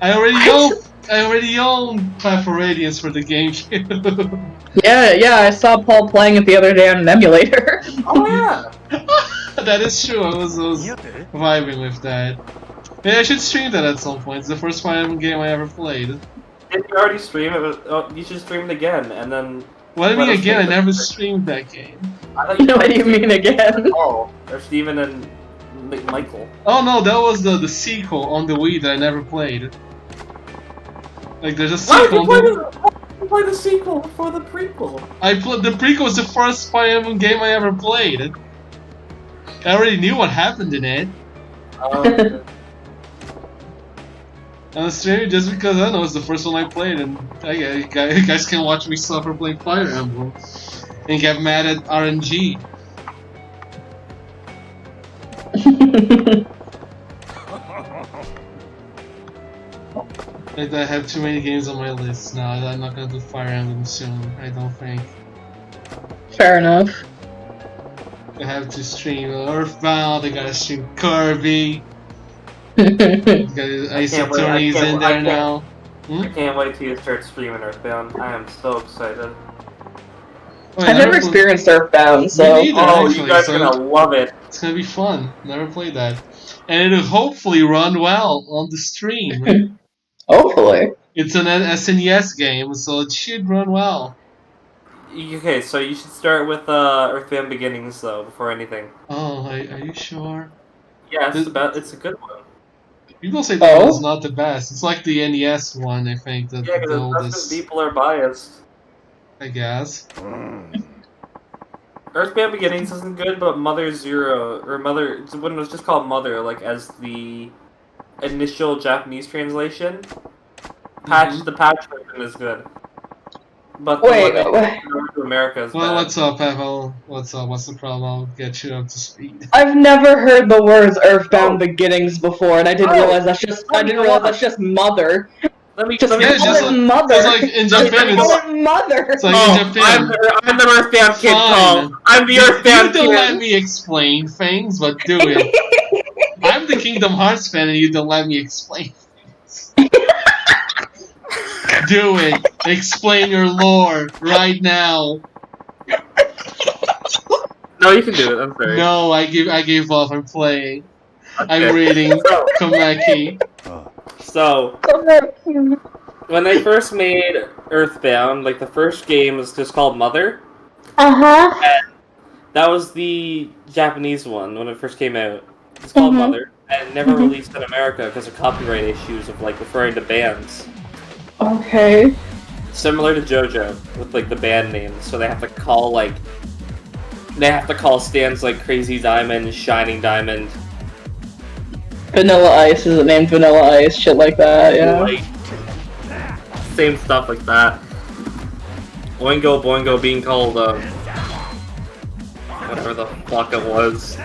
Speaker 4: I already own Path of Radiance for the GameCube.
Speaker 2: Yeah, I saw Paul playing it the other day on an emulator.
Speaker 1: Oh yeah.
Speaker 4: That is true. I was vibing with that. Yeah, I should stream that at some point. It's the first Fire game I ever played.
Speaker 1: Did you already stream it? You should stream it again, and then.
Speaker 4: What do you mean again? I never streamed that game.
Speaker 1: I thought
Speaker 2: What do you mean again?
Speaker 1: Oh, there's Steven and Michael.
Speaker 4: Oh no, that was the sequel on the Wii that I never played. Like there's a sequel.
Speaker 1: Why did you play the sequel before the prequel?
Speaker 4: The prequel was the first Fire Emblem game I ever played. I already knew what happened in it. on the stream just because I know it's the first one I played, and you guys can watch me suffer playing Fire Emblem and get mad at RNG. I have too many games on my list now. I'm not gonna do Fire Emblem soon, I don't think.
Speaker 3: Fair enough.
Speaker 4: I have to stream Earthbound, I gotta stream Kirby. Ace Attorney's in there now.
Speaker 1: I can't wait till you start streaming Earthbound. I am so excited.
Speaker 3: I've never experienced Earthbound, so...
Speaker 4: Me neither,
Speaker 1: you guys are gonna love it.
Speaker 4: It's gonna be fun. Never played that. And it'll hopefully run well on the stream.
Speaker 3: Hopefully.
Speaker 4: It's an SNES game, so it should run well.
Speaker 1: Okay, so you should start with Earthbound Beginnings, though, before anything.
Speaker 4: Oh, are you sure?
Speaker 1: Yeah, it's a good one.
Speaker 4: People say that one's not the best. It's like the NES one, I think.
Speaker 1: Yeah, because that's because people are biased.
Speaker 4: I guess.
Speaker 1: Earthbound Beginnings isn't good, but Mother Zero, or Mother, when it was just called Mother, like as the initial Japanese translation, the patch version is good. But the one that to America is bad.
Speaker 4: What's up, Pavel? What's up? What's the problem? I'll get you up to speed.
Speaker 3: I've never heard the words Earthbound Beginnings before, and I didn't realize that's just Mother.
Speaker 1: Let me
Speaker 3: just
Speaker 1: call
Speaker 3: it Mother.
Speaker 4: It's like in Japan,
Speaker 3: it's Mother.
Speaker 4: It's like in Japan.
Speaker 1: I'm the Earthbound kid, Paul. I'm the Earthbound kid.
Speaker 4: You don't let me explain things, but do it. I'm the Kingdom Hearts fan, and you don't let me explain things. Do it. Explain your lore right now.
Speaker 1: No, you can do it. I'm sorry.
Speaker 4: No, I gave up. I'm playing. Okay. I'm reading Komaki.
Speaker 1: So, when they first made Earthbound, like the first game was just called Mother. And that was the Japanese one when it first came out. It's called Mother, and never released in America because of copyright issues of like referring to bands.
Speaker 3: Okay.
Speaker 1: Similar to JoJo with like the band names, so they have to call stands like Crazy Diamond, Shining Diamond.
Speaker 3: Vanilla Ice, is it named Vanilla Ice? Shit like that, yeah.
Speaker 1: Like, same stuff like that. Oingo Boingo being called, whatever the fuck it was.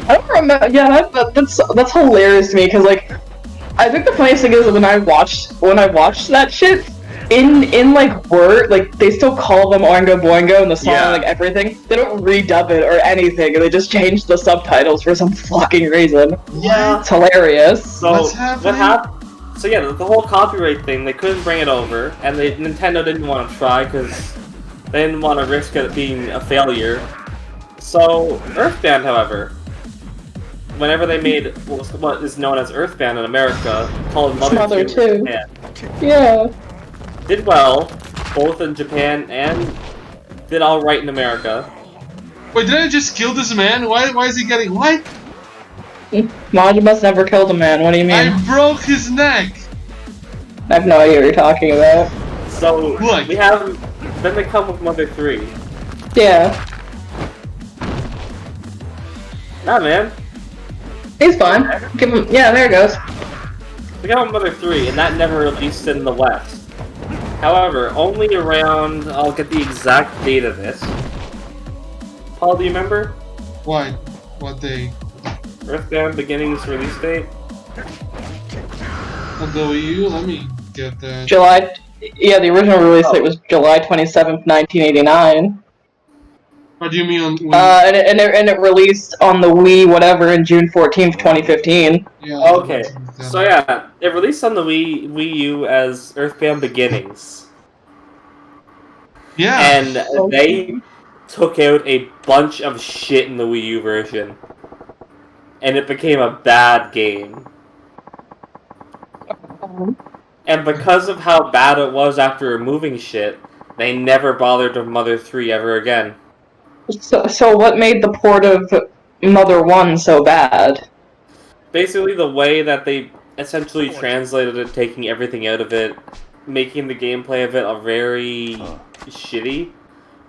Speaker 3: I don't remember, yeah, that's hilarious to me, because, like, I think the funniest thing is when I watched that shit, in like word, like they still call them Oingo Boingo in the song, like everything. They don't redub it or anything, and they just change the subtitles for some fucking reason.
Speaker 1: Yeah,
Speaker 3: it's hilarious.
Speaker 1: So what happened? So yeah, the whole copyright thing, they couldn't bring it over, and Nintendo didn't want to try because they didn't want to risk it being a failure. So Earthbound, however, whenever they made what is known as Earthbound in America, called Mother 2,
Speaker 3: yeah.
Speaker 1: Did well, both in Japan and did alright in America.
Speaker 4: Wait, did I just kill this man? Why is he getting what?
Speaker 3: Majima never killed a man, what do you mean?
Speaker 4: I broke his neck!
Speaker 3: I have no idea what you're talking about.
Speaker 1: So, we have, then they come with Mother 3.
Speaker 3: Yeah.
Speaker 1: Nah, man.
Speaker 3: He's fine. Give him, yeah, there it goes.
Speaker 1: We got Mother 3, and that never released in the West. However, only around, I'll get the exact date of this. Paul, do you remember?
Speaker 4: What? What day?
Speaker 1: Earthbound Beginnings release date?
Speaker 4: On the Wii U? Let me get that.
Speaker 3: July, yeah, the original release date was July 27th, 1989.
Speaker 4: What do you mean on Wii?
Speaker 3: And it released on the Wii whatever in June 14th, 2015.
Speaker 4: Yeah,
Speaker 1: okay, so yeah, it released on the Wii U as Earthbound Beginnings.
Speaker 4: Yeah.
Speaker 1: And they took out a bunch of shit in the Wii U version. And it became a bad game. And because of how bad it was after removing shit, they never bothered with Mother 3 ever again.
Speaker 3: So what made the port of Mother 1 so bad?
Speaker 1: Basically the way that they essentially translated it, taking everything out of it, making the gameplay of it a very shitty,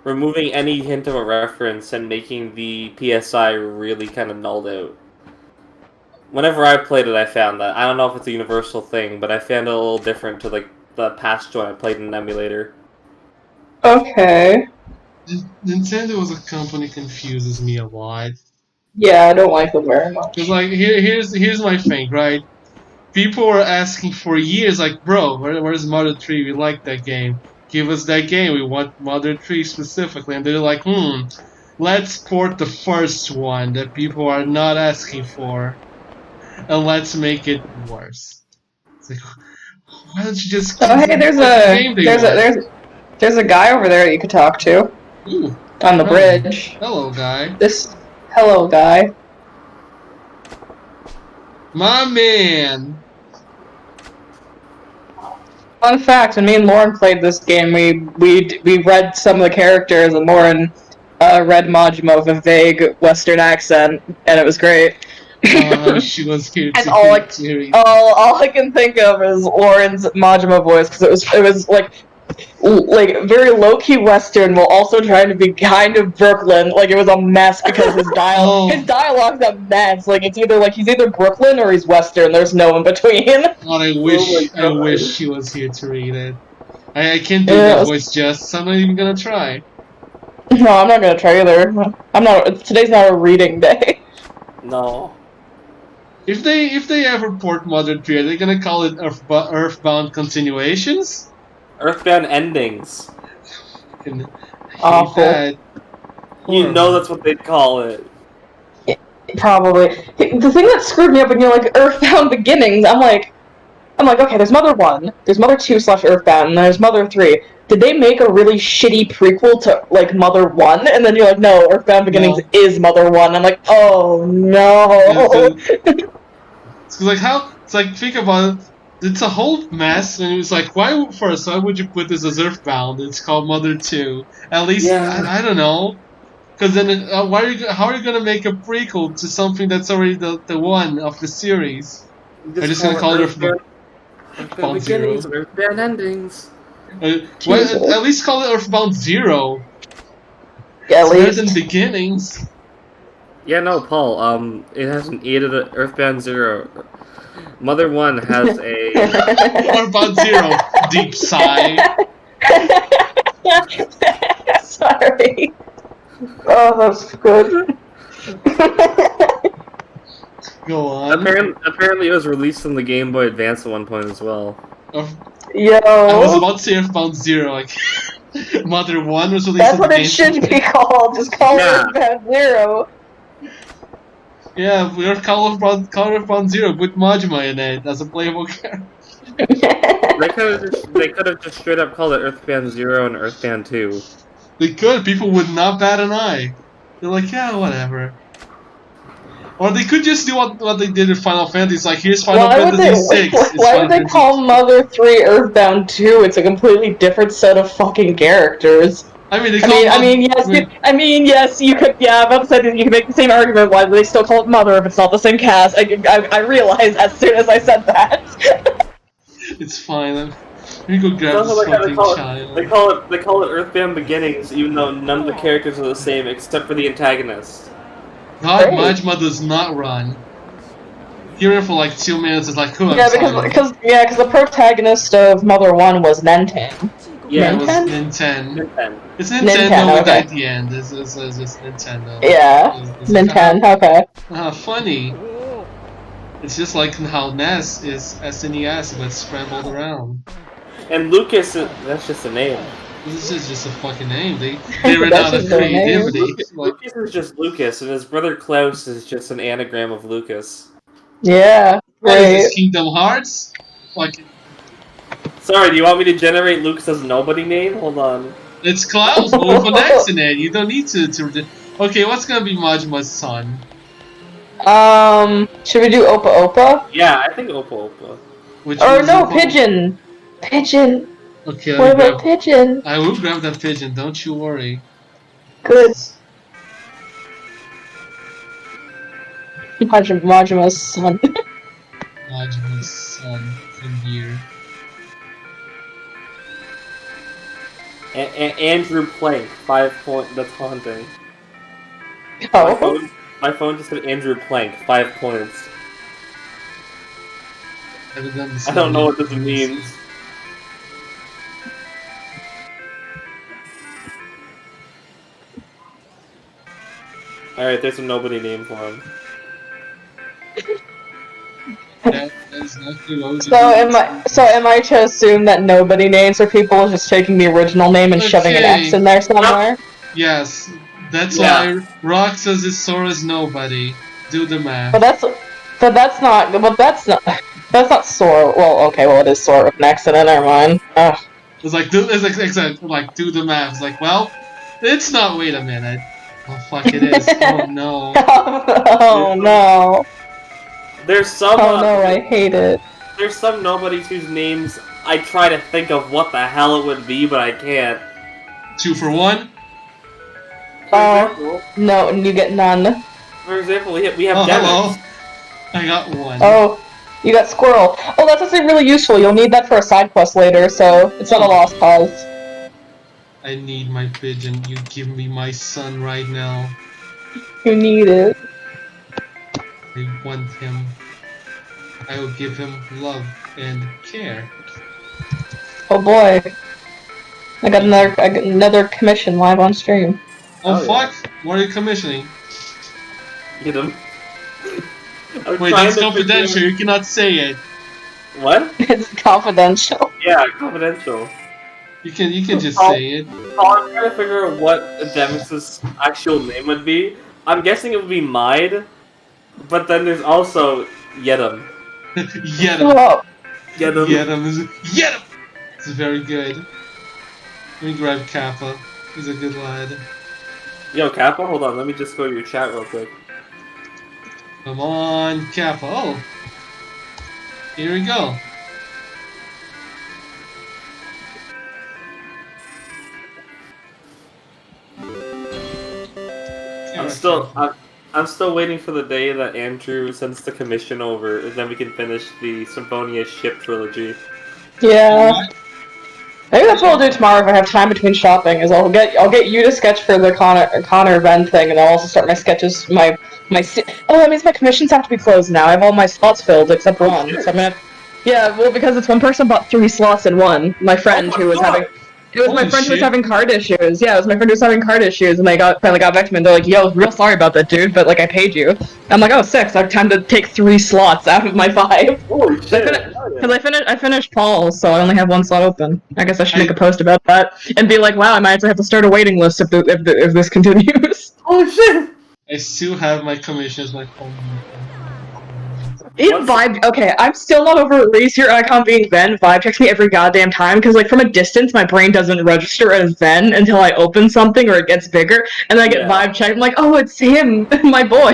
Speaker 1: removing any hint of a reference, and making the PSI really kind of nulled out. Whenever I played it, I found that. I don't know if it's a universal thing, but I found it a little different to like the past joint I played in an emulator.
Speaker 3: Okay.
Speaker 4: Nintendo as a company confuses me a lot.
Speaker 3: Yeah, I don't like them very much.
Speaker 4: Cause like here's my thing, right? People were asking for years, like, bro, where's Mother 3? We like that game. Give us that game. We want Mother 3 specifically. And they're like, let's port the first one that people are not asking for, and let's make it worse. It's like, why don't you just
Speaker 3: Oh,
Speaker 4: give
Speaker 3: hey,
Speaker 4: them the game they want?
Speaker 3: there's a guy over there that you could talk to
Speaker 4: Ooh,
Speaker 3: on the bridge.
Speaker 4: hello, guy.
Speaker 3: Hello, guy.
Speaker 4: My man.
Speaker 3: Fun fact: when me and Lauren played this game, we read some of the characters, and Lauren read Majima with a vague Western accent, and it was great.
Speaker 4: She was here
Speaker 3: And
Speaker 4: to
Speaker 3: all I can think of is Lauren's Majima voice, because it was like very low key Western while also trying to be kind of Brooklyn. Like it was a mess because his dialogue's a mess. Like it's either like he's either Brooklyn or he's Western. There's no in between.
Speaker 4: God, I wish she was here to read it. I can't do that voice justice. I'm not even gonna try.
Speaker 3: No, I'm not gonna try either. Today's not a reading day.
Speaker 1: No.
Speaker 4: If they ever port Mother 3, are they gonna call it Earthbound Continuations?
Speaker 1: Earthbound Endings.
Speaker 3: Awful.
Speaker 4: That.
Speaker 1: You know that's what they'd call it.
Speaker 3: Probably. The thing that screwed me up when you're like Earthbound Beginnings, I'm like, okay, there's Mother 1, there's Mother 2 / Earthbound, and there's Mother 3. Did they make a really shitty prequel to, like, Mother 1? And then you're like, no, Earthbound Beginnings is Mother 1. I'm like, oh, no.
Speaker 4: It's like, it's like, think about it. It's a whole mess, and it's like, why would you put this as Earthbound? It's called Mother 2. At least, I don't know. Because then, how are you gonna make a prequel to something that's already the one of the series? They're just gonna call it Earthbound Zero.
Speaker 1: Earthbound Endings.
Speaker 4: At least call it Earthbound Zero.
Speaker 3: Yeah, at
Speaker 4: better
Speaker 3: least.
Speaker 4: than Beginnings.
Speaker 1: Yeah, no, Paul. It has an 8 at Earthbound Zero. Mother 1 has a
Speaker 4: Earthbound Zero. Deep sigh.
Speaker 3: Sorry. Oh, that's good.
Speaker 4: Go on.
Speaker 1: Apparently, it was released on the Game Boy Advance at one point as well.
Speaker 3: Yo.
Speaker 4: I was about to say Earthbound Zero, like Mother 1 was released.
Speaker 3: That's what it should be called. Just call it Earthbound Zero.
Speaker 4: Yeah, we're calling Earthbound Zero with Majima in it as a playable character.
Speaker 1: They could have just straight up called it Earthbound Zero and Earthbound 2.
Speaker 4: They could. People would not bat an eye. They're like, yeah, whatever. Or they could just do what they did in Final Fantasy. It's like, here's Final Fantasy VI.
Speaker 3: Why would they call Mother 3 Earthbound 2? It's a completely different set of fucking characters. Yes, you could. Yeah, I'm about to say that you can make the same argument. Why do they still call it Mother if it's not the same cast? I realized as soon as I said that.
Speaker 4: It's fine. Let me go grab this fucking child.
Speaker 1: They call it Earthbound Beginnings, even though none of the characters are the same except for the antagonist.
Speaker 4: God, Majima does not run. Hearing for like 2 minutes is like,
Speaker 3: because the protagonist of Mother 1 was Nenten.
Speaker 4: Yeah, it was Nintendo. It's Nintendo at the end. It's just Nintendo.
Speaker 3: Yeah, Nintendo. Okay.
Speaker 4: Funny. It's just like how NES is SNES, but scrambled around.
Speaker 1: And Lucas, that's just a name.
Speaker 4: This is just a fucking name. They ran out of creativity.
Speaker 1: Lucas is just Lucas, and his brother Klaus is just an anagram of Lucas.
Speaker 3: Yeah.
Speaker 4: What is this, Kingdom Hearts? Like.
Speaker 1: Sorry, do you want me to generate Lucas's nobody name? Hold on.
Speaker 4: It's Klaus with an X in it. You don't need to. Okay, what's gonna be Majima's son?
Speaker 3: Should we do Opa Opa?
Speaker 1: Yeah, I think Opa
Speaker 3: Opa. Pigeon. Pigeon.
Speaker 4: Okay,
Speaker 3: what about Pigeon?
Speaker 4: I will grab that pigeon. Don't you worry.
Speaker 3: Good. Majima's son.
Speaker 4: Majima's son in here.
Speaker 1: Andrew Plank, 5 point. That's haunting.
Speaker 3: Oh.
Speaker 1: My phone just said Andrew Plank, 5 points.
Speaker 4: Haven't done this
Speaker 1: I don't know what
Speaker 4: yet.
Speaker 1: this means. Alright, there's a nobody name for him.
Speaker 4: That is not good. What would you
Speaker 3: So
Speaker 4: do?
Speaker 3: am I to assume that nobody names are people just taking the original name and shoving an X
Speaker 4: Okay.
Speaker 3: in there somewhere?
Speaker 4: Yes, that's
Speaker 1: Yeah.
Speaker 4: why Rock says it's Sora's nobody. Do the math.
Speaker 3: But that's not Sora. Well, okay, well it is Sora with an accident. Never mind. Ugh.
Speaker 4: It's like do the math. It's like, well, it's not. Wait a minute. Oh fuck, it is. Oh no.
Speaker 3: Oh no.
Speaker 1: There's some.
Speaker 3: Oh no, I hate it.
Speaker 1: There's some nobodies whose names I try to think of what the hell it would be, but I can't.
Speaker 4: 2 for 1.
Speaker 3: Oh no, you get none.
Speaker 1: For example, we have
Speaker 4: Oh,
Speaker 1: Dennis.
Speaker 4: hello. I got 1.
Speaker 3: Oh, you got Squirrel. Oh, that's actually really useful. You'll need that for a side quest later, so it's not a lost cause.
Speaker 4: I need my pigeon. You give me my son right now.
Speaker 3: You need it.
Speaker 4: I want him. I will give him love and care.
Speaker 3: Oh boy. I got another commission live on stream.
Speaker 4: Oh,
Speaker 1: Oh,
Speaker 4: fuck! What are you commissioning?
Speaker 1: Get him.
Speaker 4: Wait, that's confidential. You cannot say it.
Speaker 1: What?
Speaker 3: It's confidential.
Speaker 1: Yeah, confidential.
Speaker 4: You can just say it.
Speaker 1: Oh, I'm trying to figure out what Demis's actual name would be. I'm guessing it would be Mide, but then there's also Yedem.
Speaker 4: Yedem.
Speaker 3: Oh,
Speaker 1: Yedem.
Speaker 4: Yedem is Yedem. It's very good. Let me grab Kappa. He's a good lad.
Speaker 1: Yo, Kappa, hold on. Let me just go to your chat real quick.
Speaker 4: Come on, Kappa. Oh, here we go.
Speaker 1: I'm still waiting for the day that Andrew sends the commission over, and then we can finish the Symphonia ship trilogy.
Speaker 3: yeah. Maybe that's what I'll do tomorrow if I have time between shopping. Is I'll get you to sketch for the Connor Ven thing, and I'll also start my sketches. Oh, that means my commissions have to be closed now. I have all my slots filled except one. So I'm gonna. Yeah, well, because it's one person bought 3 slots in one. My friend who was having. It was my friend who was having card issues. Yeah, it was my friend who was having card issues, and they finally got back to me, and they're like, "Yo, real sorry about that, dude, but like I paid you." I'm like, "Oh, 6. I have time to take 3 slots out of my 5."
Speaker 1: Holy shit!
Speaker 3: Because I finished Paul's, so I only have 1 slot open. I guess I should make a post about that and be like, "Wow, I might actually have to start a waiting list if this continues."
Speaker 1: Holy shit!
Speaker 4: I still have my commissions. Like, oh my god.
Speaker 3: Vibe. Okay, I'm still not over at least your icon being Ven. Vibe checks me every goddamn time because, like, from a distance, my brain doesn't register as Ven until I open something or it gets bigger, and then I get Vibe checked. I'm like, oh, it's him, my boy.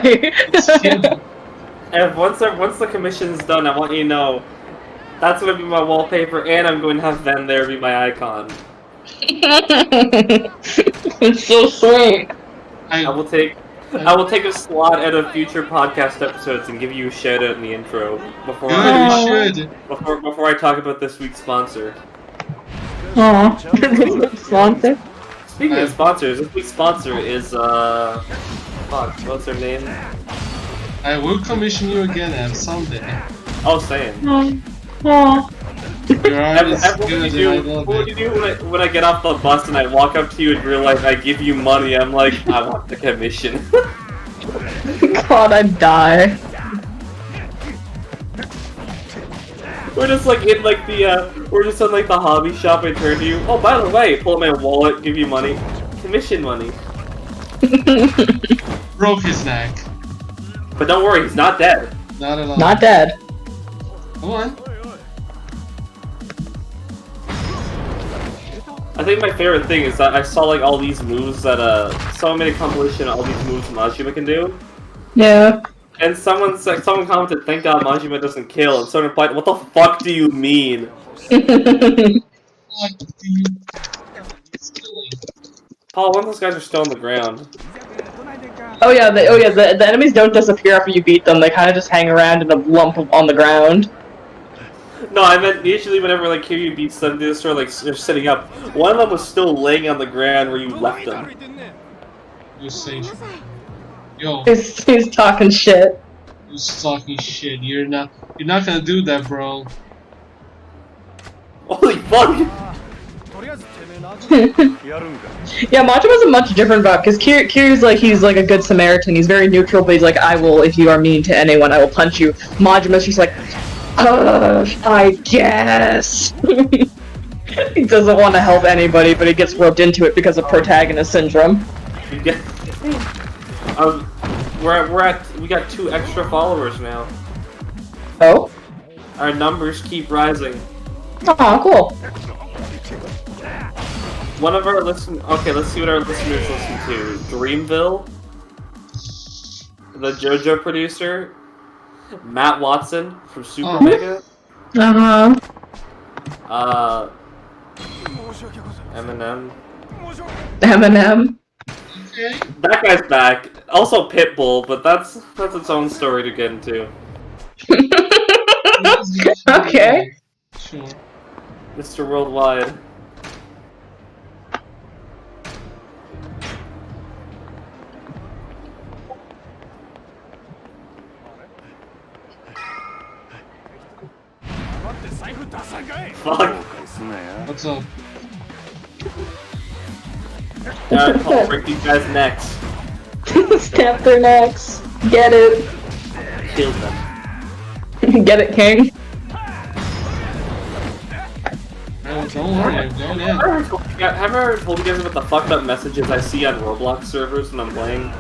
Speaker 1: And once the commission's done, I want you to know that's gonna be my wallpaper, and I'm going to have Ven there be my icon.
Speaker 3: It's so sweet.
Speaker 1: I will take a slot out of future podcast episodes and give you a shout out in the intro before I talk about this week's sponsor.
Speaker 3: Sponsor.
Speaker 1: Speaking of sponsors, this week's sponsor is what's her name?
Speaker 4: I will commission you again at someday.
Speaker 1: Oh, same.
Speaker 4: Your art is
Speaker 1: What
Speaker 4: good
Speaker 1: do
Speaker 4: and I love
Speaker 1: you
Speaker 4: it.
Speaker 1: do when I get off the bus and I walk up to you and realize I give you money? I'm like, I want the commission.
Speaker 3: God, I'd die.
Speaker 1: We're just like in like we're just in like the hobby shop. I turn to you. Oh, by the way, pull out my wallet, give you money, commission money.
Speaker 4: Broke his neck.
Speaker 1: But don't worry, he's not dead.
Speaker 4: Not at all.
Speaker 3: Not dead.
Speaker 4: Come on.
Speaker 1: I think my favorite thing is that I saw like all these moves that someone made a compilation of all these moves Majima can do.
Speaker 3: Yeah.
Speaker 1: And someone commented, "Thank God Majima doesn't kill," and someone replied, "What the fuck do you mean?" Paul, one of those guys are still on the ground.
Speaker 3: Oh yeah, the enemies don't disappear after you beat them. They kind of just hang around in a lump on the ground.
Speaker 1: No, I meant usually whenever like Kiryu beats them, they just sort of like they're sitting up. One of them was still laying on the ground where you left them.
Speaker 4: You say, yo.
Speaker 3: He's talking shit.
Speaker 4: Who's talking shit? You're not gonna do that, bro.
Speaker 1: Holy fuck!
Speaker 3: Yeah, Majima's a much different vibe because Kiryu's like he's like a good Samaritan. He's very neutral, but he's like, I will, if you are mean to anyone, I will punch you. Majima's she's like, I guess. He doesn't want to help anybody, but he gets roped into it because of protagonist syndrome.
Speaker 1: We got 2 extra followers now.
Speaker 3: Oh?
Speaker 1: Our numbers keep rising.
Speaker 3: Aw, cool.
Speaker 1: One of our okay, let's see what our listeners listen to. Dreamville, the JoJo producer, Matt Watson from Super Mega, Eminem. That guy's back. Also Pitbull, but that's its own story to get into.
Speaker 3: Okay.
Speaker 4: Sure.
Speaker 1: Mr. Worldwide. Fuck.
Speaker 4: What's up?
Speaker 1: Alright, Paul, break these guys' necks.
Speaker 3: Stamp their necks. Get it.
Speaker 1: Kill them.
Speaker 3: Get it, King.
Speaker 4: No, don't worry, go ahead.
Speaker 1: Have I ever told you guys about the fucked up messages I see on Roblox servers when I'm playing?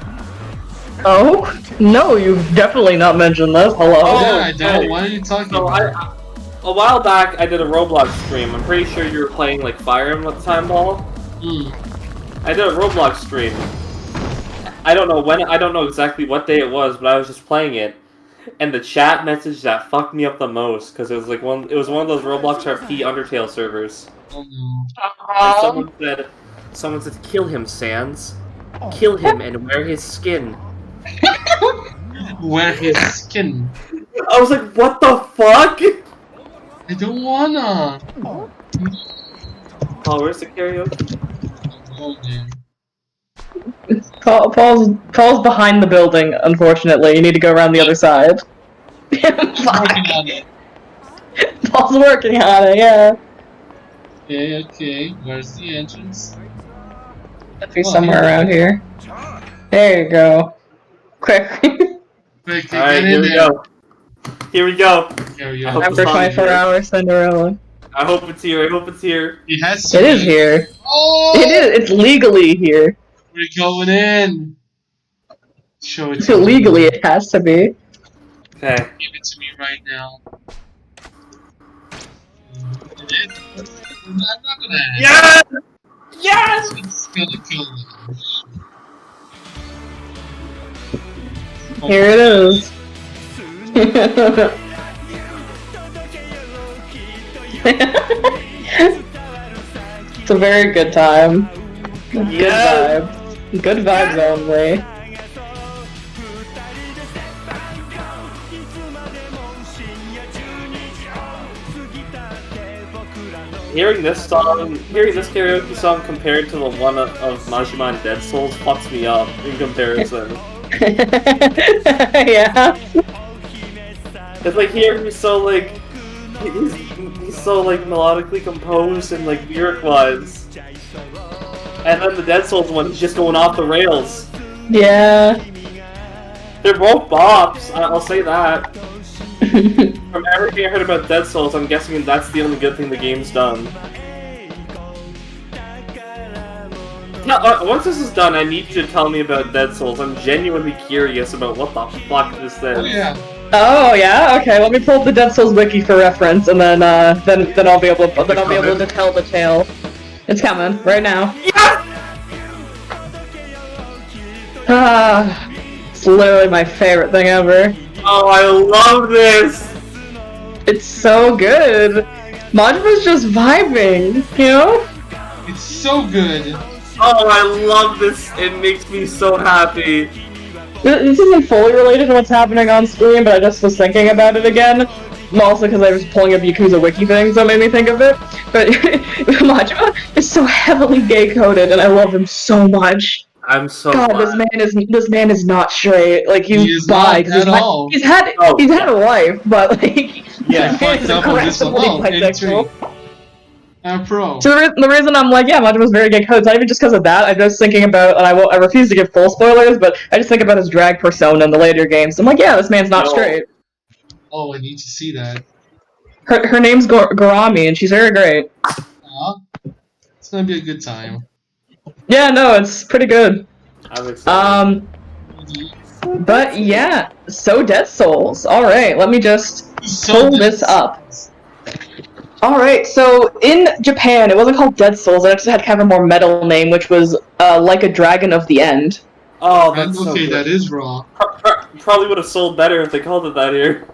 Speaker 3: Oh? No, you've definitely not mentioned this. Hello?
Speaker 4: Oh, yeah, I don't. What are you talking about?
Speaker 1: A while back, I did a Roblox stream. I'm pretty sure you were playing like Fire Emblem at the time, Paul. I did a Roblox stream. I don't know when. I don't know exactly what day it was, but I was just playing it. And the chat message that fucked me up the most because it was like one. It was one of those Roblox RP Undertale servers.
Speaker 4: Oh no.
Speaker 1: And someone said, "Kill him, Sans. Kill him and wear his skin."
Speaker 4: Wear his skin.
Speaker 1: I was like, "What the fuck?"
Speaker 4: I don't wanna.
Speaker 1: Oh, where's the karaoke?
Speaker 4: Oh, man.
Speaker 3: Paul's behind the building, unfortunately. You need to go around the other side.
Speaker 4: Working on it.
Speaker 3: Paul's working on it, yeah.
Speaker 4: Okay. Where's the entrance?
Speaker 3: Must be somewhere around here. There you go. Quick.
Speaker 1: Alright, here we go. Here we go.
Speaker 3: After 24 hours, Cinderella.
Speaker 1: I hope it's here. I hope it's here.
Speaker 4: It has
Speaker 3: It is here.
Speaker 4: Oh!
Speaker 3: It is. It's legally here.
Speaker 4: We're going in. Show it
Speaker 3: So
Speaker 4: to me.
Speaker 3: legally, it has to be.
Speaker 1: Okay.
Speaker 4: Give it to me right now. I'm not gonna.
Speaker 1: Yes! Yes!
Speaker 4: It's gonna kill me.
Speaker 3: Here it is. It's a very good time. Good vibes. Good vibes only.
Speaker 1: Hearing this karaoke song compared to the one of Majima and Dead Souls fucks me up in comparison.
Speaker 3: Yeah.
Speaker 1: It's like here he's so like he's so like melodically composed and like lyric wise. And then the Dead Souls one, he's just going off the rails.
Speaker 3: Yeah.
Speaker 1: They're both bops, I'll say that. From everything I heard about Dead Souls, I'm guessing that's the only good thing the game's done. Yeah, once this is done, I need you to tell me about Dead Souls. I'm genuinely curious about what the fuck this is.
Speaker 4: Oh yeah.
Speaker 3: Oh yeah. Okay. Let me pull up the Dead Souls wiki for reference, and then I'll be able to tell the tale. It's coming right now.
Speaker 1: Yes!
Speaker 3: It's literally my favorite thing ever.
Speaker 1: Oh, I love this!
Speaker 3: It's so good. Majima's just vibing, you know?
Speaker 4: It's so good.
Speaker 1: Oh, I love this. It makes me so happy.
Speaker 3: This isn't fully related to what's happening on screen, but I just was thinking about it again. Also because I was pulling up Yakuza wiki things that made me think of it. But Majima is so heavily gay-coded, and I love him so much.
Speaker 1: I'm so
Speaker 2: God,
Speaker 1: glad.
Speaker 2: this man is not straight. Like
Speaker 4: He is
Speaker 2: bi,
Speaker 4: not
Speaker 2: 'cause
Speaker 4: at all.
Speaker 2: he's had a wife, but like
Speaker 1: Yeah.
Speaker 2: he's
Speaker 4: Fucked up on this
Speaker 2: aggressively
Speaker 4: alone.
Speaker 2: bisexual.
Speaker 4: 83. I'm pro.
Speaker 2: So the reason I'm like, yeah, Majima's very gay code, it's not even just because of that. I'm just thinking about, and I refuse to give full spoilers, but I just think about his drag persona in the later games. I'm like, yeah, this man's not
Speaker 1: No.
Speaker 2: straight.
Speaker 4: Oh, I need to see that.
Speaker 2: Her name's Garami, and she's very great.
Speaker 4: It's gonna be a good time.
Speaker 2: Yeah, no, it's pretty good.
Speaker 1: I'm excited.
Speaker 2: But yeah, so Dead Souls. All right, let me just pull this up. All right, so in Japan, it wasn't called Dead Souls. It actually had kind of a more metal name, which was Like a Dragon of the End.
Speaker 1: Oh, that's so
Speaker 4: okay,
Speaker 1: good.
Speaker 4: that is raw.
Speaker 1: Probably would have sold better if they called it that here.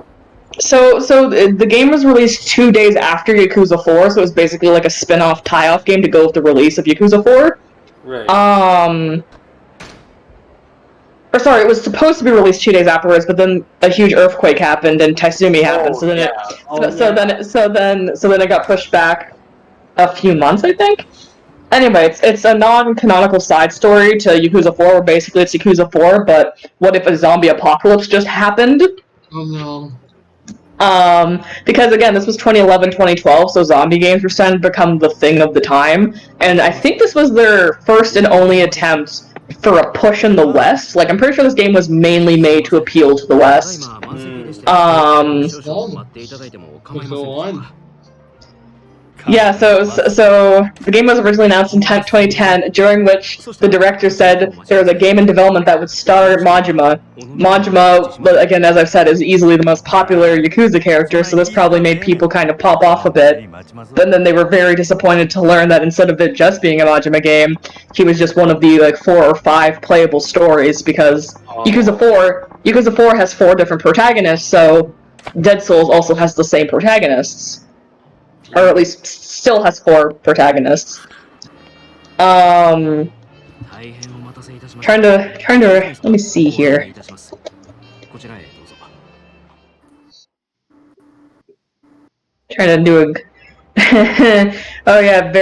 Speaker 2: So the game was released 2 days after Yakuza 4, so it was basically like a spin-off tie-off game to go with the release of Yakuza 4.
Speaker 1: Right.
Speaker 2: Or sorry, it was supposed to be released 2 days afterwards, but then a huge earthquake happened and Tatsumi happened, so then it got pushed back a few months, I think. Anyway, it's a non-canonical side story to Yakuza 4, where basically it's Yakuza 4, but what if a zombie apocalypse just happened?
Speaker 4: Oh no.
Speaker 2: Because again, this was 2011, 2012, so zombie games were starting to become the thing of the time, and I think this was their first and only attempt for a push in the West. Like, I'm pretty sure this game was mainly made to appeal to the West.
Speaker 4: Go on.
Speaker 2: Yeah, so the game was originally announced in 2010, during which the director said there was a game in development that would star Majima. Majima, again, as I've said, is easily the most popular Yakuza character, so this probably made people kind of pop off a bit. But then they were very disappointed to learn that instead of it just being a Majima game, he was just one of the, like, 4 or 5 playable stories, because Yakuza 4 has 4 different protagonists, so Dead Souls also has the same protagonists. Or at least still has 4 protagonists. Trying to, let me see here. Trying to do a, oh yeah,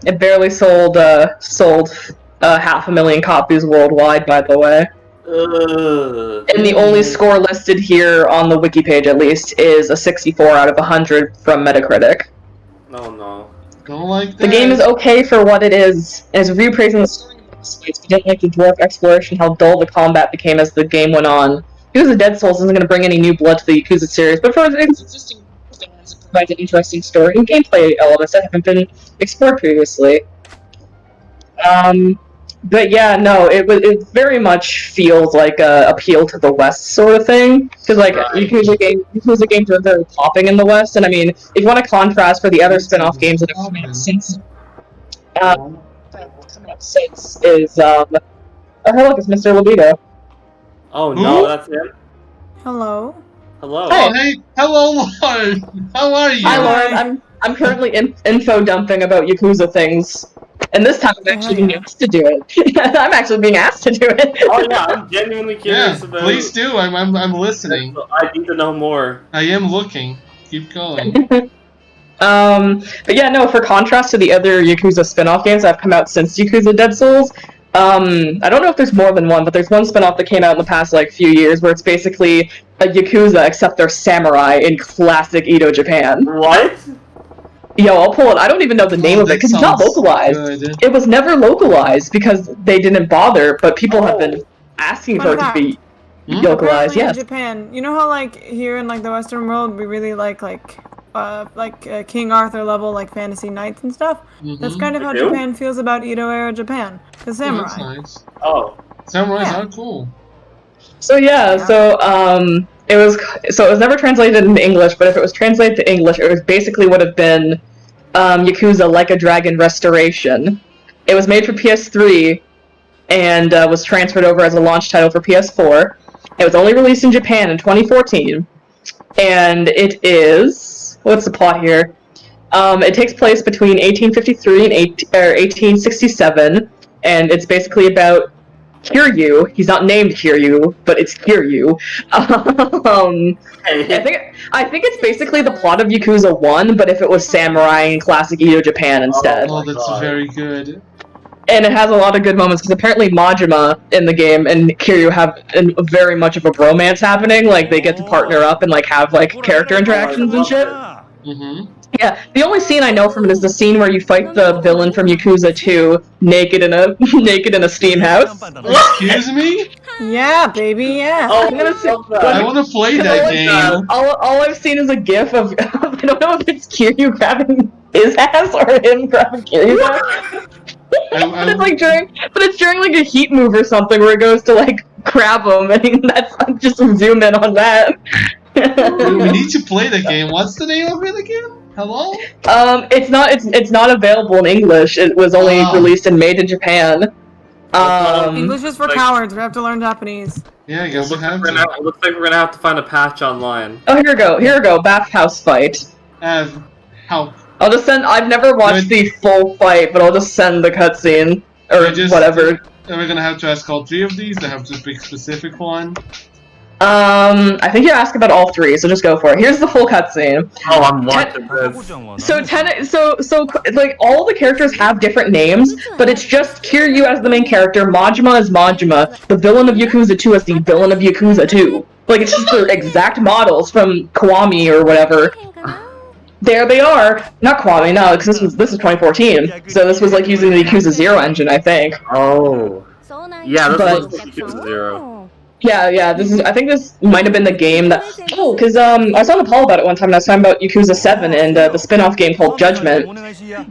Speaker 2: it barely sold 500,000 copies worldwide, by the way. And the only score listed here on the wiki page, at least, is a 64 out of 100 from Metacritic.
Speaker 1: Oh no.
Speaker 4: Don't like that.
Speaker 2: The game is okay for what it is. As a review praising the story and boss fights, we didn't like the dwarf exploration, how dull the combat became as the game went on. Yakuza Dead Souls isn't going to bring any new blood to the Yakuza series, but for its existing fans, it provides an interesting story and gameplay elements that haven't been explored previously. But yeah, no, it very much feels like a appeal to the West sort of thing, because like Yakuza games are very popping in the West, and I mean, if you want to contrast for the other spin-off games that have come out since, is oh hey look, it's Mr. Libido.
Speaker 1: Oh no, that's him.
Speaker 6: Hello.
Speaker 1: Hello.
Speaker 4: Oh hey, hello Lauren. How are you?
Speaker 2: Hi Lauren, I'm currently info dumping about Yakuza things. And this time I'm actually being asked to do it. I'm actually being asked to do it.
Speaker 1: Oh yeah, I'm genuinely curious about.
Speaker 4: Please do. I'm listening.
Speaker 1: I need to know more.
Speaker 4: I am looking. Keep going.
Speaker 2: But yeah, no. For contrast to the other Yakuza spin-off games that have come out since Yakuza Dead Souls, I don't know if there's more than one, but there's one spin-off that came out in the past like few years where it's basically a Yakuza except they're samurai in classic Edo Japan.
Speaker 1: What?
Speaker 2: Yo, I'll pull it. I don't even know the name of it because it's not localized. Good. It was never localized because they didn't bother, but people have been asking for it to be localized. Yes.
Speaker 6: In Japan, you know how like here in like the Western world we really like King Arthur level like fantasy knights and stuff. That's kind of how Japan feels about Edo era Japan. The samurai.
Speaker 4: That's nice.
Speaker 1: Oh,
Speaker 4: samurais are cool.
Speaker 2: So it was never translated into English, but if it was translated to English, it was basically would have been Yakuza Like a Dragon Restoration. It was made for PS3 and was transferred over as a launch title for PS4. It was only released in Japan in 2014, and it is, what's the plot here? It takes place between 1853 and 1867, and it's basically about Kiryu. He's not named Kiryu, but it's Kiryu. I think it's basically the plot of Yakuza 1, but if it was samurai in classic Edo Japan instead.
Speaker 4: Oh, that's very good.
Speaker 2: and it has a lot of good moments, because apparently Majima in the game and Kiryu have very much of a bromance happening. Like, they get to partner up and, like, have, like, character interactions and shit. Yeah, the only scene I know from it is the scene where you fight the villain from Yakuza 2 naked in a steam house.
Speaker 4: Excuse me?
Speaker 6: Yeah, baby, yeah.
Speaker 2: Oh, I'm gonna say,
Speaker 4: I want to play that game.
Speaker 2: All I've seen is a gif of I don't know if it's Kiryu grabbing his ass or him grabbing Kiryu's ass. But it's during like a heat move or something where it goes to like grab him, and that's just zoom in on that.
Speaker 4: We need to play the game. What's the name of it again? Hello?
Speaker 2: It's not available in English. It was only released and made in Japan.
Speaker 6: English is for cowards. We have to learn Japanese.
Speaker 4: Yeah, I guess we have to.
Speaker 1: It looks like we're gonna have to find a patch online.
Speaker 2: Oh, here we go. Bathhouse fight.
Speaker 4: How?
Speaker 2: I'll just send. I've never watched the full fight, but I'll just send the cutscene or whatever.
Speaker 4: Are we gonna have to ask all 3 of these? I have to pick a specific one.
Speaker 2: I think you asked about all 3, so just go for it. Here's the full cutscene.
Speaker 1: Oh, I'm watching this.
Speaker 2: So like all the characters have different names, but it's just Kiryu as the main character, Majima as Majima, the villain of Yakuza 2 as the villain of Yakuza 2. Like it's just the exact models from Kiwami or whatever. There they are. Not Kiwami, no, because this is 2014. So this was like using the Yakuza 0 engine, I think.
Speaker 1: Oh. Yeah, this was Yakuza 0.
Speaker 2: Yeah, I think this might have been the game that... Oh, because I was on the Paul about it one time, and I was talking about Yakuza 7 and the spin-off game called Judgment.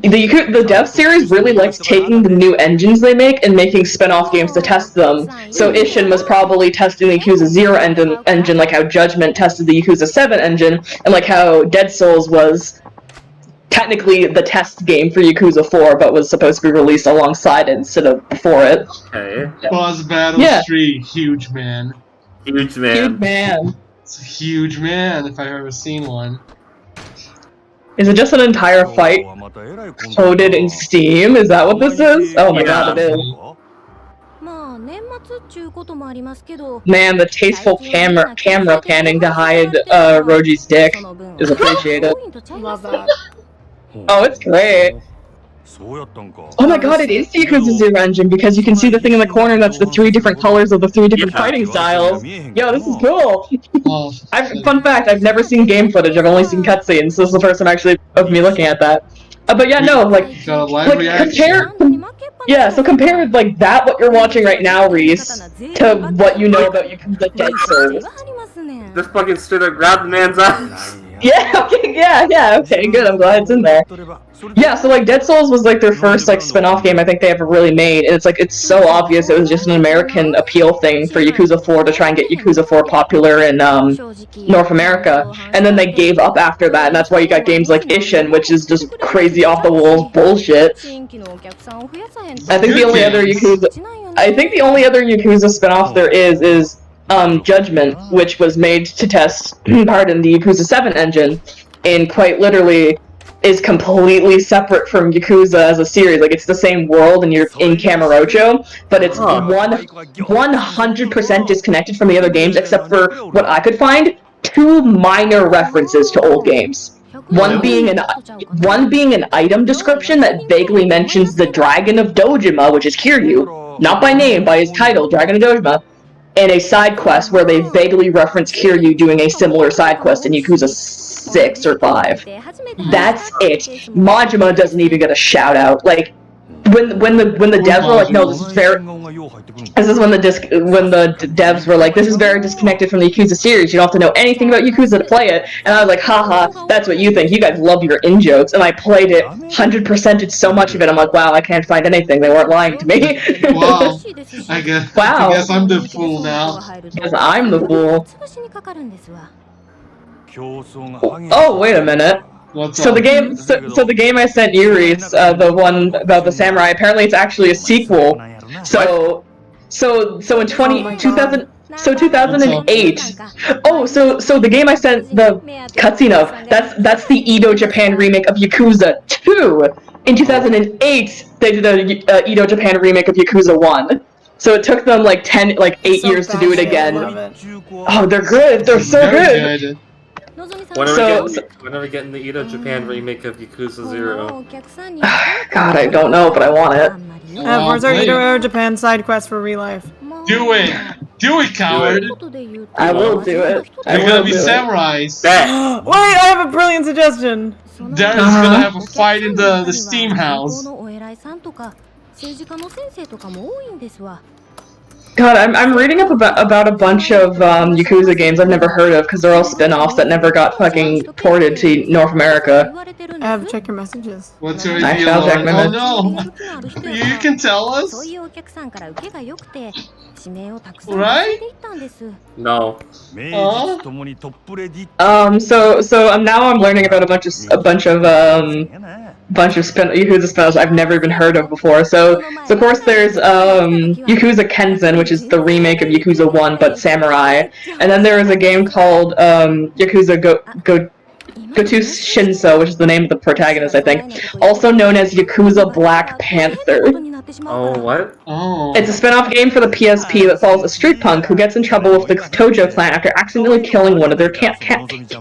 Speaker 2: The dev series really likes taking the new engines they make and making spin-off games to test them. So Ishin was probably testing the Yakuza 0 engine like how Judgment tested the Yakuza 7 engine, and like how Dead Souls was technically the test game for Yakuza 4, but was supposed to be released alongside it instead of before it.
Speaker 1: Okay.
Speaker 4: Boss Battle 3, huge man.
Speaker 1: Huge man.
Speaker 2: Huge man.
Speaker 4: It's a huge man, if I've ever seen one.
Speaker 2: Is it just an entire fight coded in Steam? Is that what this is? Oh my god, it is. Man, the tasteful camera panning to hide Roji's dick is appreciated.
Speaker 6: Love that.
Speaker 2: Oh, it's great. Oh my god, it is the Yakuza 0 engine because you can see the thing in the corner that's the 3 different colors of the 3 different fighting styles. Yo, this is cool. Fun fact, I've never seen game footage, I've only seen cutscenes. This is the first time actually of me looking at that. But yeah, no, compare... Yeah, so compare like that, what you're watching right now, Reese, to what you know about Yakuza Dead Souls.
Speaker 1: This fucking straight up grabbed the man's eyes.
Speaker 2: Yeah, okay, yeah, okay, good, I'm glad it's in there. Yeah, so like Dead Souls was like their first like spin-off game I think they ever really made, and it's so obvious it was just an American appeal thing for Yakuza 4 to try and get Yakuza 4 popular in North America, and then they gave up after that, and that's why you got games like Ishin, which is just crazy off-the-wall bullshit. I think the only other Yakuza spin-off there is Judgment, which was made to test, the Yakuza 7 engine, and quite literally is completely separate from Yakuza as a series. Like, it's the same world and you're in Kamurocho, but it's 100% disconnected from the other games, except for what I could find, 2 minor references to old games. One being an item description that vaguely mentions the Dragon of Dojima, which is Kiryu, not by name, by his title, Dragon of Dojima, and a side quest where they vaguely reference Kiryu doing a similar side quest in Yakuza 6 or 5. That's it. Majima doesn't even get a shout out. Like, when the devs were like, no, this is when the devs were like, this is very disconnected from the Yakuza series. You don't have to know anything about Yakuza to play it. And I was like, haha, that's what you think. You guys love your in-jokes. And I played it, 100%ed so much of it. I'm like, wow, I can't find anything. They weren't lying to me.
Speaker 4: Wow. I guess I'm the fool now.
Speaker 2: Because I'm the fool. Oh, wait a minute. So the game I sent you, Reese, the one about the samurai, apparently it's actually a sequel. So in 2008. Oh, so the game I sent the cutscene of, that's the Edo Japan remake of Yakuza 2. In 2008, they did a Edo Japan remake of Yakuza 1. So it took them like 8 years to do it again. Oh, they're good. They're so good.
Speaker 1: When are we getting the Edo Japan remake of Yakuza 0?
Speaker 2: God, I don't know, but I want it.
Speaker 6: Where's our Edo Era Japan side quest for real life?
Speaker 4: Do it! Do it, coward!
Speaker 2: I will do it.
Speaker 4: They're gonna be samurais.
Speaker 6: Wait, I have a brilliant suggestion.
Speaker 4: Darren's gonna have a fight in the steam house.
Speaker 2: God, I'm reading up about a bunch of Yakuza games I've never heard of because they're all spin-offs that never got fucking ported to North America.
Speaker 6: Check your messages.
Speaker 4: What's your
Speaker 2: I
Speaker 4: idea,
Speaker 2: shall check
Speaker 4: Lauren?
Speaker 2: my
Speaker 4: Oh no! You can tell us? Right?
Speaker 1: No.
Speaker 2: So now I'm learning about a bunch of Yakuza spin-offs I've never even heard of before. So of course there's Yakuza Kenzen, which is the remake of Yakuza 1 but samurai, and then there is a game called Yakuza Goto Shinso, which is the name of the protagonist, I think, also known as Yakuza Black Panther.
Speaker 1: Oh, what?
Speaker 4: Oh.
Speaker 2: It's a spin-off game for the PSP that follows a street punk who gets in trouble with the Tojo clan after accidentally killing one of their captains.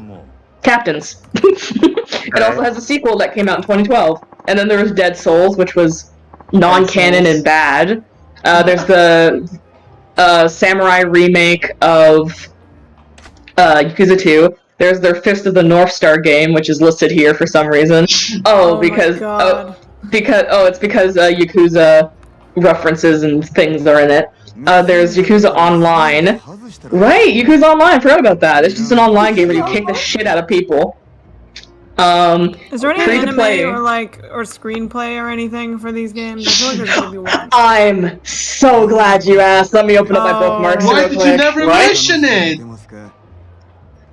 Speaker 2: It also has a sequel that came out in 2012. And then there was Dead Souls, which was non-canon and bad. There's the samurai remake of Yakuza 2. There's their Fist of the North Star game, which is listed here for some reason. It's because Yakuza references and things are in it. There's Yakuza Online. Right, Yakuza Online, I forgot about that. It's just an online game where you kick the shit out of people.
Speaker 6: Is there any anime or screenplay or anything for these games? I feel like there's gonna be one.
Speaker 2: I'm so glad you asked. Let me open up my bookmarks real quick.
Speaker 4: Why did you never mention it?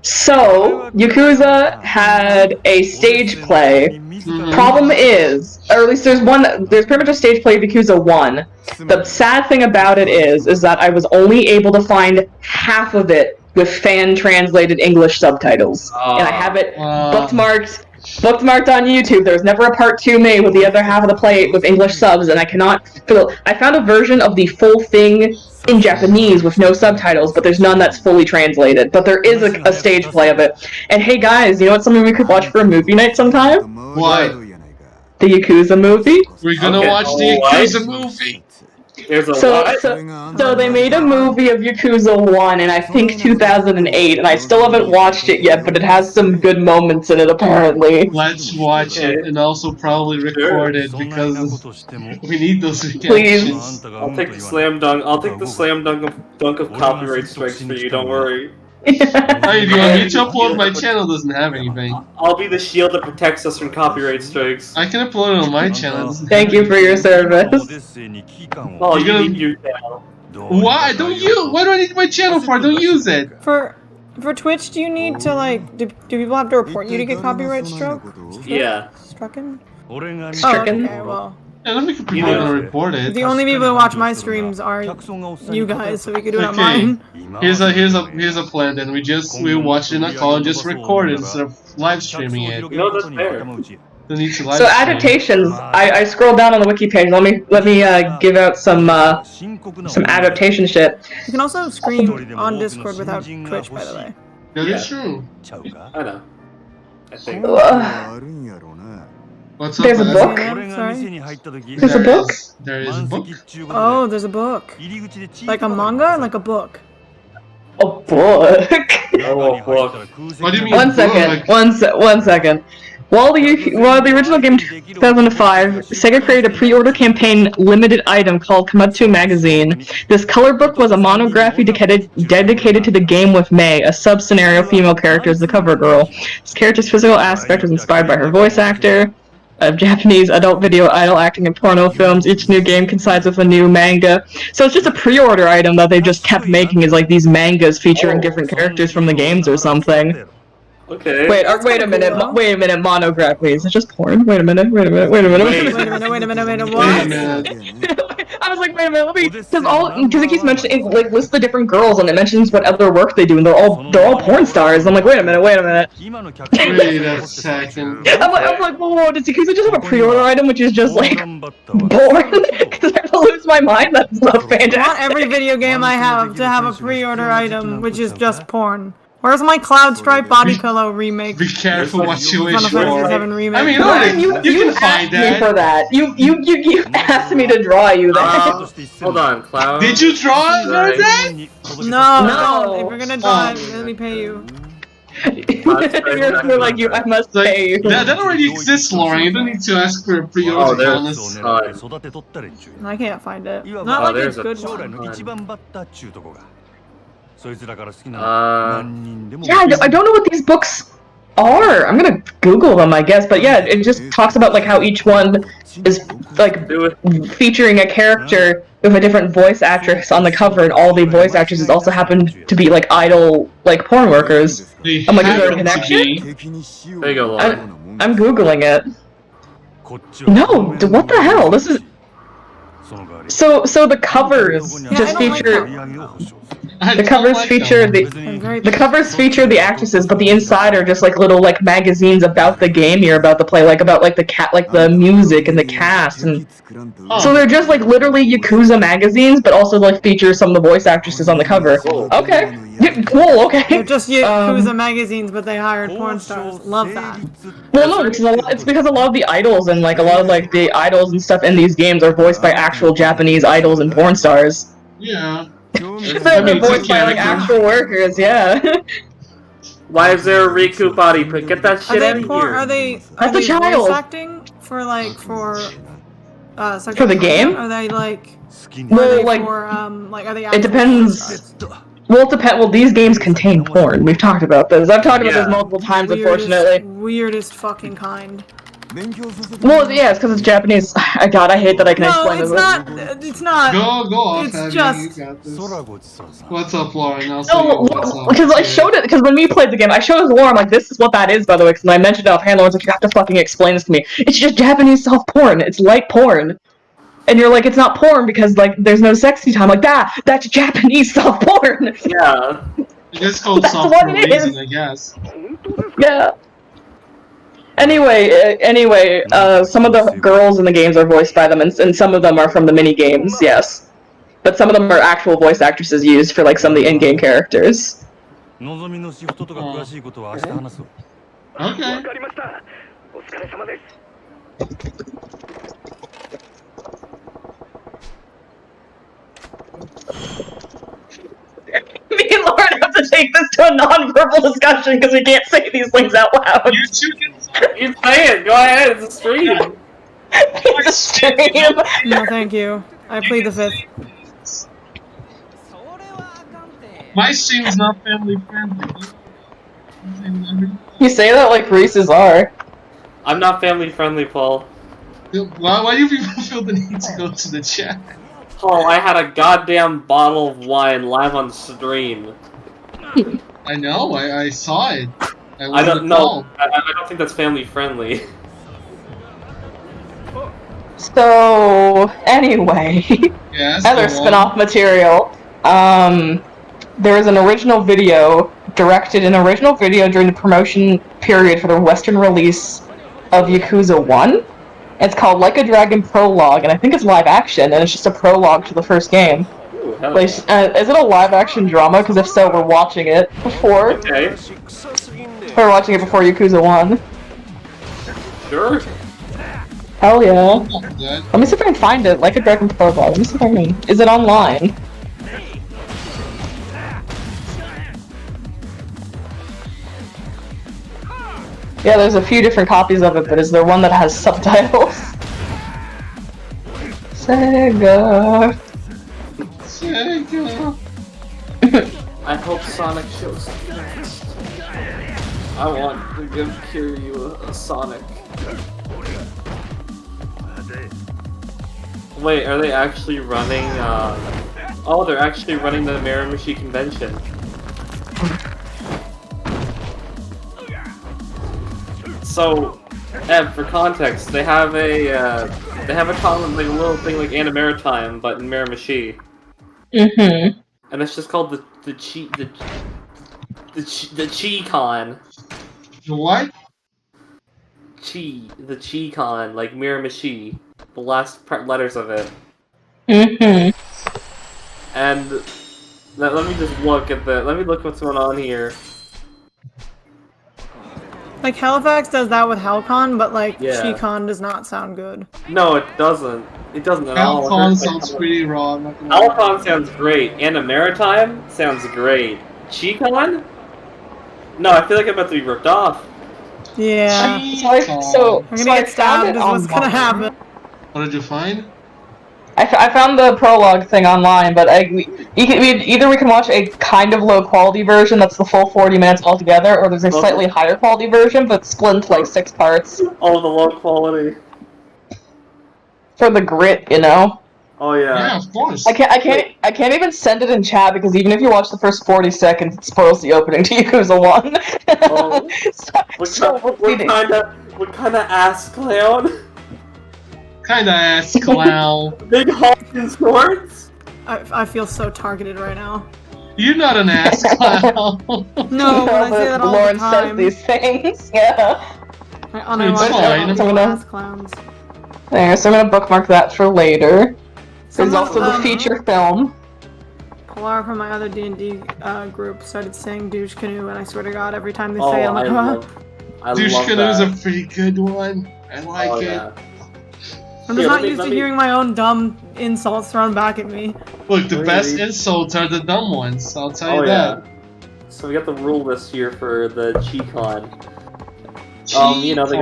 Speaker 2: So, Yakuza had a stage play. Problem is, or at least there's pretty much a stage play of Yakuza 1. The sad thing about it is that I was only able to find half of it with fan-translated English subtitles. And I have it bookmarked on YouTube. There was never a part 2 made with the other half of the play with English subs, and I cannot fill. I found a version of the full thing in Japanese with no subtitles, but there's none that's fully translated. But there is a stage play of it. And hey guys, you know what's something we could watch for a movie night sometime?
Speaker 4: What?
Speaker 2: The Yakuza movie?
Speaker 4: We're gonna watch the Yakuza movie!
Speaker 2: So they made a movie of Yakuza 1 in I think 2008, and I still haven't watched it yet, but it has some good moments in it apparently.
Speaker 4: Let's watch it and also probably record it because we need those
Speaker 2: Please.
Speaker 4: reactions.
Speaker 1: I'll take the slam dunk. I'll take the slam dunk of copyright strikes for you. Don't worry.
Speaker 4: Hey, do you want me to upload? My channel doesn't have anything.
Speaker 1: I'll be the shield that protects us from copyright strikes.
Speaker 4: I can upload it on my channel.
Speaker 2: Thank you for your service.
Speaker 1: Oh, you need your channel.
Speaker 4: Why? Don't you? Why do I need my channel for? Don't use it.
Speaker 6: For Twitch, do you need to do people have to report you to get copyright struck?
Speaker 1: Yeah.
Speaker 6: Strucken?
Speaker 2: Stricken.
Speaker 6: Okay, well.
Speaker 4: Yeah, then we could people to report it.
Speaker 6: The only people who watch my streams are you guys, so we could do it on mine.
Speaker 4: Here's a plan. Then we watch it in a call and just record it instead of live streaming it.
Speaker 1: You know, that's fair.
Speaker 2: So adaptations, I scrolled down on the wiki page. Let me give out some adaptation shit.
Speaker 6: You can also stream on Discord without Twitch, by the way.
Speaker 4: That is true.
Speaker 1: I know. I think.
Speaker 4: What's up?
Speaker 2: There's a book. There's a book.
Speaker 4: There is a book.
Speaker 6: Oh, there's a book. Like a manga, like a book.
Speaker 2: A book.
Speaker 1: Oh, a book.
Speaker 4: What do you mean?
Speaker 2: One second. While the original game 2005, Sega created a pre-order campaign limited item called Komatsu Magazine. This color book was a monography dedicated to the game with Mei, a sub-scenario female character as the cover girl. This character's physical aspect was inspired by her voice actor. Of Japanese adult video idol acting in porno films. Each new game coincides with a new manga. So it's just a pre-order item that they just kept making, is like these mangas featuring different characters from the games or something.
Speaker 1: Okay.
Speaker 2: Wait a minute, monography. Is it just porn? Wait a minute, what? I was like, wait a minute, because it keeps mentioning, like, lists the different girls, and it mentions what other work they do, and they're all porn stars. I'm like, wait a minute.
Speaker 4: Wait a second.
Speaker 2: I'm like, whoa, does Yakuza just have a pre-order item, which is just, like, porn? Because I lose my mind, that's so fantastic.
Speaker 6: I want every video game I have to have a pre-order item, which is just porn. Where's my Cloud Stripe body pillow remake?
Speaker 4: Be careful what you
Speaker 6: Final
Speaker 4: wish
Speaker 6: Fantasy
Speaker 4: for.
Speaker 6: VII remake.
Speaker 4: I mean,
Speaker 2: Ryan,
Speaker 4: you can
Speaker 2: asked
Speaker 4: find
Speaker 2: me
Speaker 4: that.
Speaker 2: for that. You asked me to draw you that.
Speaker 1: Hold on, Cloud.
Speaker 4: Did you draw it, that?
Speaker 6: No, if you're gonna draw it, let me pay you.
Speaker 2: You're like, I must pay you.
Speaker 4: That already exists, Lauren. You don't need to ask for a pre-order bonus.
Speaker 6: I can't find it.
Speaker 1: Oh,
Speaker 6: Not like
Speaker 1: there's
Speaker 6: it's good
Speaker 1: a
Speaker 6: one.
Speaker 2: Yeah, I don't know what these books are. I'm gonna Google them, I guess. But yeah, it just talks about like how each one is like featuring a character with a different voice actress on the cover, and all the voice actresses also happen to be like idol like porn workers. I'm like, is there a connection?
Speaker 1: There you go, Lauren.
Speaker 2: I'm Googling it. No, what the hell? This is so the covers just feature. The covers feature the covers feature the actresses, but the inside are just like little like magazines about the game you're about to play, like about like the music and the cast, and so they're just like literally Yakuza magazines, but also like feature some of the voice actresses on the cover. Okay, yeah, cool. Okay,
Speaker 6: They're just Yakuza magazines, but they hired porn stars. Love that.
Speaker 2: Well, no, it's because a lot of the idols and like a lot of like the idols and stuff in these games are voiced by actual Japanese idols and porn stars.
Speaker 4: Yeah.
Speaker 2: They're voiced by like actual workers, yeah.
Speaker 1: Why is there a Riku body? Get that shit out of here.
Speaker 6: Are they
Speaker 2: That's a child.
Speaker 6: voice acting for
Speaker 2: For the game?
Speaker 6: Are they like
Speaker 2: Well, like
Speaker 6: are they
Speaker 2: it depends. Well, it depends. Well, these games contain porn. We've talked about this. I've talked about this multiple times, unfortunately.
Speaker 6: Weirdest fucking kind.
Speaker 2: Well, yeah, it's because it's Japanese. God, I hate that I can explain this.
Speaker 6: It's not.
Speaker 4: Go off.
Speaker 6: It's just.
Speaker 4: What's up, Lauren? I'll
Speaker 2: No, because I showed it. Because when we played the game, I showed it to Lauren. I'm like, this is what that is, by the way. Because I mentioned it offhand. Lauren's like, you have to fucking explain this to me. It's just Japanese soft porn. It's light porn. And you're like, it's not porn because like there's no sexy time. Like that's Japanese soft porn.
Speaker 1: Yeah.
Speaker 4: It's called soft for a reason, I guess.
Speaker 2: Yeah. Anyway, some of the girls in the games are voiced by them, and some of them are from the mini games, yes. But some of them are actual voice actresses used for like some of the in-game characters.
Speaker 4: Okay.
Speaker 2: Me and Lauren have to take this to a non-verbal discussion because we can't say these things out loud.
Speaker 1: You say it. Go ahead. It's a stream.
Speaker 2: It's a stream.
Speaker 6: No, thank you. I plead the fifth.
Speaker 4: My stream's not family friendly.
Speaker 2: You say that like Reese's are.
Speaker 1: I'm not family friendly, Paul.
Speaker 4: Why do people feel the need to go to the chat?
Speaker 1: Paul, I had a goddamn bottle of wine live on stream.
Speaker 4: I know, I saw it.
Speaker 1: I don't know. I don't think that's family friendly.
Speaker 2: So, anyway,
Speaker 4: yes,
Speaker 2: other spin-off material. There was an original video, an original video during the promotion period for the Western release of Yakuza 1. It's called Like a Dragon Prologue, and I think it's live action, and it's just a prologue to the first game.
Speaker 1: Ooh,
Speaker 2: is it a live action drama? Because if so, we're watching it before.
Speaker 1: Okay.
Speaker 2: We're watching it before Yakuza 1.
Speaker 1: Sure.
Speaker 2: Hell yeah. Let me see if I can find it. Like a Dragon Prologue. Let me see if I can. Is it online? Yeah, there's a few different copies of it, but is there one that has subtitles? Sega.
Speaker 1: I hope Sonic shows up next. I want to give Kiryu a Sonic. Wait, are they actually running, Oh, they're actually running the Miramachi convention. So, Ed, for context, they have a common like little thing like Animaritime, but in Miramachi.
Speaker 2: Mm-hmm.
Speaker 1: And it's just called the Chi-Con.
Speaker 4: The what?
Speaker 1: The Chi-Con, like Miramachi, the last letters of it.
Speaker 2: Mm-hmm.
Speaker 1: And let me just look at let me look what's going on here.
Speaker 6: Like Halifax does that with Halcon, but like
Speaker 1: Yeah.
Speaker 6: Chicon does not sound good.
Speaker 1: No, it doesn't. It doesn't at all.
Speaker 4: Halcon sounds pretty raw. I'm not gonna lie.
Speaker 1: Halcon sounds great. Anna Maritime sounds great. Chicon? No, I feel like I'm about to be ripped off.
Speaker 6: Yeah.
Speaker 2: So
Speaker 6: I'm gonna get stabbed is what's gonna happen.
Speaker 4: What did you find?
Speaker 2: I found the prologue thing online, but either we can watch a kind of low quality version that's the full 40 minutes altogether, or there's a slightly higher quality version but split into like 6 parts.
Speaker 1: Oh, the low quality.
Speaker 2: For the grit, you know.
Speaker 1: Oh yeah.
Speaker 4: Yeah, of course.
Speaker 2: I can't even send it in chat because even if you watch the first 40 seconds, it spoils the opening to Yakuza 1.
Speaker 1: Oh. What kind of ass clown?
Speaker 4: Kinda ass clown.
Speaker 1: Big honking swords?
Speaker 6: I feel so targeted right now.
Speaker 4: You're not an ass clown.
Speaker 6: No, but I say that all
Speaker 2: Lauren
Speaker 6: the time.
Speaker 2: says these things. Yeah.
Speaker 6: I unironically
Speaker 4: fine.
Speaker 6: call ass clowns.
Speaker 2: There, so I'm gonna bookmark that for later. There's
Speaker 6: Someone,
Speaker 2: also the feature film.
Speaker 6: Pilar from my other D&D group started saying douche canoe, and I swear to God, every time they say it, I'm like, huh?
Speaker 4: Douche canoe's a pretty good one. I like it.
Speaker 1: Yeah.
Speaker 6: I'm just not used to hearing my own dumb insults thrown back at me.
Speaker 4: Look, the best insults are the dumb ones, I'll tell you that.
Speaker 1: Yeah. So we got the rule list here for the Chicon. You know, they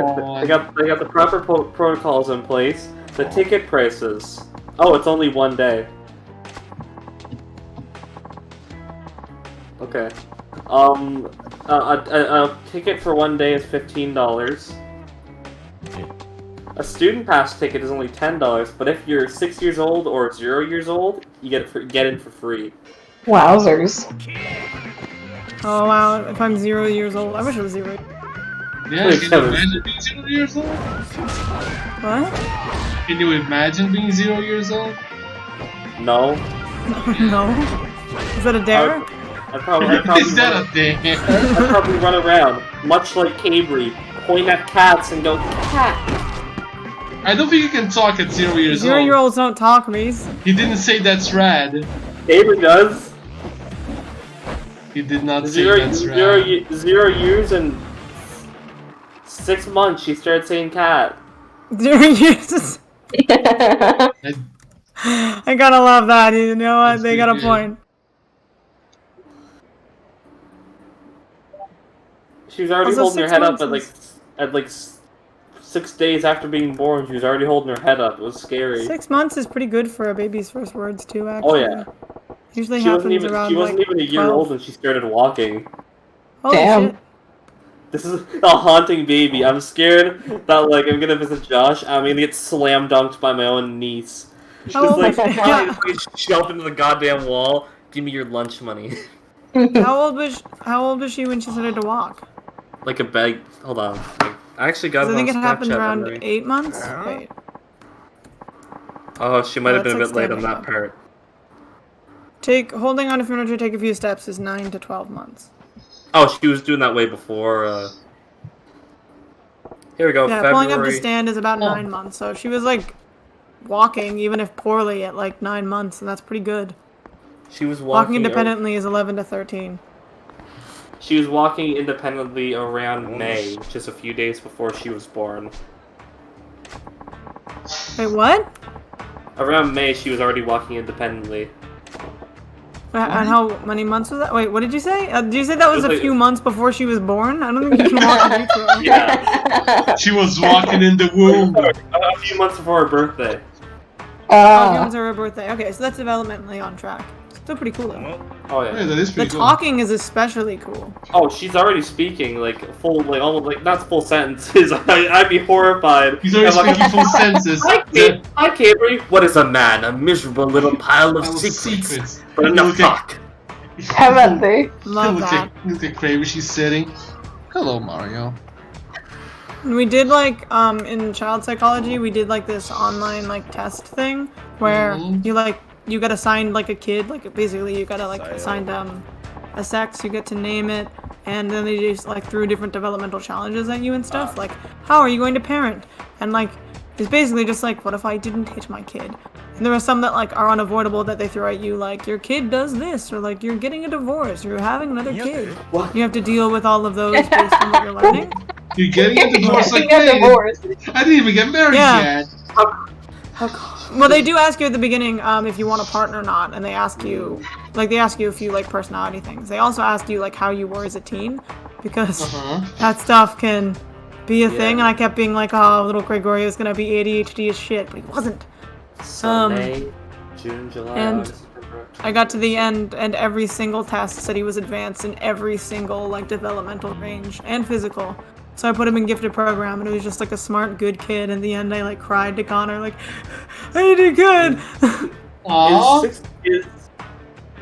Speaker 1: got the proper protocols in place. The ticket prices. Oh, it's only 1 day. Okay. A ticket for 1 day is $15. A student pass ticket is only $10, but if you're 6 years old or 0 years old, you get in for free.
Speaker 2: Wowzers.
Speaker 6: Oh wow, if I'm 0 years old, I wish I was 0.
Speaker 4: Yeah, can you imagine being 0 years old?
Speaker 6: What?
Speaker 4: Can you imagine being 0 years old?
Speaker 1: No.
Speaker 6: No. Is that a dare?
Speaker 1: I'd probably
Speaker 4: Is that a dare?
Speaker 1: I'd probably run around, much like Cabry, point at cats and go, cat.
Speaker 4: I don't think you can talk at 0 years old.
Speaker 6: 0-year-olds don't talk, Reese.
Speaker 4: He didn't say that's rad.
Speaker 1: Cabry does.
Speaker 4: He did not say that's rad.
Speaker 1: 0 years and 6 months she started saying cat.
Speaker 6: 0 years. I gotta love that. You know what? They got a point.
Speaker 1: She was already
Speaker 6: Also,
Speaker 1: holding her
Speaker 6: 6
Speaker 1: head up
Speaker 6: months
Speaker 1: at like 6 days after being born. She was already holding her head up. It was scary.
Speaker 6: 6 months is pretty good for a baby's first words too. Actually.
Speaker 1: Oh yeah.
Speaker 6: Usually
Speaker 1: She
Speaker 6: happens
Speaker 1: wasn't even
Speaker 6: around
Speaker 1: she wasn't
Speaker 6: like
Speaker 1: even a year
Speaker 6: 12.
Speaker 1: old when she started walking.
Speaker 6: Holy
Speaker 2: Damn.
Speaker 6: shit.
Speaker 1: This is a haunting baby. I'm scared that like I'm gonna visit Josh. I'm gonna get slam dunked by my own niece.
Speaker 6: How old
Speaker 1: Just
Speaker 6: was
Speaker 1: like jump into the goddamn wall. Give me your lunch money.
Speaker 6: How old was she when she started to walk?
Speaker 1: Like a bag. Hold on. I actually got
Speaker 6: 'Cause
Speaker 1: it
Speaker 6: I
Speaker 1: on
Speaker 6: think it happened
Speaker 1: Snapchat
Speaker 6: around
Speaker 1: memory.
Speaker 6: 8 months. Wait.
Speaker 1: Oh, she might have
Speaker 6: Oh,
Speaker 1: been a
Speaker 6: that's
Speaker 1: bit late on
Speaker 6: like
Speaker 1: that part.
Speaker 6: Holding on to furniture, take a few steps is 9 to 12 months.
Speaker 1: Oh, she was doing that way before. Here we go.
Speaker 6: Yeah,
Speaker 1: February.
Speaker 6: pulling up the stand is about 9 months. So she was like walking, even if poorly, at like 9 months, and that's pretty good.
Speaker 1: She was
Speaker 6: Walking
Speaker 1: walking
Speaker 6: independently is 11 to 13.
Speaker 1: She was walking independently around May, just a few days before she was born.
Speaker 6: Wait, what?
Speaker 1: Around May, she was already walking independently.
Speaker 6: And how many months was that? Wait, what did you say? Did you say that was
Speaker 1: It was
Speaker 6: a
Speaker 1: like-
Speaker 6: few months before she was born? I don't think you can walk in vitro.
Speaker 1: Yeah.
Speaker 4: She was walking in the womb.
Speaker 1: A few months before her birthday.
Speaker 6: Oh, humans are her birthday. Okay, so that's developmentally on track. Still pretty cool though.
Speaker 1: Oh yeah.
Speaker 4: Yeah, that is
Speaker 6: The
Speaker 4: pretty cool.
Speaker 6: talking is especially cool.
Speaker 1: Oh, she's already speaking like full, like almost like not full sentences. I'd be horrified.
Speaker 4: He's already
Speaker 1: I'm like,
Speaker 4: speaking full sentences.
Speaker 1: Hi, Cabry. What is a man? A miserable little pile of secrets. But enough talk.
Speaker 2: Haven't they?
Speaker 6: Love that.
Speaker 4: Look at Craven, she's sitting. Hello, Mario.
Speaker 6: We did like in child psychology, we did like this online like test thing where you got assigned like a kid, like basically you gotta like assigned a sex, you get to name it, and then they just like threw different developmental challenges at you and stuff, like how are you going to parent? And like it's basically just like, what if I didn't hit my kid? And there are some that like are unavoidable that they throw at you, like your kid does this, or like you're getting a divorce, or you're having another kid.
Speaker 1: What?
Speaker 6: You have to deal with all of those based on what you're learning.
Speaker 4: You're getting a divorce like
Speaker 2: Getting a
Speaker 4: me.
Speaker 2: divorce.
Speaker 4: I didn't even get married yet.
Speaker 6: Well, they do ask you at the beginning if you want a partner or not, and they ask you a few like personality things. They also ask you like how you were as a teen, because that stuff can be a thing. And I kept being like, oh, little Gregorio's gonna be ADHD as shit, but he wasn't.
Speaker 1: So May, June, July,
Speaker 6: and
Speaker 1: August, September, October.
Speaker 6: I got to the end, and every single test said he was advanced in every single like developmental range and physical. So I put him in gifted program, and it was just like a smart, good kid. In the end, I like cried to Connor, like, I did good.
Speaker 4: Aww.
Speaker 1: Is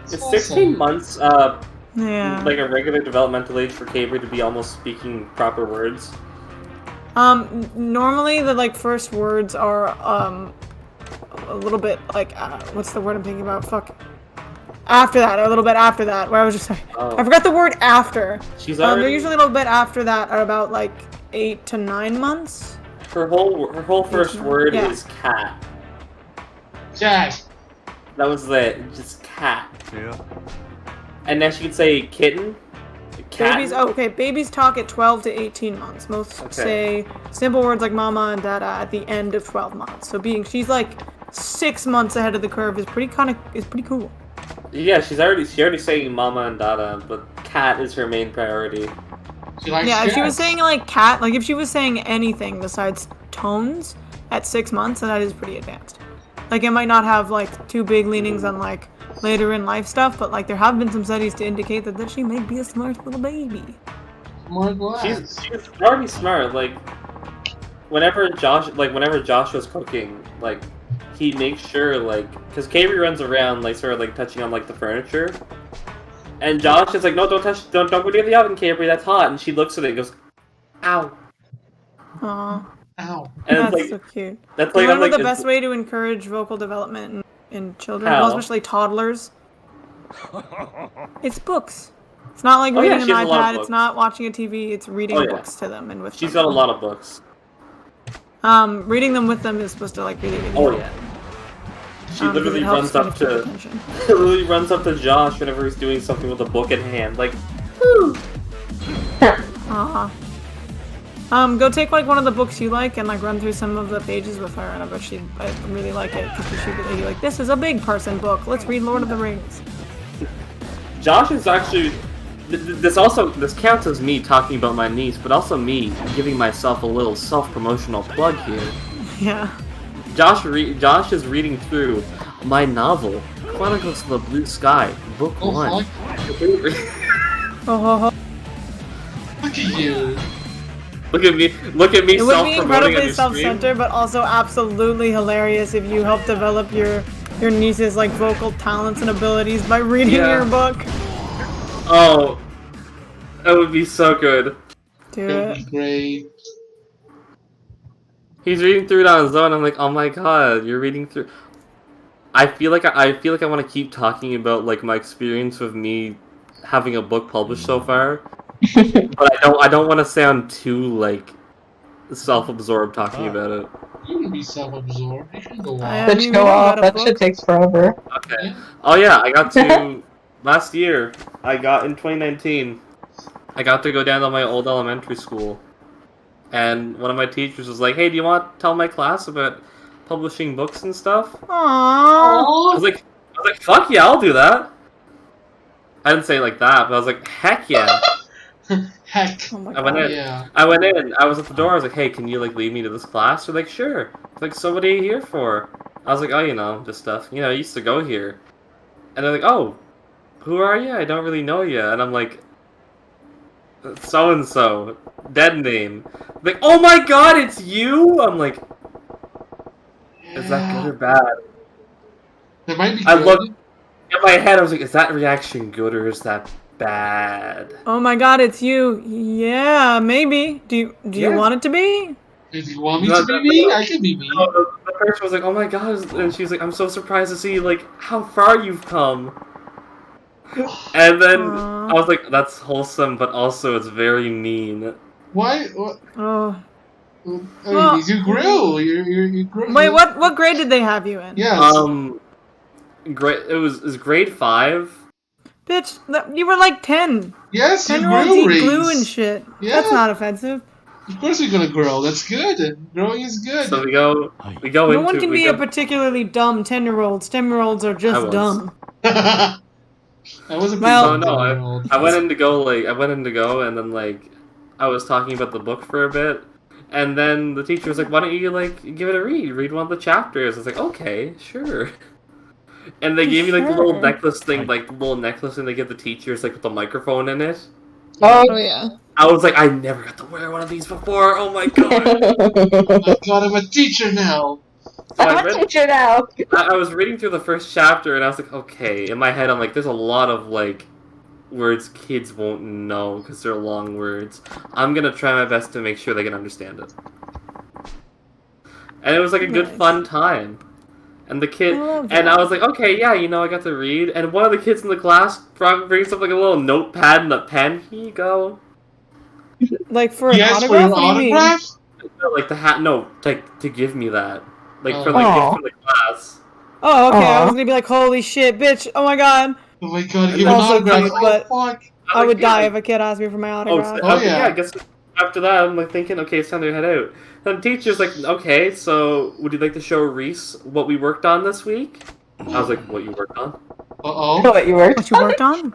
Speaker 1: 16 months
Speaker 6: yeah.
Speaker 1: like a regular developmental age for Cabri to be almost speaking proper words?
Speaker 6: Normally the like first words are a little bit like what's the word I'm thinking about? Fuck. After that, a little bit after that, where I was just like, I forgot the word after. They're usually a little bit after that, at about like 8 to 9 months.
Speaker 1: Her whole first word is cat.
Speaker 4: Cat.
Speaker 1: That was it, just cat.
Speaker 7: Yeah.
Speaker 1: And then she could say kitten. Cat.
Speaker 6: Babies talk at 12 to 18 months. Most say simple words like mama and dada at the end of 12 months. So she's like 6 months ahead of the curve is pretty cool.
Speaker 1: Yeah, she's already saying mama and dada, but cat is her main priority.
Speaker 6: If she was saying like cat, like if she was saying anything besides tones at 6 months, then that is pretty advanced. Like it might not have like too big leanings on like later in life stuff, but like there have been some studies to indicate that she may be a smart little baby.
Speaker 1: She's already smart. Like whenever Josh was cooking, like he makes sure like because Cabri runs around like sort of like touching on like the furniture, and Josh is like, no, don't go near the oven, Cabri, that's hot. And she looks at it and goes, ow.
Speaker 6: Aww.
Speaker 4: Ow.
Speaker 1: And
Speaker 6: that's
Speaker 1: like,
Speaker 6: so cute.
Speaker 1: That's like,
Speaker 6: you know the best way to encourage vocal development in children, well, especially toddlers? It's books. It's not like reading an iPad, it's not watching a TV, it's reading books to them and with
Speaker 1: She's got a lot of books.
Speaker 6: Reading them with them is supposed to like really
Speaker 1: help. She literally runs up to Josh whenever he's doing something with a book in hand, like, whoo!
Speaker 6: Go take like one of the books you like and like run through some of the pages with her, and I bet she'd really like it because she'd be like, "This is a big person book. Let's read Lord of the Rings."
Speaker 1: Josh is actually this counts as me talking about my niece, but also me giving myself a little self-promotional plug here.
Speaker 6: Yeah.
Speaker 1: Josh is reading through my novel, Chronicles of the Blue Sky, Book 1.
Speaker 4: Look at you.
Speaker 1: Look at me
Speaker 6: It would be incredibly
Speaker 1: self-centered,
Speaker 6: but also absolutely hilarious if you help develop your niece's like vocal talents and abilities by reading your book.
Speaker 1: Oh, that would be so good.
Speaker 6: Do
Speaker 4: it. Would be great.
Speaker 1: He's reading through it on his own. I'm like, oh my god, you're reading through. I feel like I want to keep talking about like my experience with me having a book published so far, but I don't want to sound too like self-absorbed talking about it.
Speaker 4: You can be self-absorbed. You can go off.
Speaker 2: That shit takes forever.
Speaker 1: Okay. Oh yeah, I got to last year. In 2019, I got to go down to my old elementary school, and one of my teachers was like, "Hey, do you want to tell my class about publishing books and stuff?"
Speaker 6: Aww.
Speaker 1: I was like, "Fuck yeah, I'll do that." I didn't say it like that, but I was like, "Heck yeah."
Speaker 4: Heck.
Speaker 6: Oh my
Speaker 1: I went in.
Speaker 4: Yeah.
Speaker 1: I went in. I was at the door. I was like, "Hey, can you like lead me to this class?" They're like, "Sure." Like, so what are you here for? I was like, "Oh, you know, just stuff. You know, I used to go here." And they're like, "Oh, who are you? I don't really know you." And I'm like, "So and so, dead name." Like, "Oh my god, it's you!" I'm like, "Is that good or bad?"
Speaker 4: That might be good.
Speaker 1: I looked in my head. I was like, "Is that reaction good or is that bad?"
Speaker 6: Oh my god, it's you. Yeah, maybe. Do you want it to be?
Speaker 4: If you want me to be me, I can be me.
Speaker 1: The person was like, "Oh my god," and she's like, "I'm so surprised to see like how far you've come." And then I was like, "That's wholesome, but also it's very mean."
Speaker 4: Why? What?
Speaker 6: Oh.
Speaker 4: Well, you grew. You grew.
Speaker 6: Wait, what grade did they have you in?
Speaker 4: Yes.
Speaker 1: It was grade 5.
Speaker 6: Bitch, you were like 10.
Speaker 4: Yes,
Speaker 6: 10-year-olds
Speaker 4: you grew,
Speaker 6: eat glue and shit.
Speaker 4: Yeah.
Speaker 6: That's not offensive.
Speaker 4: Of course you're gonna grow. That's good. Growing is good.
Speaker 1: So we go
Speaker 6: No
Speaker 1: into
Speaker 6: one can be a particularly dumb 10-year-old. 10-year-olds are just dumb.
Speaker 4: I was a
Speaker 6: Well,
Speaker 1: so no, I went in to go and then like I was talking about the book for a bit, and then the teacher was like, "Why don't you like give it a read? Read one of the chapters." I was like, "Okay, sure." And they gave me like the little necklace thing, like the little necklace thing they give the teachers, like with the microphone in it.
Speaker 6: Oh yeah.
Speaker 1: I was like, I never got to wear one of these before. Oh my god!
Speaker 4: Oh my god, I'm a teacher now.
Speaker 1: So
Speaker 2: I'm a teacher now.
Speaker 1: I was reading through the first chapter, and I was like, okay. In my head, I'm like, there's a lot of like words kids won't know because they're long words. I'm gonna try my best to make sure they can understand it. And it was like a good fun time. And the kid, and I was like, okay, yeah, you know, I got to read. And one of the kids in the class brings up like a little notepad and a pen. Here you go.
Speaker 6: Like for an autograph? What do you mean?
Speaker 1: No, like the hat. No, like to give me that. Like for like gift for the class.
Speaker 6: Oh, okay. I was gonna be like, holy shit, bitch! Oh my god.
Speaker 4: Oh my god, give an autograph.
Speaker 6: But I would die if a kid asked me for my autograph.
Speaker 1: Yeah. I guess after that, I'm like thinking, okay, it's time to head out. And the teacher's like, okay, so would you like to show Reese what we worked on this week? I was like, what you worked on?
Speaker 2: What you worked
Speaker 6: on?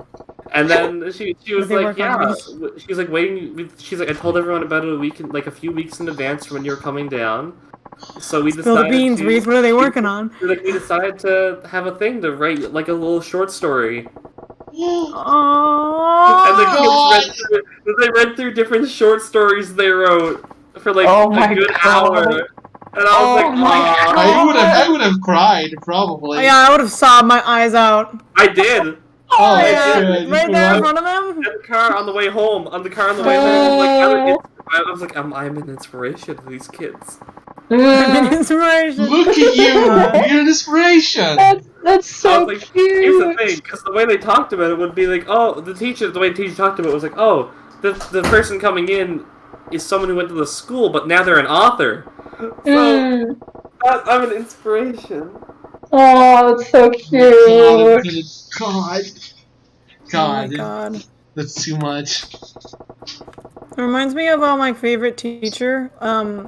Speaker 1: And then she was like, yeah. She's like waiting. She's like, I told everyone about it a few weeks in advance from when you were coming down. So we decided.
Speaker 6: Spill the beans, Reese. What are they working on?
Speaker 1: We decided to have a thing to write like a little short story.
Speaker 6: Oh.
Speaker 1: And the kids read through different short stories they wrote for like a good hour. And I was like,
Speaker 4: I would have cried probably.
Speaker 6: Yeah, I would have sobbed my eyes out.
Speaker 1: I did.
Speaker 4: Oh,
Speaker 6: yeah, right there in front of them.
Speaker 1: In the car on the way home. Like I was like, I'm an inspiration to these kids.
Speaker 6: Inspiration.
Speaker 4: Look at you! You're an inspiration.
Speaker 2: That's so
Speaker 1: like,
Speaker 2: cute.
Speaker 1: Here's the thing, because the way they talked about it would be like, oh, the way the teacher talked about it was like, oh, the person coming in is someone who went to the school, but now they're an author. So I'm an inspiration.
Speaker 2: Oh, that's so cute.
Speaker 4: God.
Speaker 6: Oh my god.
Speaker 4: That's too much.
Speaker 6: It reminds me of my favorite teacher,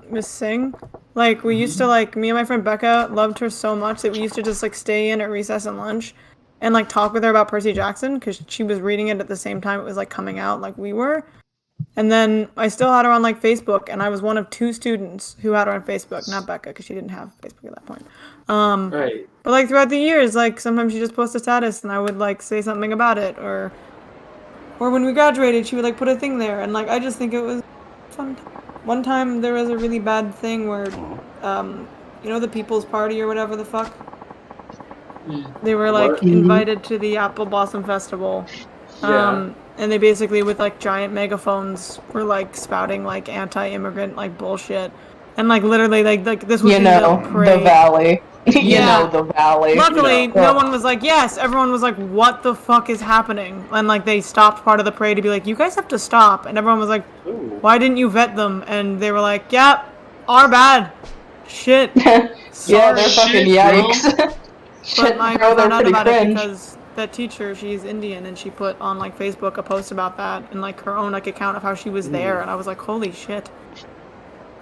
Speaker 6: Miss Singh. Like, we used to, like, me and my friend Becca loved her so much that we used to just, like, stay in at recess and lunch and, like, talk with her about Percy Jackson because she was reading it at the same time it was, like, coming out like we were. And then I still had her on, like, Facebook, and I was one of 2 students who had her on Facebook, not Becca because she didn't have Facebook at that point.
Speaker 1: Right.
Speaker 6: But, like, throughout the years, like, sometimes she just post a status and I would, like, say something about it, or when we graduated, she would, like, put a thing there, and, like, I just think it was fun. One time there was a really bad thing where, you know, the People's Party or whatever the fuck? They were, like, invited to the Apple Blossom Festival. And they basically, with, like, giant megaphones, were, like, spouting, like, anti-immigrant, like, bullshit. And, like, literally, like this was
Speaker 2: the valley. You know the valley.
Speaker 6: Luckily, no one was like, yes. Everyone was like, what the fuck is happening? And, like, they stopped part of the parade to be like, you guys have to stop. And everyone was like, why didn't you vet them? And they were like, yeah, our bad. Shit.
Speaker 2: Yeah, they're fucking yikes.
Speaker 6: But I found out about it because that teacher, she's Indian, and she put on, like, Facebook a post about that and, like, her own, like, account of how she was there. And I was like, holy shit.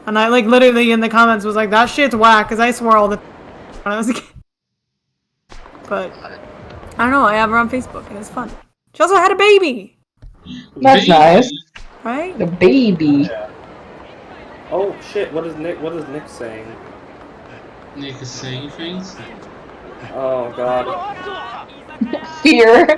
Speaker 6: And I, like, literally in the comments was like, that shit's whack, because I swore all the when I was a kid. But, I don't know, I have her on Facebook, and it's fun. She also had a baby!
Speaker 2: That's nice.
Speaker 6: Right?
Speaker 2: The baby.
Speaker 1: Yeah. Oh, shit, what is Nick saying?
Speaker 4: Nick is saying things?
Speaker 1: Oh, God.
Speaker 2: Fear.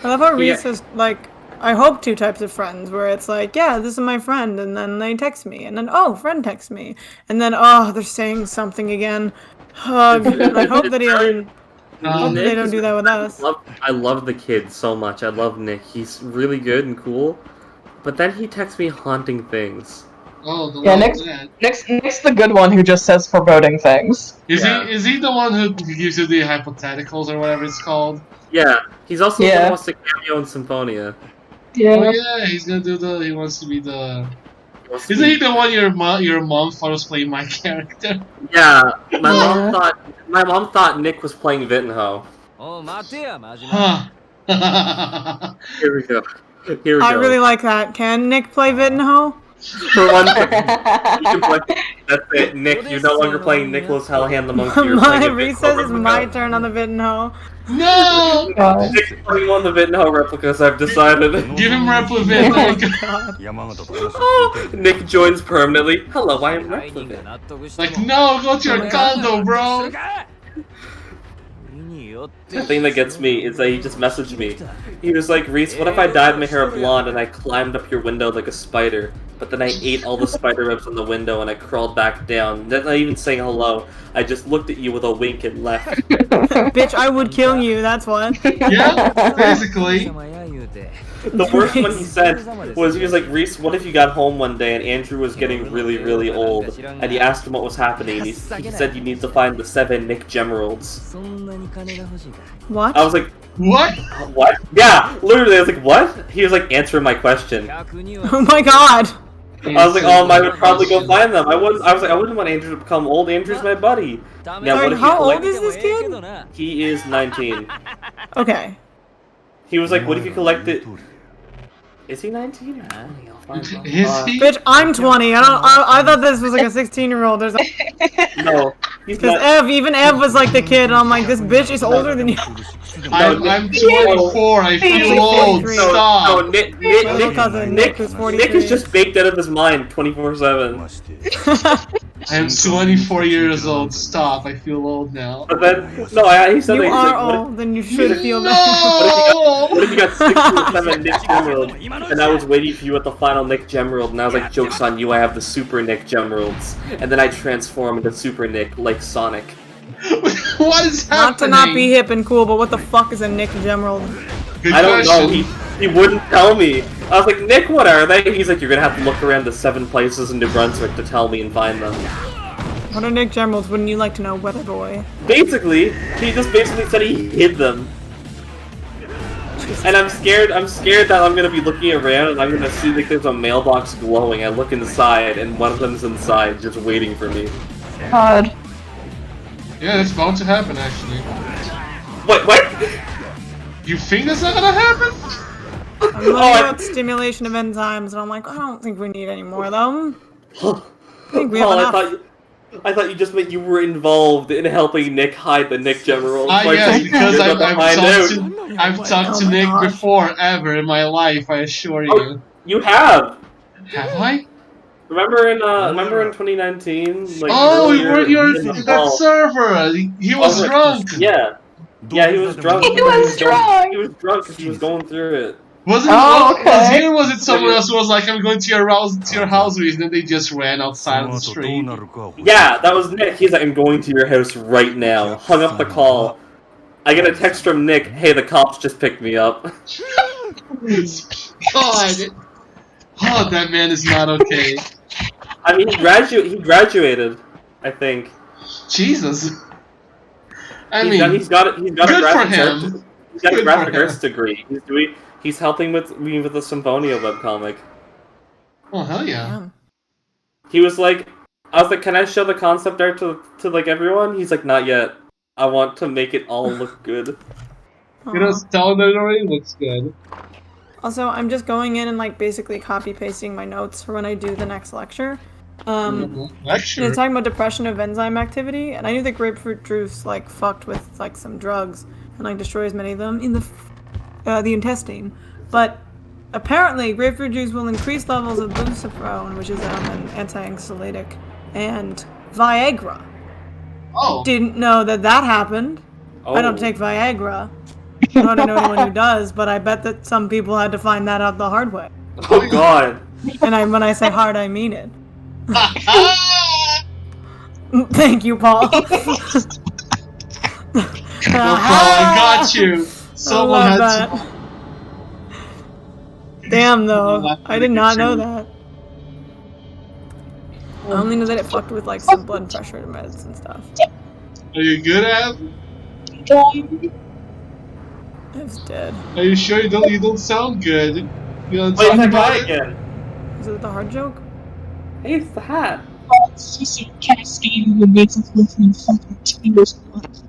Speaker 6: I love how Reese is, like, I hope 2 types of friends, where it's like, yeah, this is my friend, and then they text me, and then, oh, friend texts me, and then, oh, they're saying something again. Hug. I hope that they don't do that with us.
Speaker 1: I love the kid so much. I love Nick. He's really good and cool, but then he texts me haunting things.
Speaker 4: Oh, the
Speaker 2: Nick's the good one who just says foreboding things.
Speaker 4: Is he the one who gives you the hypotheticals or whatever it's called?
Speaker 1: Yeah, he's also the one who wants to cameo in Symphonia.
Speaker 2: Yeah.
Speaker 4: Oh yeah, he's gonna do he wants to be the... Isn't he the one your mom thought was playing my character?
Speaker 1: Yeah, my mom thought Nick was playing Vittenho.
Speaker 8: Oh,
Speaker 4: Huh.
Speaker 1: Here we go. Here we
Speaker 6: I
Speaker 1: go.
Speaker 6: really like that. Can Nick play Vittenho?
Speaker 1: For one thing, you can play. That's it, Nick. You're no longer playing Nicholas Hallahan the monkey. You're playing
Speaker 6: My
Speaker 1: a
Speaker 6: recess
Speaker 1: Vittenho
Speaker 6: is my
Speaker 1: replica.
Speaker 6: turn on the Vittenho.
Speaker 4: No!
Speaker 1: Nick's playing one of the Vittenho replicas. I've decided.
Speaker 4: Give him
Speaker 6: Oh
Speaker 4: Replicate.
Speaker 6: my god.
Speaker 5: 山形と話を聞いてる
Speaker 1: Nick joins permanently. Hello, I am Replicate.
Speaker 4: Like, no, go to your condo, bro.
Speaker 1: The thing that gets me is that he just messaged me. He was like, Reese, what if I dyed my hair blonde and I climbed up your window like a spider, but then I ate all the spider webs on the window and I crawled back down. Not even saying hello. I just looked at you with a wink and left.
Speaker 6: Bitch, I would kill you, that's what.
Speaker 4: Yeah, basically.
Speaker 1: The worst one he said was, he was like, Reese, what if you got home one day and Andrew was getting really, really old, and you asked him what was happening, and he said you need to find the 7 Nick Gemeralds.
Speaker 6: What?
Speaker 1: I was like,
Speaker 4: What?
Speaker 1: what? Yeah, literally, I was like, what? He was like, answering my question.
Speaker 6: Oh my god.
Speaker 1: I was like, oh, I would probably go find them. I was like, I wouldn't want Andrew to become old. Andrew's my buddy. Now,
Speaker 6: Sorry,
Speaker 1: what if
Speaker 6: how
Speaker 1: you
Speaker 6: old
Speaker 1: collect-
Speaker 6: is this kid?
Speaker 1: He is 19.
Speaker 6: Okay.
Speaker 1: He was like, what if you collected... Is he 19 or 20? I'll find out.
Speaker 4: Is he?
Speaker 6: Bitch, I'm 20. I thought this was like a 16-year-old. There's
Speaker 1: No, he's
Speaker 6: because
Speaker 1: not.
Speaker 6: even Ev was like the kid, and I'm like, this bitch is older than you.
Speaker 4: I'm 24. I feel old.
Speaker 6: No,
Speaker 4: Stop.
Speaker 1: No, Nick,
Speaker 6: My little cousin Nick was 43.
Speaker 1: Nick is just baked out of his mind 24/7.
Speaker 4: I'm 24 years old. Stop. I feel old now.
Speaker 1: But then, no, he said
Speaker 6: You
Speaker 1: that he's
Speaker 6: are
Speaker 1: like, what
Speaker 6: old, then you should feel
Speaker 4: No!
Speaker 6: bad.
Speaker 1: what if you got 6 or 7 Nick Gemerald, and I was waiting for you at the final Nick Gemerald, and I was like, joke's on you, I have the Super Nick Gemeralds. And then I transform into Super Nick, like Sonic.
Speaker 4: What is happening?
Speaker 6: Not to not be hip and cool, but what the fuck is a Nick Gemerald?
Speaker 4: Good
Speaker 1: I don't know,
Speaker 4: question.
Speaker 1: he wouldn't tell me. I was like, Nick, what are they? He's like, you're gonna have to look around the 7 places in New Brunswick to tell me and find them.
Speaker 6: What are Nick Gemeralds? Wouldn't you like to know, weather boy?
Speaker 1: Basically, he just basically said he hid them. And I'm scared that I'm gonna be looking around and I'm gonna see like there's a mailbox glowing. I look inside and one of them's inside just waiting for me.
Speaker 2: God.
Speaker 4: Yeah, that's about to happen, actually.
Speaker 1: Wait, what?
Speaker 4: You think that's not gonna happen?
Speaker 6: I'm looking at stimulation of enzymes, and I'm like, I don't think we need any more of them. I think we have enough.
Speaker 1: I thought you just meant you were involved in helping Nick hide the Nick Gemerald.
Speaker 4: Yes, because
Speaker 1: you're about to find out.
Speaker 4: I've talked to
Speaker 6: my
Speaker 4: Nick
Speaker 6: gosh.
Speaker 4: before, ever in my life, I assure you.
Speaker 1: Oh, you have.
Speaker 4: Have I?
Speaker 1: Remember in 2019? Like,
Speaker 4: Oh, we
Speaker 1: earlier,
Speaker 4: were your
Speaker 1: in the
Speaker 4: that
Speaker 1: fall.
Speaker 4: server. He was
Speaker 1: Oh,
Speaker 4: drunk.
Speaker 1: Yeah. Yeah, he was drunk.
Speaker 2: He was drunk.
Speaker 1: He was drunk because he was going through it.
Speaker 4: Was it
Speaker 2: Oh,
Speaker 4: was
Speaker 2: okay.
Speaker 4: he or was it someone else who was like, I'm going to your house, and then they just ran outside of the
Speaker 5: その後どう
Speaker 4: street?
Speaker 5: なるか
Speaker 1: Yeah, that was Nick. He's like, I'm going to your house right now. Hung up the call. I get a text from Nick, hey, the cops just picked me up.
Speaker 4: God. Oh, that man is not okay.
Speaker 1: I mean, he graduated, I think.
Speaker 4: Jesus. I
Speaker 1: He's
Speaker 4: mean,
Speaker 1: got a
Speaker 4: good
Speaker 1: graphic
Speaker 4: for
Speaker 1: arts.
Speaker 4: him.
Speaker 1: He's got a
Speaker 4: Good
Speaker 1: graphic
Speaker 4: for
Speaker 1: arts
Speaker 4: him.
Speaker 1: degree. He's helping me with the Symphonia webcomic.
Speaker 4: Oh, hell yeah.
Speaker 1: He was like, I was like, can I show the concept art to like everyone? He's like, not yet. I want to make it all look good.
Speaker 4: You know, tell that it already looks good.
Speaker 6: Also, I'm just going in and like basically copy pasting my notes for when I do the next lecture.
Speaker 4: Lecture?
Speaker 6: It's talking about depression of enzyme activity, and I knew that grapefruit juice like fucked with like some drugs and like destroys many of them in the intestine. But apparently, grapefruit juice will increase levels of bucifrone, which is an anti-anxiolytic, and Viagra.
Speaker 4: Oh.
Speaker 6: Didn't know that happened. I don't take Viagra. I don't know anyone who does, but I bet that some people had to find that out the hard way.
Speaker 1: Oh God.
Speaker 6: And when I say hard, I mean it. Thank you, Paul.
Speaker 4: Well, Paul, I got you. Someone
Speaker 6: I
Speaker 4: had
Speaker 6: love
Speaker 4: to.
Speaker 6: that. Damn, though. I did not know that. I only knew that it fucked with like some blood pressure meds and stuff.
Speaker 4: Are you good at?
Speaker 6: I was dead.
Speaker 4: Are you sure you don't sound good? You don't
Speaker 1: Wait,
Speaker 4: talk
Speaker 1: that
Speaker 4: about
Speaker 1: guy
Speaker 4: it?
Speaker 1: again.
Speaker 6: Is it the hard joke?
Speaker 1: Hey, it's the hat.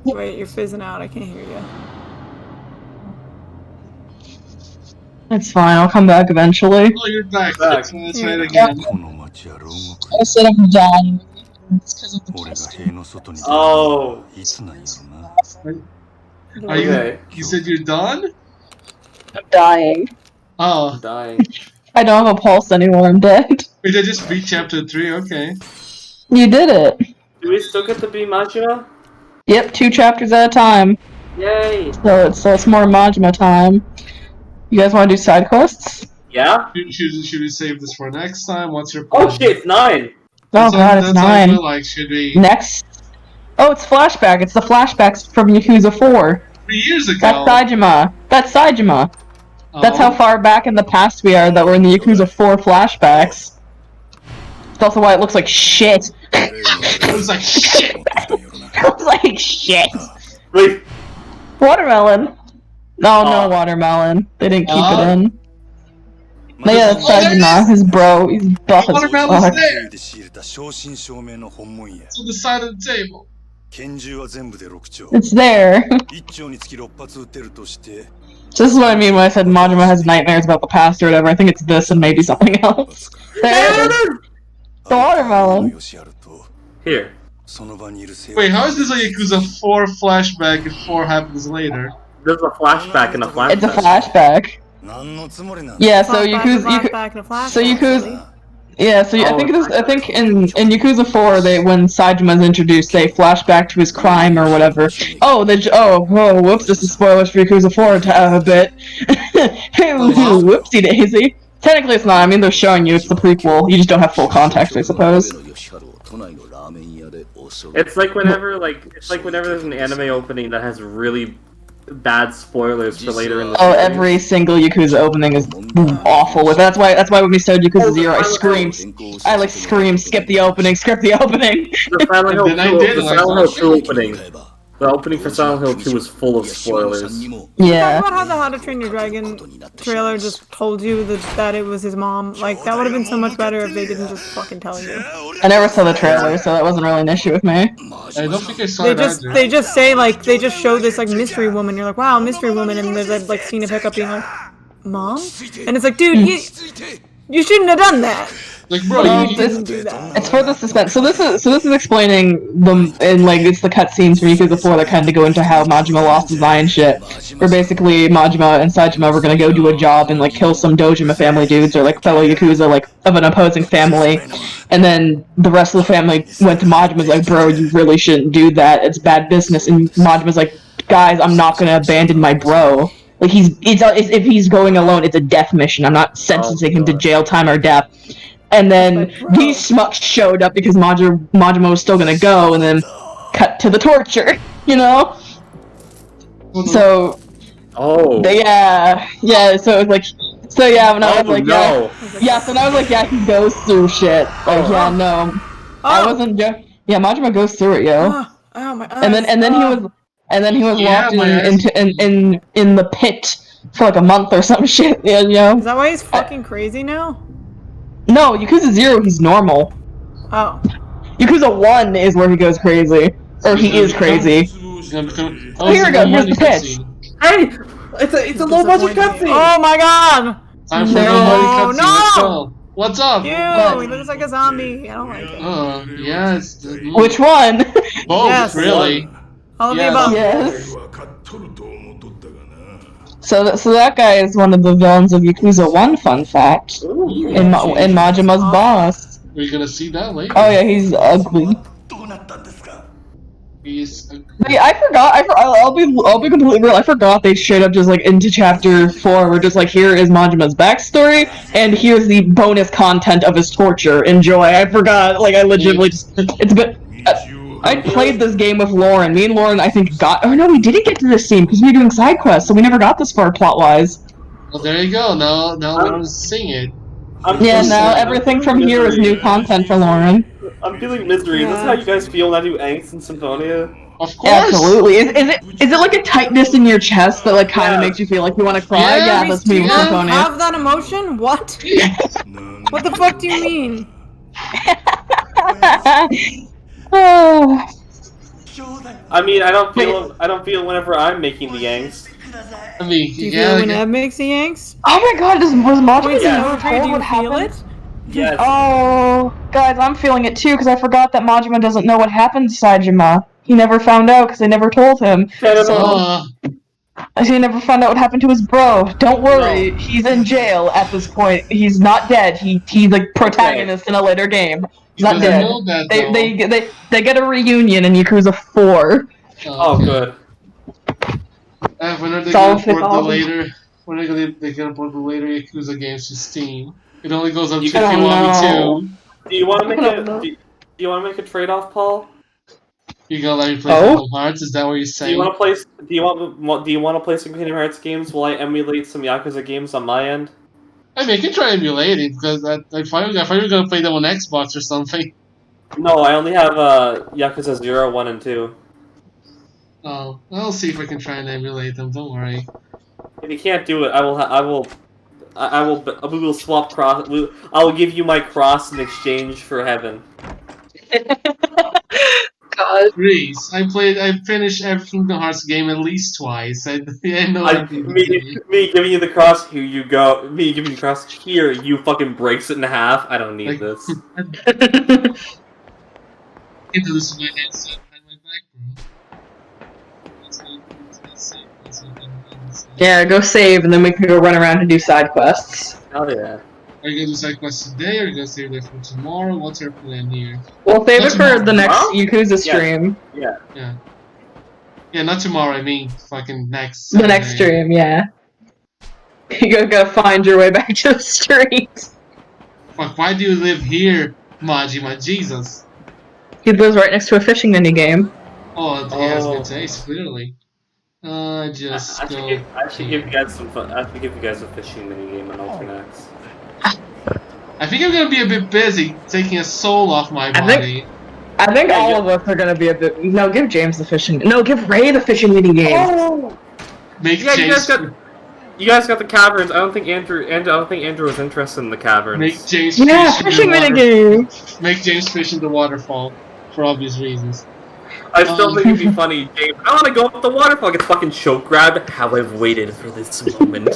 Speaker 6: Wait, you're fizzing out. I can't hear you.
Speaker 3: It's fine. I'll come back eventually.
Speaker 4: Oh, you're back.
Speaker 1: Back.
Speaker 4: That's right again.
Speaker 5: この街は牢獄
Speaker 2: I said I'm dying. It's because of the
Speaker 5: 俺が
Speaker 2: testing.
Speaker 5: 塀の外に出るのは
Speaker 1: Oh.
Speaker 5: いつなんやろな
Speaker 4: Are you?
Speaker 1: Okay.
Speaker 4: You said you're done?
Speaker 3: I'm dying.
Speaker 4: Oh,
Speaker 1: I'm dying.
Speaker 3: I don't have a pulse anymore. I'm dead.
Speaker 4: wait, I just beat chapter 3. Okay.
Speaker 3: You did it.
Speaker 1: Do we still get to be Majima?
Speaker 3: Yep, 2 chapters at a time.
Speaker 1: Yay!
Speaker 3: So it's more Majima time. You guys want to do side quests?
Speaker 1: Yeah?
Speaker 4: Should we save this for next time? What's your plan?
Speaker 1: Oh shit, it's 9!
Speaker 3: Oh god, it's
Speaker 4: That's what I
Speaker 3: 9.
Speaker 4: feel like. Should we?
Speaker 3: Next. Oh, it's flashback. It's the flashbacks from Yakuza 4.
Speaker 4: 3 years ago.
Speaker 3: That's Saejima. That's Saejima. That's how far back in the past we are that we're in the Yakuza 4 flashbacks. That's also why it looks like shit.
Speaker 4: It was like shit.
Speaker 3: It looks like shit.
Speaker 1: Wait,
Speaker 3: Watermelon. No, no
Speaker 1: Oh.
Speaker 3: watermelon. They didn't keep
Speaker 4: Oh.
Speaker 3: it in. No, yeah, that's Saejima. His bro. He's buff as
Speaker 4: Watermelon's
Speaker 3: fuck.
Speaker 4: there.
Speaker 5: で仕入れた正真正銘の本物や
Speaker 4: It's on the side of the table.
Speaker 5: 拳銃は全部で6丁
Speaker 3: It's there.
Speaker 5: 1丁につき6発撃てるとして
Speaker 3: This is what I mean when I said Majima has nightmares about the past or whatever. I think it's this and maybe something else. There it is. The watermelon.
Speaker 5: よしあると
Speaker 1: here.
Speaker 5: その場にいる生
Speaker 4: Wait, how is this a Yakuza 4 flashback if 4 happens later?
Speaker 1: There's a flashback and a flashback.
Speaker 3: It's a flashback.
Speaker 5: 何のつもりなん
Speaker 3: Yeah, so
Speaker 6: Flashback,
Speaker 3: Yakuza.
Speaker 6: flashback, and a flashback,
Speaker 3: So Yakuza.
Speaker 6: really.
Speaker 3: Yeah, so I
Speaker 1: Oh,
Speaker 3: think
Speaker 1: it's
Speaker 3: this. I think in Yakuza 4, they when Saejima's introduced, they flash back to his crime or whatever. Oh, whoops! This is spoilers for Yakuza 4 a bit. Whoopsie daisy. Technically, it's not. I mean, they're showing you it's the prequel. You just don't have full context, I suppose.
Speaker 1: It's like whenever there's an anime opening that has really bad spoilers for later in the
Speaker 3: Oh,
Speaker 1: series.
Speaker 3: every single Yakuza opening is awful. With that's why when we started Yakuza 0, I screamed. I like screamed, skip the opening, skip the opening.
Speaker 1: The Silent Hill
Speaker 4: And then I
Speaker 1: 2,
Speaker 4: did,
Speaker 1: the
Speaker 4: and I
Speaker 1: Silent
Speaker 4: thought,
Speaker 1: Hill 2 opening. The opening for Silent Hill 2 was full of spoilers.
Speaker 3: Yeah.
Speaker 6: Talk about how the How to Train Your Dragon trailer just told you that it was his mom. Like, that would have been so much better if they didn't just fucking tell you.
Speaker 3: I never saw the trailer, so that wasn't really an issue with me.
Speaker 4: I don't think I saw it either.
Speaker 6: They just say, like, they just show this, like, mystery woman. You're like, wow, mystery woman, and there's that, like, scene of Hiccup being like, Mom? And it's like, dude, you shouldn't have done that.
Speaker 4: Like, bro,
Speaker 3: No,
Speaker 4: you
Speaker 3: this-
Speaker 6: Didn't do that.
Speaker 3: It's for the suspense. So this is explaining them in like it's the cutscenes from Yakuza 4 that kind of go into how Majima lost his eye and shit. Where basically Majima and Saejima were gonna go do a job and like kill some Dojima family dudes or like fellow Yakuza like of an opposing family, and then the rest of the family went to Majima's like, bro, you really shouldn't do that. It's bad business. And Majima's like, guys, I'm not gonna abandon my bro. Like if he's going alone, it's a death mission. I'm not sentencing him to jail time or death. And then these schmucks showed up because Majima was still gonna go, and then cut to the torture, you know? So,
Speaker 1: Oh.
Speaker 3: yeah, so it was like, so yeah, when I was
Speaker 1: Oh,
Speaker 3: like,
Speaker 1: no.
Speaker 3: so when I was like, yeah, he goes through shit. Like, yeah, no. I wasn't yeah, Majima goes through it, yo.
Speaker 6: Oh my
Speaker 3: And then he was
Speaker 4: Yeah,
Speaker 3: locked
Speaker 4: my ass.
Speaker 3: in the pit for like a month or some shit, you know?
Speaker 6: Is that why he's fucking crazy now?
Speaker 3: No, Yakuza 0, he's normal.
Speaker 6: Oh.
Speaker 3: Yakuza 1 is where he goes crazy. Or he is crazy.
Speaker 4: Oh,
Speaker 3: Here we go, here's the pitch.
Speaker 1: Hey! It's a low budget cutscene!
Speaker 6: Oh my god!
Speaker 4: Time for
Speaker 3: No,
Speaker 4: nobody cutscene.
Speaker 6: no!
Speaker 4: Let's go. What's up?
Speaker 6: Ew, he looks like a zombie. I don't like it.
Speaker 4: Yeah, it's
Speaker 3: Which one?
Speaker 4: both,
Speaker 6: Yes.
Speaker 4: really.
Speaker 6: All of the
Speaker 4: Yeah.
Speaker 6: above.
Speaker 3: Yes. So that guy is one of the villains of Yakuza 1, fun fact. In Majima's boss.
Speaker 4: We're gonna see that later.
Speaker 3: Oh yeah, he's ugly.
Speaker 4: He's
Speaker 3: Yeah, I forgot. I'll be completely real. I forgot they straight up just like into chapter 4. We're just like, here is Majima's backstory, and here's the bonus content of his torture. Enjoy. I forgot. Like I legitimately just. It's been. I played this game with Lauren. Me and Lauren, I think, got. Oh no, we didn't get to this scene because we were doing side quests, so we never got this far plot wise.
Speaker 4: well, there you go. Now I'm seeing it.
Speaker 3: Yeah, now everything from here is new content for Lauren.
Speaker 1: I'm feeling misery. Is this how you guys feel when I do Angst and Symphonia?
Speaker 4: Of course.
Speaker 3: Absolutely. Is it like a tightness in your chest that like kind of
Speaker 1: Yeah.
Speaker 3: makes you feel like you want to cry?
Speaker 4: Yeah,
Speaker 3: Yeah, that's me with
Speaker 6: You
Speaker 3: Symphonia.
Speaker 6: have that emotion? What? What the fuck do you mean?
Speaker 3: Oh.
Speaker 1: I mean, I don't feel whenever I'm making the Angst.
Speaker 4: I mean,
Speaker 6: Do you feel when Eb makes the yanks?
Speaker 2: Oh my god, was Majima
Speaker 6: Wait,
Speaker 2: never
Speaker 6: Trey,
Speaker 2: told
Speaker 6: do you
Speaker 2: what
Speaker 6: feel
Speaker 2: happened?
Speaker 6: it?
Speaker 1: Yes.
Speaker 2: Oh, guys, I'm feeling it too because I forgot that Majima doesn't know what happened to Saejima. He never found out because they never told him. So, he never found out what happened to his bro. Don't worry, he's in jail at this point. He's not dead. He's like protagonist in a later game. He's not dead.
Speaker 4: Know that,
Speaker 2: they get a reunion in Yakuza 4.
Speaker 1: Oh, good.
Speaker 4: When are they gonna port the later? When are they gonna port the later Yakuza games to Steam? It only goes up to Kiwami 2.
Speaker 1: Do you want to make do you want to make a trade-off, Paul?
Speaker 4: You gonna let me play Kingdom Hearts? Is that what you're saying?
Speaker 1: Do you want to play? Do you want to play some Kingdom Hearts games while I emulate some Yakuza games on my end?
Speaker 4: I mean, I can try emulating because I thought you were gonna play them on Xbox or something.
Speaker 1: No, I only have Yakuza 0, 1, and 2.
Speaker 4: Oh, I'll see if I can try and emulate them. Don't worry.
Speaker 1: If you can't do it, we will swap cross. I will give you my cross in exchange for heaven.
Speaker 2: God.
Speaker 4: Reese, I finished every Kingdom Hearts game at least twice. I know
Speaker 1: me giving you the cross, here you go. Me giving you the cross, here, you fucking breaks it in half. I don't need this.
Speaker 4: Get to this with my headset behind my back, bro.
Speaker 2: Yeah, go save, and then we can go run around and do side quests.
Speaker 1: Hell yeah.
Speaker 4: Are you gonna do side quests today, or are you gonna save that for tomorrow? What's your plan here?
Speaker 2: We'll save it for the next Yakuza stream.
Speaker 1: Yeah.
Speaker 4: Yeah, not tomorrow, I mean fucking next Saturday.
Speaker 2: The next stream, yeah. You gotta find your way back to the street.
Speaker 4: Fuck, why do you live here, Majima? Jesus.
Speaker 2: He lives right next to a fishing minigame.
Speaker 4: Oh, he has good taste, clearly. I should
Speaker 1: give you guys some fun. I should give you guys a fishing minigame on Ultranax.
Speaker 4: I think I'm gonna be a bit busy taking a soul off my body.
Speaker 2: I think all of us are gonna be a bit. No, give James the fishing. No, give Ray the fishing minigame.
Speaker 1: Oh. You guys got the caverns. I don't think Andrew was interested in the caverns.
Speaker 4: Make James
Speaker 2: fishing minigame.
Speaker 4: Make James fish in the waterfall for obvious reasons.
Speaker 1: I still think it'd be funny, James. I want to go up the waterfall. Get fucking choke grabbed. How I've waited for this moment.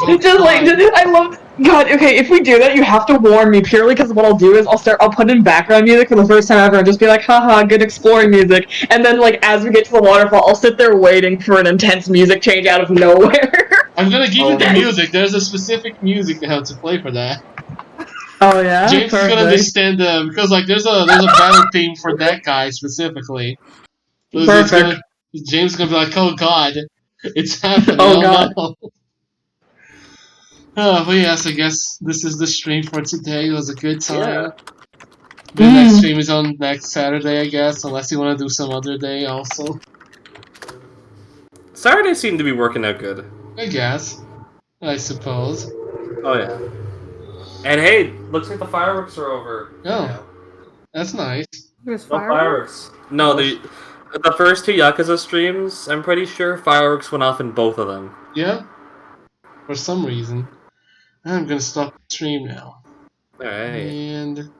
Speaker 2: I love. God, okay, if we do that, you have to warn me purely because what I'll do is I'll put in background music for the first time ever and just be like, haha, good exploring music. And then, like, as we get to the waterfall, I'll sit there waiting for an intense music change out of nowhere.
Speaker 4: I'm gonna give you the music. There's a specific music they have to play for that.
Speaker 2: Oh yeah.
Speaker 4: James is gonna understand because like there's a battle theme for that guy specifically.
Speaker 2: Perfect.
Speaker 4: James is gonna be like, oh god, it's happening.
Speaker 2: Oh god.
Speaker 4: No. But yes, I guess this is the stream for today. It was a good time.
Speaker 1: Yeah.
Speaker 4: The next stream is on next Saturday, I guess, unless you want to do some other day also.
Speaker 1: Saturday seemed to be working out good.
Speaker 4: I guess. I suppose.
Speaker 1: Oh yeah. And hey, looks like the fireworks are over.
Speaker 4: Oh, that's nice.
Speaker 6: There's
Speaker 1: fireworks. No, the first two Yakuza streams, I'm pretty sure fireworks went off in both of them.
Speaker 4: Yeah? For some reason. I'm gonna stop the stream now.
Speaker 1: Alright.
Speaker 4: And